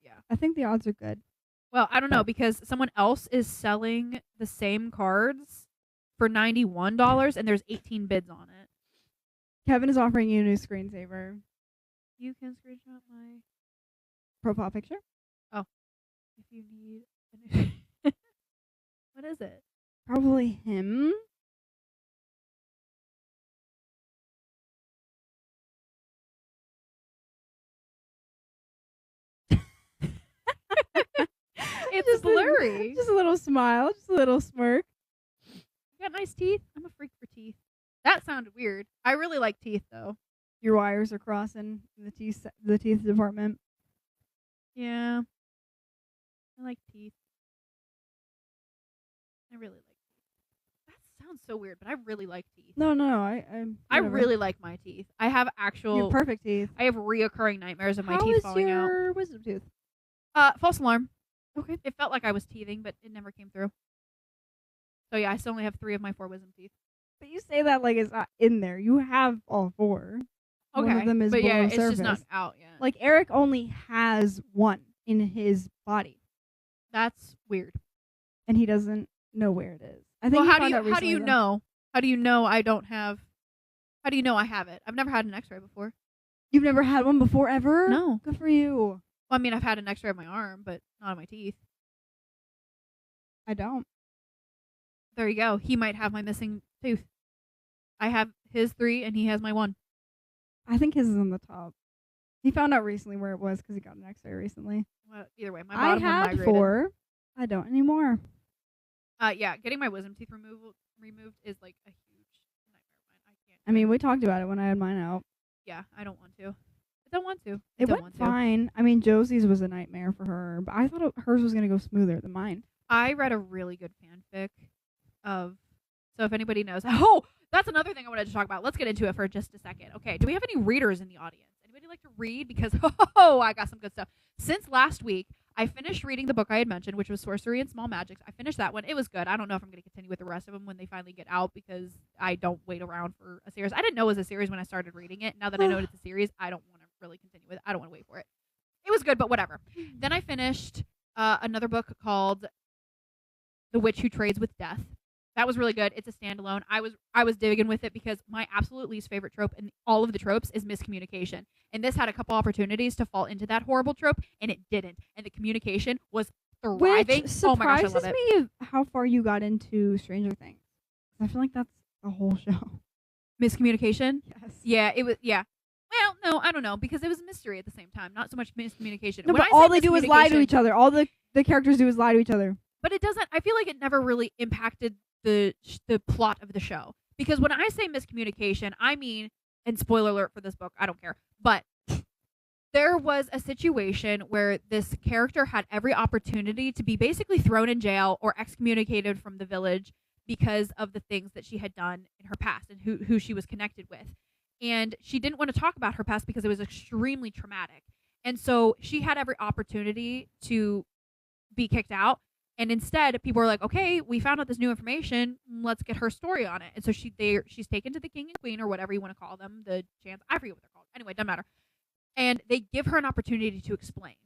S1: Yeah.
S2: I think the odds are good.
S1: Well, I don't know because someone else is selling the same cards for $91 and there's 18 bids on it.
S2: Kevin is offering you a new screensaver.
S1: You can screenshot my
S2: Profile picture?
S1: if you need. What is it?
S2: Probably him.
S1: It's
S2: Just
S1: blurry.
S2: Just a little smile, just a little smirk.
S1: You got nice teeth? I'm a freak for teeth. That sounded weird. I really like teeth though.
S2: Your wires are crossing in the teeth department.
S1: Yeah. I like teeth. I really like teeth. That sounds so weird, but I really like teeth.
S2: No,
S1: I really like my teeth. I have
S2: You have perfect teeth.
S1: I have reoccurring nightmares of my
S2: How
S1: teeth
S2: is
S1: falling out.
S2: your wisdom tooth?
S1: False alarm.
S2: Okay.
S1: It felt like I was teething, but it never came through. So yeah, I still only have 3 of my 4 wisdom teeth.
S2: But you say that like it's not in there. You have all 4.
S1: Okay,
S2: One of them is
S1: but
S2: below
S1: yeah, it's
S2: surface.
S1: just not out yet.
S2: Like Eric only has 1 in his body,
S1: That's weird.
S2: and he doesn't know where it is. I think.
S1: Well,
S2: he
S1: how
S2: found
S1: do
S2: out
S1: you
S2: recently, though.
S1: know? How do you know I don't have? How do you know I have it? I've never had an X-ray before.
S2: You've never had one before ever?
S1: No.
S2: Good for you.
S1: Well, I mean, I've had an X-ray of my arm, but not of my teeth.
S2: I don't.
S1: There you go. He might have my missing tooth. I have his 3, and he has my 1.
S2: I think his is on the top. He found out recently where it was because he got an X-ray recently.
S1: Well, either way, my
S2: I
S1: bottom one
S2: had
S1: migrated.
S2: 4. I don't anymore.
S1: Yeah, getting my wisdom teeth removed is like a huge nightmare of mine. I can't.
S2: I mean, we talked about it when I had mine out.
S1: Yeah, I don't want to. I don't want to. I
S2: It
S1: don't
S2: went
S1: want to.
S2: fine. I mean, Josie's was a nightmare for her, but I thought hers was going to go smoother than mine.
S1: I read a really good fanfic of. So if anybody knows, oh, that's another thing I wanted to talk about. Let's get into it for just a second. Okay, do we have any readers in the audience? Anybody like to read? Because I got some good stuff. Since last week, I finished reading the book I had mentioned, which was Sorcery and Small Magics. I finished that one. It was good. I don't know if I'm going to continue with the rest of them when they finally get out because I don't wait around for a series. I didn't know it was a series when I started reading it. Now that I know it's a series, I don't want to really continue with it. I don't want to wait for it. It was good, but whatever. Then I finished another book called The Witch Who Trades with Death. That was really good. It's a standalone. I was digging with it because my absolute least favorite trope in all of the tropes is miscommunication. And this had a couple opportunities to fall into that horrible trope, and it didn't. And the communication was thriving.
S2: Which
S1: Oh my gosh, I
S2: surprises
S1: love it.
S2: me of how far you got into Stranger Things. I feel like that's the whole show.
S1: Miscommunication?
S2: Yes.
S1: Yeah, it was. Yeah. Well, no, I don't know because it was a mystery at the same time. Not so much miscommunication.
S2: No,
S1: When
S2: but
S1: I say
S2: all they do is lie to
S1: miscommunication-
S2: each other. All the characters do is lie to each other.
S1: But it doesn't. I feel like it never really impacted the plot of the show because when I say miscommunication, I mean, and spoiler alert for this book, I don't care, but there was a situation where this character had every opportunity to be basically thrown in jail or excommunicated from the village because of the things that she had done in her past and who she was connected with. And she didn't want to talk about her past because it was extremely traumatic. And so she had every opportunity to be kicked out. And instead, people were like, okay, we found out this new information. Let's get her story on it. And so she's taken to the king and queen or whatever you want to call them, the chance. I forget what they're called. Anyway, doesn't matter. And they give her an opportunity to explain.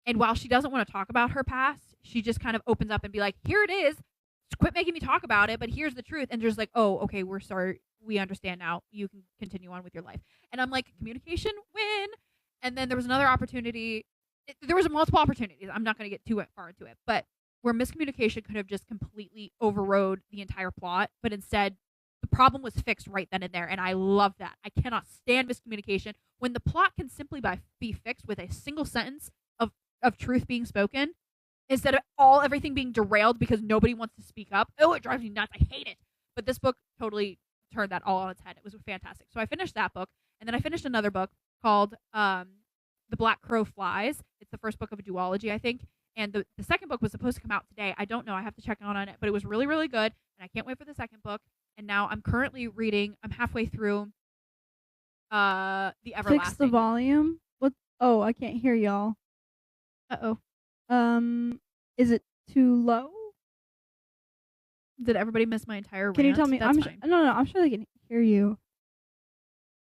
S1: And while she doesn't want to talk about her past, she just kind of opens up and be like, here it is. Quit making me talk about it, but here's the truth. And just like, oh, okay, we're sorry. We understand now. You can continue on with your life. And I'm like, communication, win. And then there was another opportunity. There was multiple opportunities. I'm not going to get too far into it. But where miscommunication could have just completely overrode the entire plot, but instead the problem was fixed right then and there, and I love that. I cannot stand miscommunication when the plot can simply be fixed with a single sentence of truth being spoken instead of everything being derailed because nobody wants to speak up. Oh, it drives me nuts. I hate it. But this book totally turned that all on its head. It was fantastic. So I finished that book, and then I finished another book called The Black Crow Flies. It's the first book of a duology, I think. And the second book was supposed to come out today. I don't know. I have to check on it, but it was really, really good. And I can't wait for the second book. And now I'm currently reading. I'm halfway through. The Everlasting.
S2: Fix the volume. What? Oh, I can't hear y'all. Is it too low?
S1: Did everybody miss my entire
S2: Can you
S1: rant?
S2: tell me?
S1: That's fine.
S2: No, I'm sure they can hear you.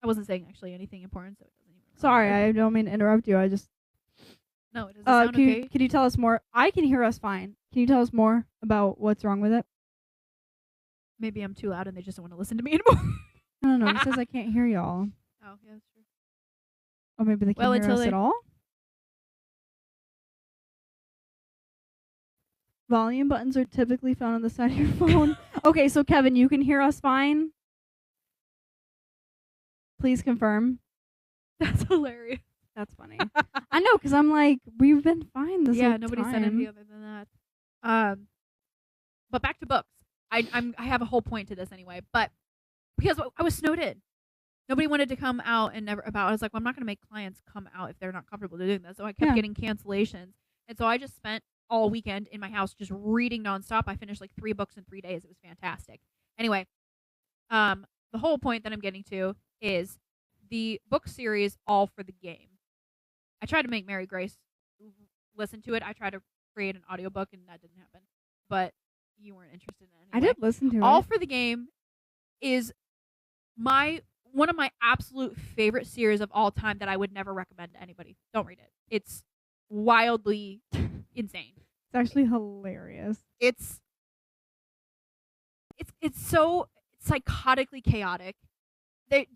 S1: I wasn't saying actually anything important, so it doesn't even. Really
S2: Sorry,
S1: matter.
S2: I don't mean to interrupt you. I just.
S1: No, it doesn't sound okay.
S2: Can you tell us more? I can hear us fine. Can you tell us more about what's wrong with it?
S1: Maybe I'm too loud and they just don't want to listen to me anymore.
S2: No. It says I can't hear y'all.
S1: Oh, yeah, that's true.
S2: Or maybe they can't hear us at all. Volume buttons are typically found on the side of your phone. Okay, so Kevin, you can hear us fine? Please confirm.
S1: That's hilarious.
S2: That's funny. I know, because I'm like, we've been fine this whole
S1: nobody
S2: time.
S1: said anything other than that. But back to books. I have a whole point to this anyway. But because I was snowed in, nobody wanted to come out and never about. I was like, well, I'm not going to make clients come out if they're not comfortable doing this. So I kept getting cancellations, and so I just spent all weekend in my house just reading nonstop. I finished like 3 books in 3 days. It was fantastic. Anyway, the whole point that I'm getting to is the book series All for the Game. I tried to make Mary Grace listen to it. I tried to create an audiobook and that didn't happen. But you weren't interested in it anyway.
S2: I did listen to it.
S1: All for the Game is one of my absolute favorite series of all time that I would never recommend to anybody. Don't read it. It's wildly insane.
S2: It's actually hilarious.
S1: It's so psychotically chaotic.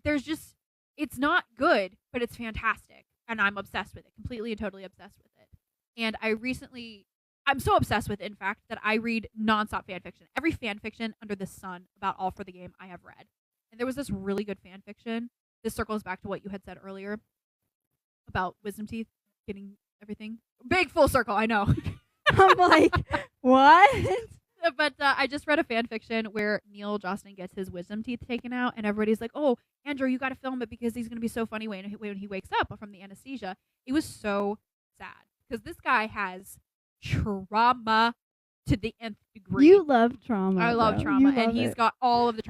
S1: There's just, it's not good, but it's fantastic. And I'm obsessed with it, completely and totally obsessed with it. And I'm so obsessed with it, in fact, that I read nonstop fan fiction. Every fan fiction under the sun about All for the Game I have read. And there was this really good fan fiction. This circles back to what you had said earlier about wisdom teeth getting everything. Big full circle, I know.
S2: I'm like, what?
S1: But I just read a fan fiction where Neil Josten gets his wisdom teeth taken out, and everybody's like, "Oh, Andrew, you got to film it because he's going to be so funny when he wakes up from the anesthesia." It was so sad because this guy has trauma to the nth degree.
S2: You love trauma.
S1: I love
S2: though.
S1: trauma,
S2: You
S1: and
S2: love
S1: he's
S2: it.
S1: got all of the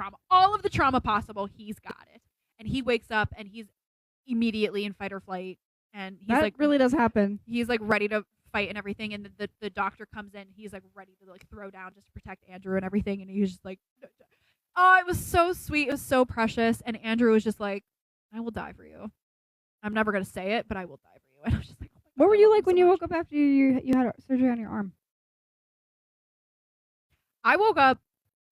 S1: trauma possible. He's got it, and he wakes up and he's immediately in fight or flight, and he's
S2: that
S1: like
S2: really does happen.
S1: he's like ready to fight and everything, and the doctor comes in, he's like ready to like throw down just to protect Andrew and everything, and he was just like, oh, it was so sweet, it was so precious, and Andrew was just like, I will die for you. I'm never gonna say it, but I will die for you. And I was just like, oh my God,
S2: What were
S1: I
S2: you
S1: love
S2: like
S1: him
S2: when
S1: so
S2: you
S1: much.
S2: woke up after you had surgery on your arm?
S1: I woke up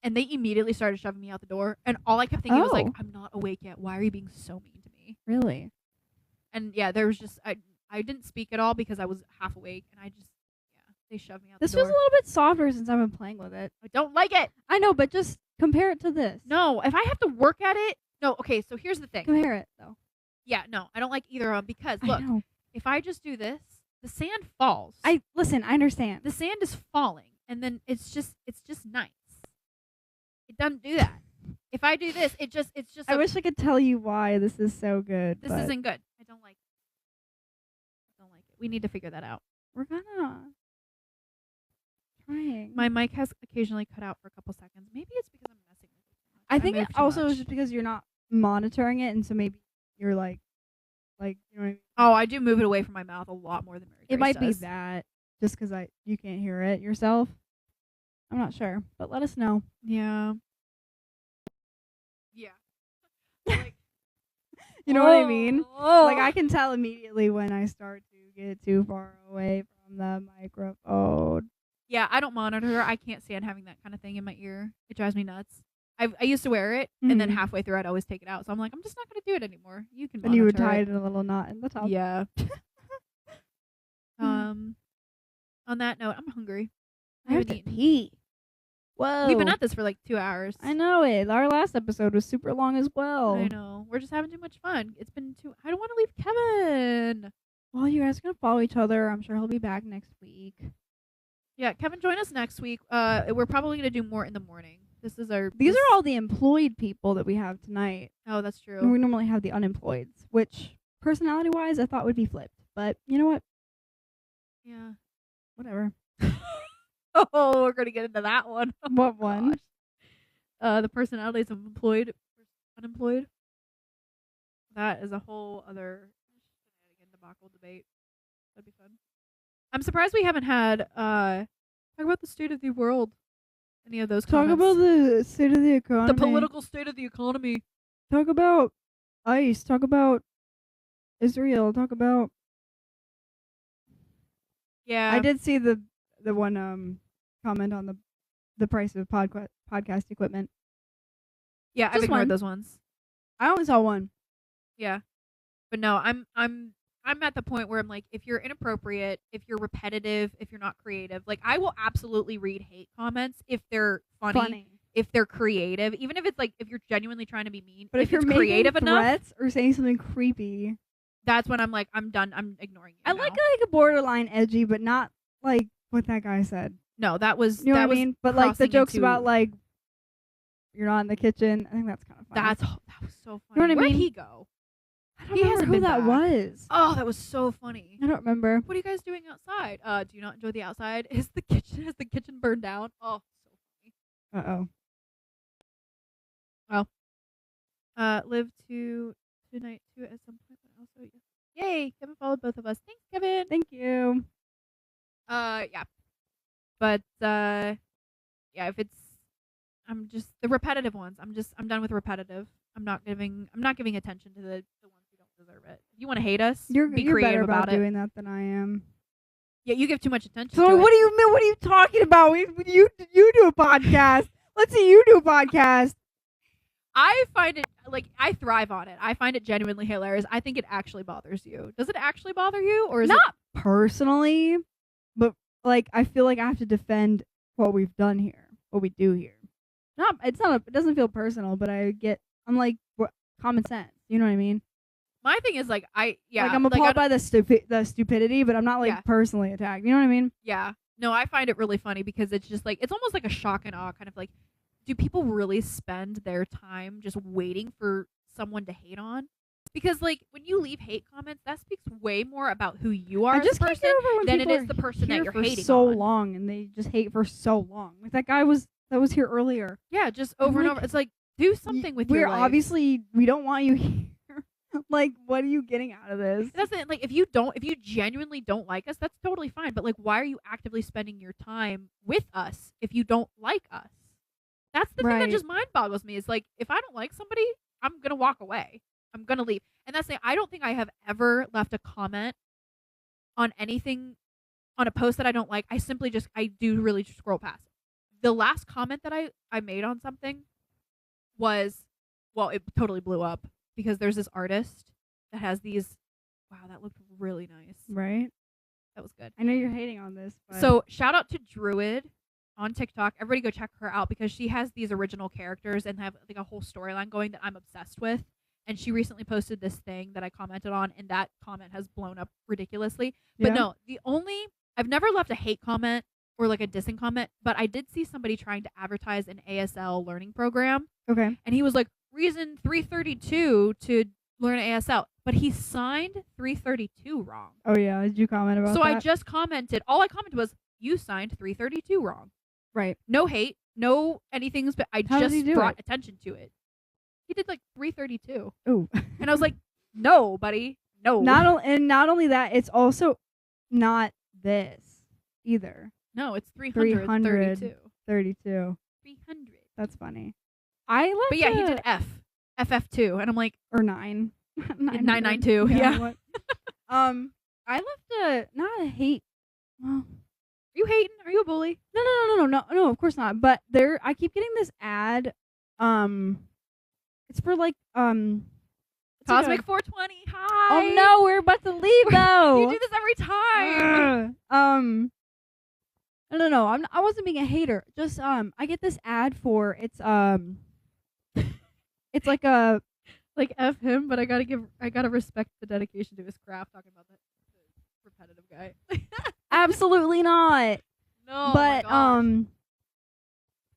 S1: and they immediately started shoving me out the door, and all I kept thinking was like,
S2: Oh.
S1: I'm not awake yet. Why are you being so mean to me?
S2: Really?
S1: And yeah, there was just I didn't speak at all because I was half awake, and they shoved me out
S2: This
S1: the door.
S2: was a little bit softer since I've been playing with it.
S1: I don't like it.
S2: I know, but just compare it to this.
S1: No, if I have to work at it, no. Okay, so here's the thing.
S2: Compare it though.
S1: Yeah, no, I don't like either of them because
S2: I
S1: look,
S2: know.
S1: if I just do this, the sand falls.
S2: I understand.
S1: The sand is falling, and then it's just nice. It doesn't do that. If I do this, it's just.
S2: I wish I could tell you why this is so good.
S1: This
S2: but
S1: isn't good. I don't like it. We need to figure that out.
S2: We're gonna trying.
S1: My mic has occasionally cut out for a couple seconds. Maybe it's because I'm messing with it too much.
S2: I think
S1: move
S2: it
S1: too
S2: also
S1: much.
S2: is just because you're not monitoring it, and so maybe you're like you know what I mean?
S1: Oh, I do move it away from my mouth a lot more than Mary Grace
S2: It might be
S1: does.
S2: that just because you can't hear it yourself. I'm not sure, but let us know.
S1: Yeah. Yeah. Like,
S2: You know what I mean?
S1: oh.
S2: Like I can tell immediately when I start to get too far away from the microphone.
S1: Yeah, I don't monitor. I can't stand having that kind of thing in my ear. It drives me nuts. I used to wear it, and then
S2: Mhm.
S1: halfway through I'd always take it out. So I'm like, I'm just not going to do it anymore. You can
S2: And you would
S1: monitor
S2: tie
S1: it.
S2: it in a little knot in the top.
S1: Yeah. On that note, I'm hungry.
S2: I have
S1: haven't
S2: to
S1: eaten.
S2: pee. Whoa.
S1: We've been at this for like 2 hours.
S2: I know it. Our last episode was super long as well.
S1: I know. We're just having too much fun. It's been too. I don't want to leave Kevin.
S2: Well, you guys are gonna follow each other. I'm sure he'll be back next week.
S1: Yeah, Kevin, join us next week. We're probably gonna do more in the morning. This is our.
S2: These are all the employed people that we have tonight.
S1: Oh, that's
S2: And
S1: true.
S2: we normally have the unemployeds, which personality-wise I thought would be flipped. But you know what?
S1: Yeah.
S2: Whatever.
S1: Oh, we're gonna get into that one. Oh
S2: What
S1: my
S2: one?
S1: gosh. The personalities of employed versus unemployed. That is a whole other shenanigan debacle debate. That'd be fun. I'm surprised we haven't had talk about the state of the world. Any of those
S2: Talk
S1: comments.
S2: about the state of the economy.
S1: the political state of the economy.
S2: Talk about ICE. Talk about Israel. Talk about.
S1: Yeah.
S2: I did see the one comment on the price of podcast equipment.
S1: Yeah, I've
S2: Just
S1: ignored
S2: one.
S1: those ones.
S2: I only saw one.
S1: Yeah. But no, I'm at the point where I'm like, if you're inappropriate, if you're repetitive, if you're not creative, like I will absolutely read hate comments if they're funny, if they're creative, even if it's like if you're genuinely trying to be mean.
S2: But if you're
S1: it's
S2: making
S1: creative enough,
S2: threats or saying something creepy,
S1: that's when I'm like, I'm done. I'm ignoring you.
S2: I
S1: now.
S2: like a borderline edgy, but not like what that guy said.
S1: No, that was
S2: You know
S1: that
S2: what I
S1: was
S2: mean? But like the
S1: crossing
S2: jokes
S1: into-
S2: about like you're not in the kitchen. I think that's kind of funny.
S1: that was so funny.
S2: You know what I
S1: Where'd
S2: mean?
S1: he go?
S2: I don't
S1: he
S2: remember
S1: hasn't
S2: who
S1: been
S2: that
S1: back.
S2: was.
S1: Oh, that was so funny.
S2: I don't remember.
S1: What are you guys doing outside? Do you not enjoy the outside? Has the kitchen burned down? Oh, so funny. Live to tonight too at some point, but also yay! Kevin followed both of us. Thanks, Kevin.
S2: Thank you.
S1: Yeah, but yeah, if it's, I'm just the repetitive ones. I'm done with repetitive. I'm not giving attention to the ones who don't deserve it. If you want to hate us,
S2: You're
S1: be
S2: better
S1: creative
S2: about
S1: about it.
S2: doing that than I am.
S1: Yeah, you give too much attention.
S2: So
S1: to
S2: what
S1: it.
S2: do you mean? What are you talking about? You do a podcast. Let's see you do a podcast.
S1: I find it like I thrive on it. I find it genuinely hilarious. I think it actually bothers you. Does it actually bother you, or is
S2: Not personally, but like I feel like I have to defend what we've done here, what we do here. It doesn't feel personal, but I'm like common sense. You know what I mean?
S1: my thing is like
S2: Like I'm appalled by the stupidity, but I'm not like
S1: Yeah.
S2: personally attacked. You know what I mean?
S1: Yeah. No, I find it really funny because it's just like it's almost like a shock and awe kind of like, do people really spend their time just waiting for someone to hate on? Because like when you leave hate comments, that speaks way more about who you are
S2: I
S1: as
S2: just
S1: a
S2: can't
S1: person
S2: get over when
S1: than it
S2: people
S1: is
S2: are
S1: the person that
S2: here
S1: you're
S2: for
S1: hating
S2: so
S1: on.
S2: long, and they just hate for so long. Like that guy was here earlier.
S1: Yeah, just
S2: I'm
S1: over and
S2: like,
S1: over. It's like do something with
S2: We're
S1: your life.
S2: obviously we don't want you here. Like, what are you getting out of this?
S1: It doesn't like if you genuinely don't like us, that's totally fine. But like, why are you actively spending your time with us if you don't like us? That's the thing
S2: Right.
S1: that just mind boggles me. Is like, if I don't like somebody, I'm gonna walk away. I'm gonna leave. And that's the I don't think I have ever left a comment on anything on a post that I don't like. I do really just scroll past it. The last comment that I made on something was, well, it totally blew up because there's this artist that has these. Wow, that looked really nice.
S2: Right?
S1: That was good.
S2: I know you're hating on this, but
S1: So shout out to Druid on TikTok. Everybody go check her out because she has these original characters and have like a whole storyline going that I'm obsessed with. And she recently posted this thing that I commented on, and that comment has blown up ridiculously. But
S2: Yeah.
S1: no, I've never left a hate comment or like a dissing comment, but I did see somebody trying to advertise an ASL learning program,
S2: Okay.
S1: and he was like, reason 332 to learn ASL, but he signed 332 wrong.
S2: Oh yeah, did you comment about
S1: So
S2: that?
S1: I just commented. All I commented was, "You signed 332 wrong."
S2: Right.
S1: No hate, no anything. But I
S2: How did he
S1: just
S2: do
S1: brought
S2: it?
S1: attention to it. He did like 332,
S2: Oh.
S1: and I was like, "No, buddy, no,
S2: not only that, it's also not this either.
S1: no, it's 332,
S2: 32.
S1: 300."
S2: That's funny. I left
S1: But yeah, he
S2: a-
S1: did FF2, and I'm like,
S2: or 9.
S1: 992, yeah.
S2: What? I left not a hate. Well,
S1: "Are you hating? Are you a bully?"
S2: no, of course not. But I keep getting this ad. It's for like it's like
S1: Cosmic
S2: a-
S1: 420.
S2: Oh
S1: Hi.
S2: no, we're about to leave though.
S1: You do this every time.
S2: No. I wasn't being a hater. Just I get this ad for it's it's like a
S1: Like F him, but I gotta respect the dedication to his craft. Talking about the repetitive guy.
S2: absolutely not.
S1: No,
S2: But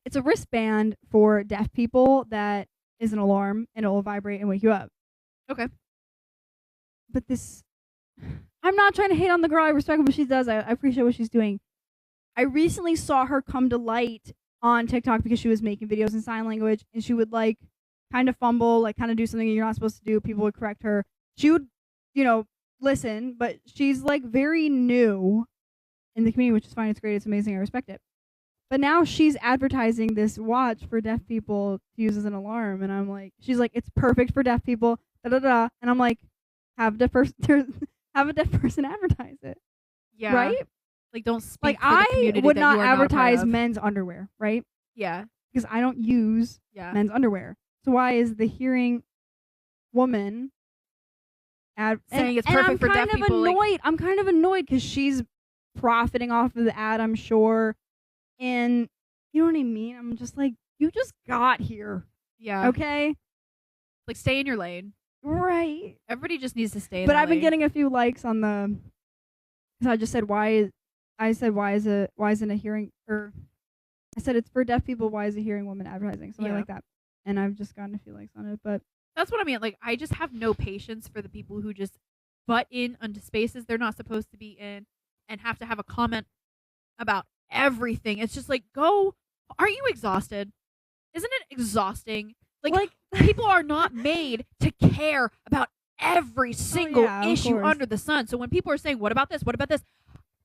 S2: it's a wristband for deaf people that is an alarm and it will vibrate and wake you up.
S1: Okay.
S2: But this I'm not trying to hate on the girl. I respect what she does. I appreciate what she's doing. I recently saw her come to light on TikTok because she was making videos in sign language, and she would like kind of fumble, like kind of do something you're not supposed to do. People would correct her. She would, listen, but she's like very new in the community, which is fine. It's great. It's amazing. I respect it. But now she's advertising this watch for deaf people to use as an alarm, and I'm like, she's like, it's perfect for deaf people. Da da da. And I'm like, have a deaf person advertise it.
S1: Yeah.
S2: Right?
S1: Like, don't speak
S2: Like,
S1: for the community
S2: I would
S1: that
S2: not
S1: you are not a part
S2: advertise
S1: of.
S2: men's underwear, right?
S1: Yeah.
S2: Because I don't use
S1: Yeah.
S2: men's underwear. So why is the hearing woman
S1: Saying it's perfect for deaf people, like-
S2: I'm kind of annoyed because she's profiting off of the ad, I'm sure. And you know what I mean? I'm just like, you just got here.
S1: Yeah.
S2: Okay?
S1: Like, stay in your lane.
S2: Right.
S1: Everybody just needs to stay in
S2: But
S1: their
S2: I've been
S1: lane.
S2: getting a few likes on the. Because I just said, why isn't a hearing, or I said it's for deaf people, why is a hearing woman advertising? Something
S1: Yeah.
S2: like that. And I've just gotten a few likes on it. But
S1: That's what I mean. Like, I just have no patience for the people who just butt in onto spaces they're not supposed to be in and have to have a comment about everything. It's just like, go. Are you exhausted? Isn't it exhausting? Like people are not made to care about every single
S2: yeah, of
S1: issue
S2: course.
S1: under the sun. So when people are saying, what about this? What about this?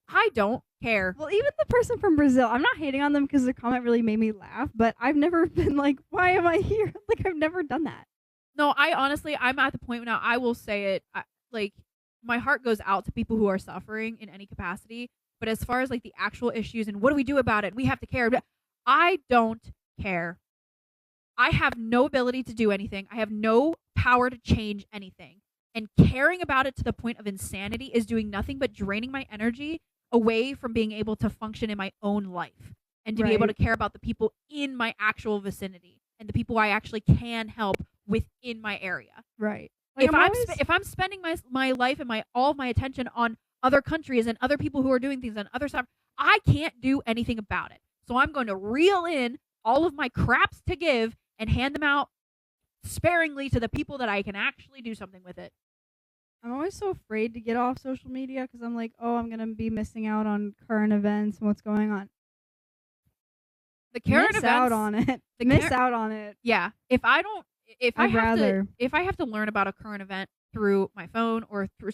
S1: I don't care.
S2: Well, even the person from Brazil, I'm not hating on them because the comment really made me laugh, but I've never been like, why am I here? Like, I've never done that.
S1: No, I honestly, I'm at the point now, I will say it, like, my heart goes out to people who are suffering in any capacity. But as far as, like, the actual issues and what do we do about it? We have to care. I don't care. I have no ability to do anything. I have no power to change anything. And caring about it to the point of insanity is doing nothing but draining my energy away from being able to function in my own life and to be able to
S2: Right.
S1: care about the people in my actual vicinity and the people I actually can help within my area.
S2: Right. Like,
S1: If I'm spending my life and all of my attention on other countries and other people who are doing things on other stuff, I can't do anything about it. So I'm going to reel in all of my craps to give and hand them out sparingly to the people that I can actually do something with it.
S2: I'm always so afraid to get off social media because I'm like, oh, I'm going to be missing out on current events and what's going on.
S1: The current
S2: Miss
S1: events,
S2: out on it.
S1: the
S2: Miss
S1: cur-
S2: out on it.
S1: yeah. If I
S2: I'd rather.
S1: if I have to learn about a current event through my phone or through,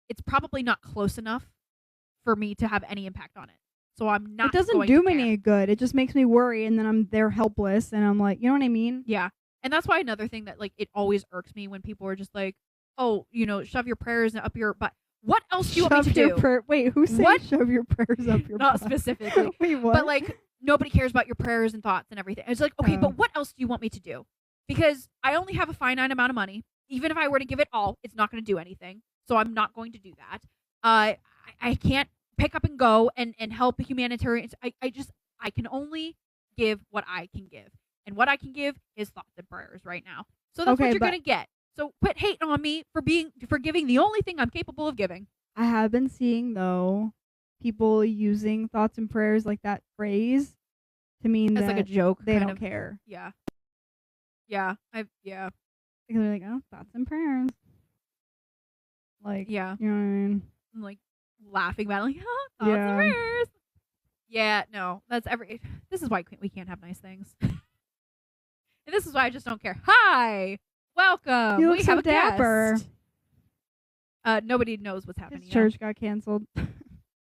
S1: it's probably not close enough for me to have any impact on it. So I'm not.
S2: It doesn't
S1: going
S2: do
S1: to
S2: me
S1: care.
S2: any good. It just makes me worry, and then I'm there helpless, and I'm like, you know what I mean?
S1: Yeah. And that's why another thing that, like, it always irks me when people are just like, oh, shove your prayers up your butt. What else do you want me to do?
S2: Wait, who said
S1: What?
S2: shove your prayers up your
S1: Not
S2: butt?
S1: specifically.
S2: Wait, what?
S1: But, like, nobody cares about your prayers and thoughts and everything. It's like, okay,
S2: Oh.
S1: but what else do you want me to do? Because I only have a finite amount of money. Even if I were to give it all, it's not going to do anything. So I'm not going to do that. I can't pick up and go and help humanitarians. I can only give what I can give. And what I can give is thoughts and prayers right now. So that's
S2: Okay,
S1: what you're
S2: but-
S1: going to get. So quit hating on me for giving the only thing I'm capable of giving.
S2: I have been seeing though people using thoughts and prayers like that phrase to mean
S1: As
S2: that
S1: like a joke.
S2: they
S1: kind
S2: don't
S1: of.
S2: care.
S1: Yeah. Yeah. Yeah.
S2: Because they're like, oh, thoughts and prayers. Like,
S1: Yeah.
S2: you know what I mean?
S1: I'm like laughing about it, like, huh, thoughts
S2: Yeah.
S1: and prayers. Yeah, no, this is why we can't have nice things. And this is why I just don't care. Hi, welcome.
S2: You
S1: we
S2: look
S1: have
S2: so
S1: a
S2: dapper.
S1: guest. Nobody knows what's happening.
S2: His
S1: yet.
S2: church got canceled.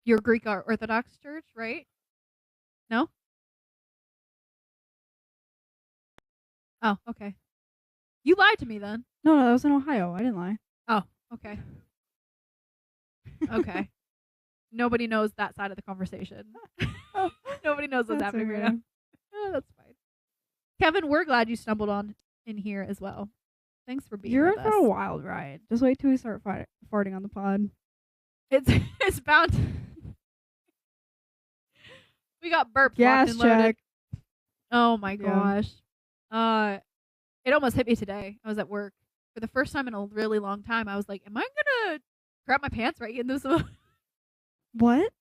S1: Your Greek Orthodox church, right? No. Oh, okay. You lied to me then.
S2: No, that was in Ohio. I didn't lie.
S1: Okay. Okay. Nobody knows that side of the conversation. Nobody knows what's
S2: That's
S1: happening right
S2: okay.
S1: now. That's fine. Kevin, we're glad you stumbled on in here as well. Thanks for being
S2: You're in
S1: with
S2: for
S1: us.
S2: a wild ride. Just wait till we start farting on the pod.
S1: It's bound. We got burps locked
S2: Gas
S1: and loaded.
S2: check.
S1: Oh my
S2: Yeah.
S1: gosh. It almost hit me today. I was at work for the first time in a really long time. I was like, "Am I gonna crap my pants right in this?" I
S2: What?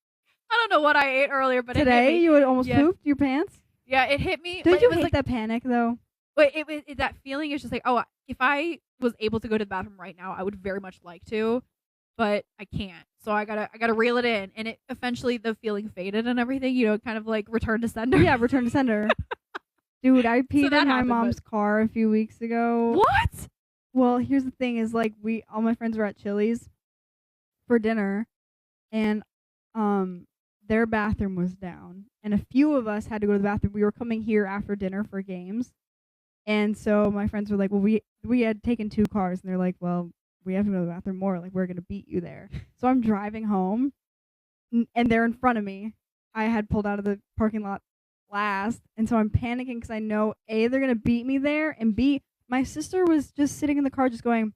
S1: don't know what I ate earlier, but it hit
S2: Today
S1: me.
S2: you would almost
S1: Yeah.
S2: pooped your pants?
S1: Yeah, it hit me.
S2: Did
S1: but
S2: you
S1: it was
S2: hate
S1: like,
S2: that panic though?
S1: But that feeling is just like, oh, if I was able to go to the bathroom right now, I would very much like to, but I can't. So I gotta reel it in, and it eventually the feeling faded and everything. You know, kind of like return to sender.
S2: Yeah, return to sender. Dude, I peed
S1: that
S2: in my
S1: happened,
S2: mom's car a few weeks ago.
S1: What?
S2: Well, here's the thing: is like all my friends were at Chili's for dinner, and their bathroom was down, and a few of us had to go to the bathroom. We were coming here after dinner for games, and so my friends were like, "Well, we had taken 2 cars," and they're like, "Well, we have to go to the bathroom more. Like, we're gonna beat you there." So I'm driving home, and they're in front of me. I had pulled out of the parking lot last, and so I'm panicking because I know A, they're gonna beat me there, and B, my sister was just sitting in the car just going,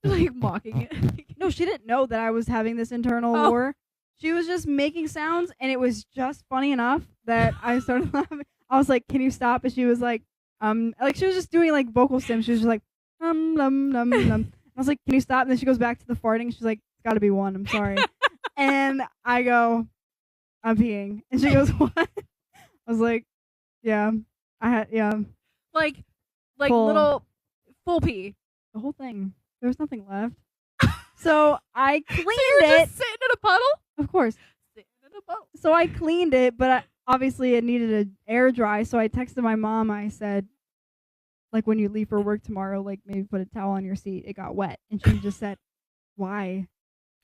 S1: Like mocking it.
S2: no, she didn't know that I was having this internal war. She was just making sounds, and it was just funny enough that I started laughing. I was like, "Can you stop?" And she was like she was just doing like vocal sims. She was just like, num. I was like, "Can you stop?" And then she goes back to the farting. She's like, "It's got to be 1. I'm sorry." And I go, "I'm peeing." And she goes, "What?" I was like, "Yeah,
S1: like
S2: Full.
S1: little full pee.
S2: the whole thing. There was nothing left." So I cleaned
S1: So you were
S2: it.
S1: just sitting in a puddle.
S2: Of course.
S1: Sitting in a puddle.
S2: So I cleaned it, but obviously it needed to air dry. So I texted my mom. I said, like, when you leave for work tomorrow, like, maybe put a towel on your seat. It got wet. And she just said, "Why?"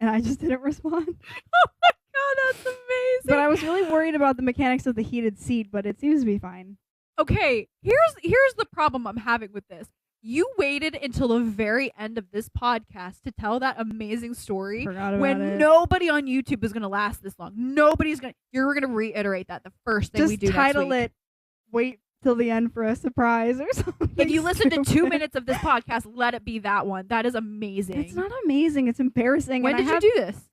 S2: And I just didn't respond.
S1: Oh my god, that's amazing.
S2: But I was really worried about the mechanics of the heated seat, but it seems to be fine.
S1: Okay, here's the problem I'm having with this. You waited until the very end of this podcast to tell that amazing story
S2: Forgot about
S1: when
S2: it.
S1: nobody on YouTube is going to last this long. You're going to reiterate that the first thing
S2: Just
S1: we do
S2: title
S1: next week.
S2: it, "Wait till the end for a surprise" or something.
S1: If you listen to 2
S2: stupid.
S1: minutes of this podcast, let it be that one. That is amazing.
S2: It's not amazing. It's embarrassing.
S1: When
S2: and
S1: did you do this?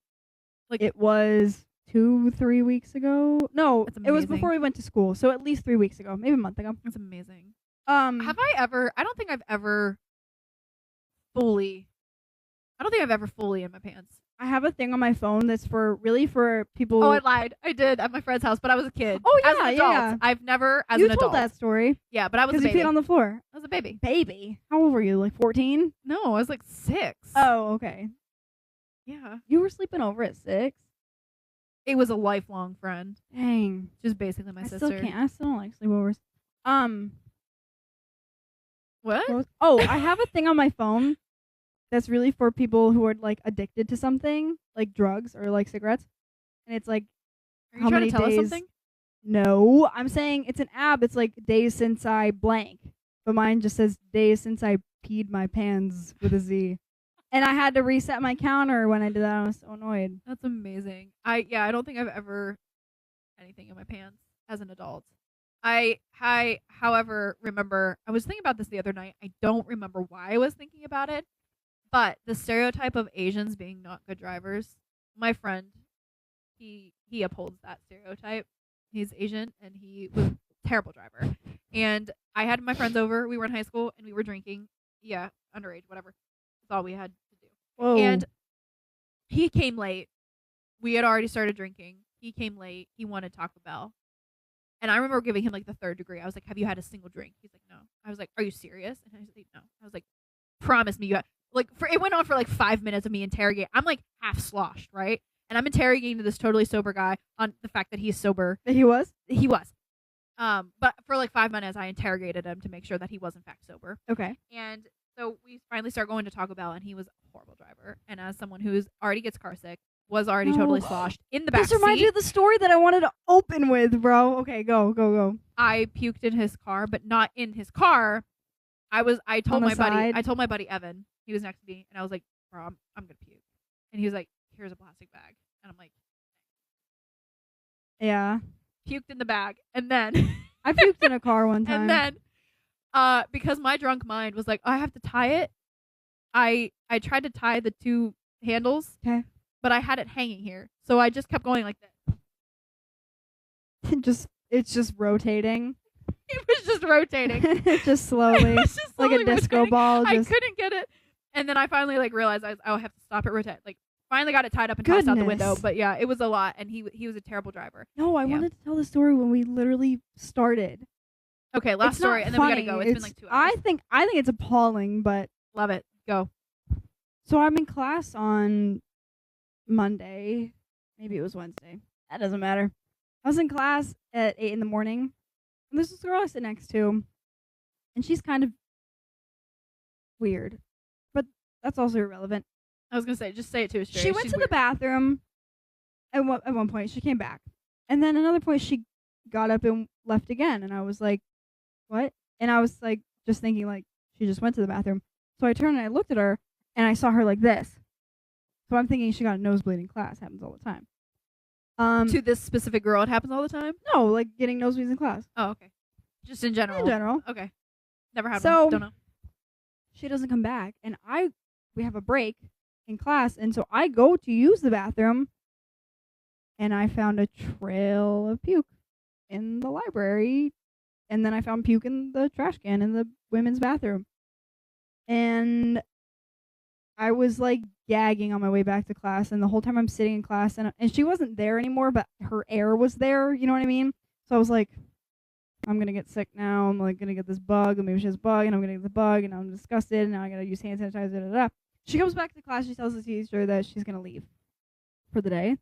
S2: It was 2-3 weeks ago. No,
S1: That's
S2: it was
S1: amazing.
S2: before we went to school. So at least 3 weeks ago, maybe a month ago.
S1: That's amazing.
S2: I
S1: don't think I've ever fully in my pants.
S2: I have a thing on my phone that's for people.
S1: Oh, I lied. I did at my friend's house, but I was a kid.
S2: Oh,
S1: as
S2: yeah,
S1: an adult.
S2: yeah.
S1: I've never as
S2: you
S1: an
S2: told
S1: adult.
S2: that story
S1: Yeah, but I was a
S2: because you
S1: baby.
S2: peed on the floor.
S1: I was a baby.
S2: Baby, how old were you? Like 14?
S1: No, I was like 6.
S2: Oh, okay.
S1: Yeah.
S2: You were sleeping over at 6.
S1: It was a lifelong friend.
S2: Dang.
S1: Just basically my
S2: I
S1: sister.
S2: still can't. I still don't like sleepovers.
S1: What?
S2: Oh, I have a thing on my phone that's really for people who are like addicted to something, like drugs or like cigarettes, and it's like,
S1: Are you
S2: how
S1: trying
S2: many
S1: to tell
S2: days?
S1: us something?
S2: No, I'm saying it's an app. It's like days since I blank, but mine just says days since I peed my pants with a Z. And I had to reset my counter when I did that. I was so annoyed.
S1: That's amazing. I don't think I've ever anything in my pants as an adult. However, remember I was thinking about this the other night. I don't remember why I was thinking about it, but the stereotype of Asians being not good drivers. My friend, he upholds that stereotype. He's Asian and he was a terrible driver. And I had my friends over. We were in high school and we were drinking. Yeah, underage, whatever. That's all we had to do.
S2: Whoa.
S1: And he came late. We had already started drinking. He came late. He wanted Taco Bell. And I remember giving him like the 3rd degree. I was like, "Have you had a single drink?" He's like, "No." I was like, "Are you serious?" And he's like, "No." I was like, "Promise me you had." Like, it went on for like 5 minutes of me interrogating. I'm like half sloshed, right? And I'm interrogating this totally sober guy on the fact that he's sober.
S2: He was?
S1: He was. But for like 5 minutes, I interrogated him to make sure that he was in fact sober.
S2: Okay.
S1: And so we finally start going to Taco Bell, and he was a horrible driver. And as someone who's already gets car sick, was already totally sloshed in the back
S2: This reminds me
S1: seat,
S2: of the story that I wanted to open with, bro. Okay, go.
S1: I puked in his car, but not in his car. I told
S2: On the side?
S1: my buddy Evan. He was next to me, and I was like, "Bro, I'm gonna puke." And he was like, "Here's a plastic bag," and I'm like,
S2: Yeah.
S1: puked in the bag, and then
S2: I puked in a car one time.
S1: and then because my drunk mind was like, I have to tie it. I tried to tie the 2 handles.
S2: Okay.
S1: But I had it hanging here, so I just kept going like this.
S2: It's just rotating.
S1: It was just rotating.
S2: Just slowly.
S1: It was just
S2: Like a
S1: slowly
S2: disco
S1: rotating.
S2: ball.
S1: I
S2: Just
S1: couldn't get it, and then I finally like realized I have to stop it rotate. Like finally got it tied up and tossed out the window.
S2: Goodness.
S1: But yeah, it was a lot, and he was a terrible driver.
S2: No, I
S1: Yeah.
S2: wanted to tell the story when we literally started.
S1: Okay, last
S2: It's not
S1: story, and then we gotta
S2: funny.
S1: go. It's been like 2 hours.
S2: I think it's appalling, but
S1: Love it. Go.
S2: so I'm in class on Monday. Maybe it was Wednesday. That doesn't matter. I was in class at 8 in the morning, and there's this girl I sit next to, and she's kind of weird, but that's also irrelevant.
S1: I was gonna say, just say it to her straight.
S2: She went to the bathroom at one point. She came back, and then another point she got up and left again, and I was like, what? And I was like, just thinking like she just went to the bathroom. So I turned and I looked at her, and I saw her like this. So I'm thinking she got a nosebleed in class. Happens all the time.
S1: To this specific girl, it happens all the time.
S2: No, like getting nosebleeds in class.
S1: Oh, okay. Just in general.
S2: In general.
S1: Okay. Never had
S2: So-
S1: one. Don't know.
S2: She doesn't come back, and we have a break in class, and so I go to use the bathroom, and I found a trail of puke in the library, and then I found puke in the trash can in the women's bathroom, and I was like gagging on my way back to class, and the whole time I'm sitting in class, and she wasn't there anymore, but her air was there, you know what I mean? So I was like, I'm gonna get sick now. I'm like gonna get this bug, and maybe she has a bug, and I'm gonna get the bug, and I'm disgusted, and now I gotta use hand sanitizer. Da, da, da. She comes back to class. She tells the teacher that she's gonna leave for the day,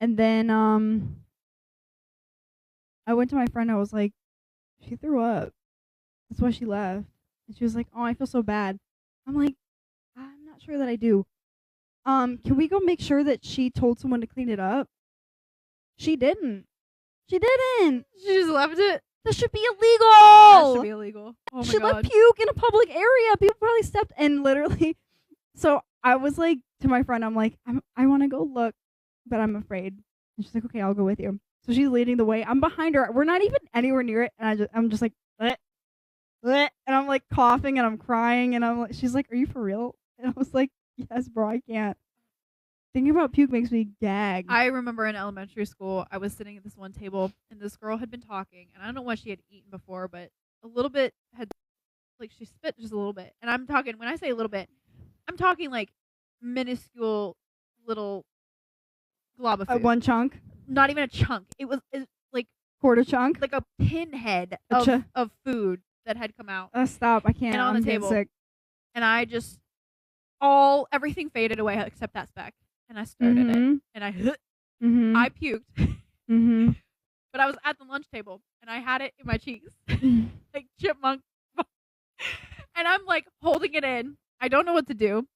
S2: and then I went to my friend. I was like, she threw up. That's why she left. And she was like, oh, I feel so bad. I'm like, I'm not sure that I do. Can we go make sure that she told someone to clean it up? She didn't. She didn't.
S1: She just left it.
S2: This should be
S1: That
S2: illegal.
S1: should be illegal. Oh my
S2: She
S1: god.
S2: left puke in a public area. People probably stepped and literally. So I was like to my friend, I'm like, I want to go look, but I'm afraid. And she's like, okay, I'll go with you. So she's leading the way. I'm behind her. We're not even anywhere near it, and I'm just like, bleh, bleh, and I'm like coughing and I'm crying, and I'm like, she's like, are you for real? And I was like, yes, bro, I can't. Thinking about puke makes me gag.
S1: I remember in elementary school, I was sitting at this one table, and this girl had been talking, and I don't know what she had eaten before, but a little bit had, like, she spit just a little bit. And I'm talking, when I say a little bit, I'm talking like minuscule little glob of food.
S2: One chunk,
S1: Not even a chunk. It was like
S2: quarter chunk.
S1: a pinhead
S2: Gotcha.
S1: of food that had come out.
S2: Stop! I can't.
S1: And on
S2: I'm
S1: the
S2: getting
S1: table.
S2: sick.
S1: And I just, everything faded away except that speck. And I started it.
S2: Mhm.
S1: And I
S2: Mhm.
S1: I puked.
S2: Mhm.
S1: But I was at the lunch table and I had it in my cheeks. Like chipmunk. And I'm like holding it in. I don't know what to do.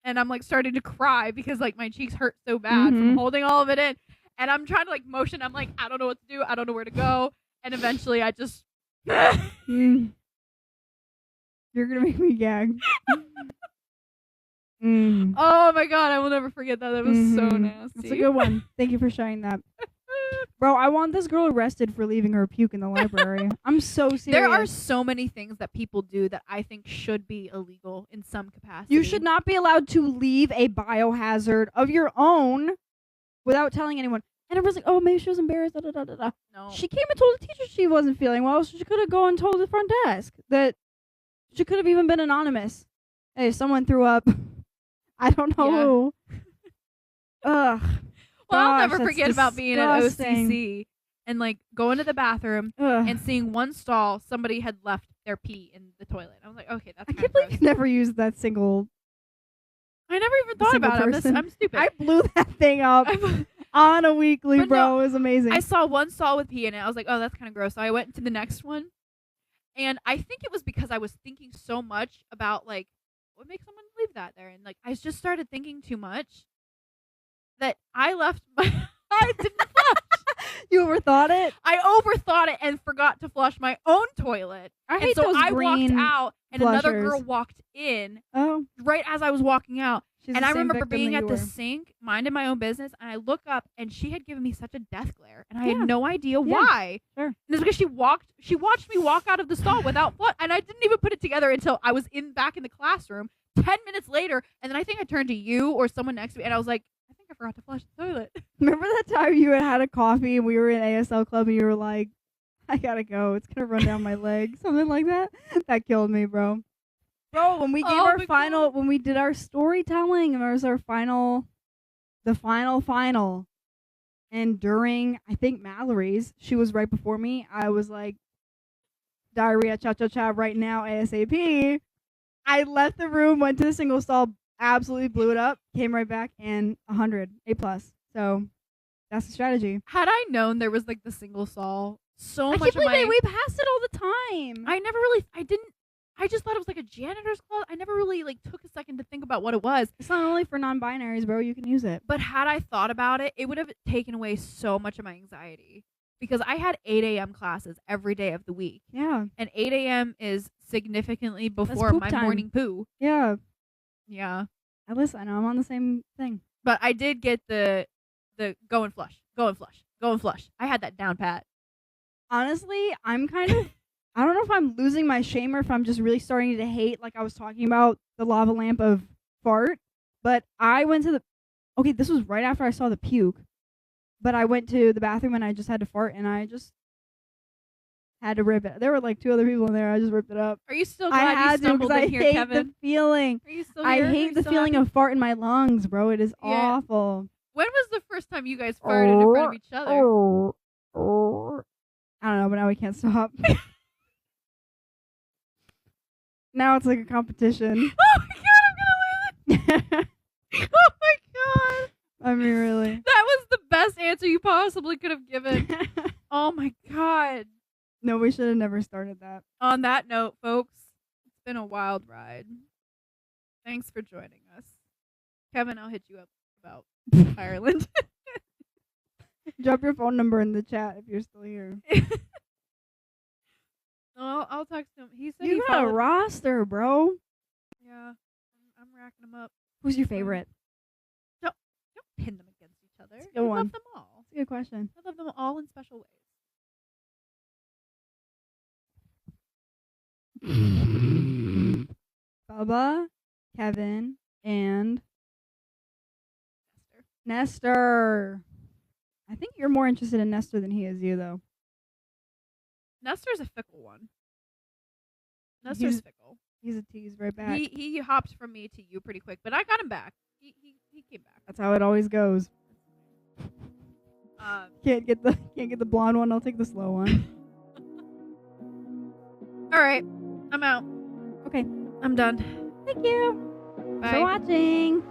S1: And I'm like starting to cry because like my cheeks hurt so bad from
S2: Mhm.
S1: holding all of it in. And I'm trying to like motion. I'm like, I don't know what to do. I don't know where to go. And eventually I just
S2: Mm. You're gonna make me gag. Mm.
S1: oh my god, I will never forget that. That was so
S2: Mhm.
S1: nasty.
S2: That's a good one. Thank you for sharing that. Bro, I want this girl arrested for leaving her puke in the library. I'm so serious.
S1: There are so many things that people do that I think should be illegal in some capacity.
S2: You should not be allowed to leave a biohazard of your own without telling anyone. And everyone's like, oh, maybe she was embarrassed. Da, da, da, da, da.
S1: No.
S2: She came and told the teacher she wasn't feeling well, so she could have gone and told the front desk that she could have even been anonymous. Hey, someone threw up. I don't know
S1: Yeah.
S2: who. Ugh.
S1: Well, I'll
S2: Gosh,
S1: never
S2: that's
S1: forget about being at
S2: disgusting.
S1: OCC and like going to the bathroom
S2: Ugh.
S1: and seeing one stall somebody had left their pee in the toilet. I was like, okay, that's
S2: I
S1: kind
S2: can't
S1: of
S2: believe
S1: gross.
S2: you never used that single.
S1: I never even thought
S2: single
S1: about it.
S2: person.
S1: I'm stupid.
S2: I blew that thing up on a weekly,
S1: But
S2: bro.
S1: no,
S2: it was amazing.
S1: I saw one stall with pee in it. I was like, oh, that's kind of gross. So I went to the next one. And I think it was because I was thinking so much about like what makes someone leave that there. And like I just started thinking too much that I left my I didn't flush.
S2: You overthought it?
S1: I overthought it and forgot to flush my own toilet.
S2: I
S1: And
S2: hate
S1: so
S2: those
S1: I
S2: green
S1: walked out and another girl
S2: flushers.
S1: walked in
S2: Oh,
S1: right as I was walking out.
S2: she's
S1: And
S2: the
S1: I
S2: same
S1: remember
S2: victim
S1: being
S2: that
S1: at
S2: you
S1: the
S2: were.
S1: sink, minding my own business, and I look up and she had given me such a death glare. And I
S2: Yeah.
S1: had no idea why.
S2: Sure.
S1: And it's because she watched me walk out of the stall without flush. And I didn't even put it together until I was back in the classroom 10 minutes later. And then I think I turned to you or someone next to me and I was like, I think I forgot to flush the toilet.
S2: Remember that time you had a coffee and we were in ASL club and you were like, I gotta go. It's gonna run down my leg. Something like that. That killed me, bro. Bro, when we gave
S1: Oh
S2: our
S1: my
S2: final,
S1: God.
S2: when we did our storytelling, and it was our final, the final. And during, I think Mallory's, she was right before me. I was like, diarrhea, cha cha cha, right now, ASAP. I left the room, went to the single stall, absolutely blew it up, came right back, and 100, A+. So that's the strategy.
S1: Had I known there was like the single sol, so
S2: I
S1: much
S2: can't
S1: of
S2: believe
S1: my
S2: we pass it all the time.
S1: I just thought it was like a janitor's closet. I never really like took a second to think about what it was.
S2: It's not only for non-binaries, bro. You can use it.
S1: But had I thought about it, it would have taken away so much of my anxiety because I had 8 a.m. classes every day of the week,
S2: Yeah.
S1: and 8 a.m. is significantly before
S2: poop
S1: my
S2: time.
S1: morning poo.
S2: Yeah.
S1: Yeah,
S2: I listen. I'm on the same thing.
S1: but I did get the go and flush, go and flush, go and flush. I had that down pat.
S2: Honestly, I'm kind of. I don't know if I'm losing my shame or if I'm just really starting to hate, like I was talking about, the lava lamp of fart. But I went to the. Okay, this was right after I saw the puke. But I went to the bathroom and I just had to fart and I just had to rip it. There were like 2 other people in there. I just ripped it up.
S1: Are you still
S2: I
S1: glad you
S2: had to
S1: stumbled
S2: because I
S1: in here,
S2: hate
S1: Kevin?
S2: the feeling.
S1: Are you still
S2: I
S1: here? Are
S2: hate
S1: you
S2: the
S1: still
S2: feeling
S1: happy?
S2: of fart in my lungs, bro. It is
S1: Yeah.
S2: awful.
S1: When was the first time you guys farted in front of each other?
S2: I don't know, but now we can't stop. Now it's like a competition.
S1: Oh my god, I'm gonna lose it! Oh my god,
S2: I mean, really.
S1: that was the best answer you possibly could have given. Oh my god.
S2: No, we should have never started that.
S1: On that note, folks, it's been a wild ride. Thanks for joining us. Kevin, I'll hit you up about Ireland.
S2: Drop your phone number in the chat if you're still here.
S1: No, I'll text him. He said
S2: You
S1: he
S2: got a
S1: followed.
S2: roster, bro.
S1: Yeah, I'm racking them up.
S2: Who's your favorite?
S1: Don't pin them against each other.
S2: That's a good
S1: I
S2: one.
S1: love them all.
S2: That's a good question.
S1: I love them all in special ways.
S2: Bubba, Kevin, and Nestor. I think you're more interested in Nestor than he is you, though.
S1: Nestor's a fickle one. Nestor's fickle.
S2: He's a tease right back.
S1: He hopped from me to you pretty quick, but I got him back. He came back.
S2: That's how it always goes.
S1: Um,
S2: Can't get the blonde one. I'll take the slow one.
S1: all right, I'm out.
S2: Okay.
S1: I'm done.
S2: Thank you for
S1: Bye.
S2: watching.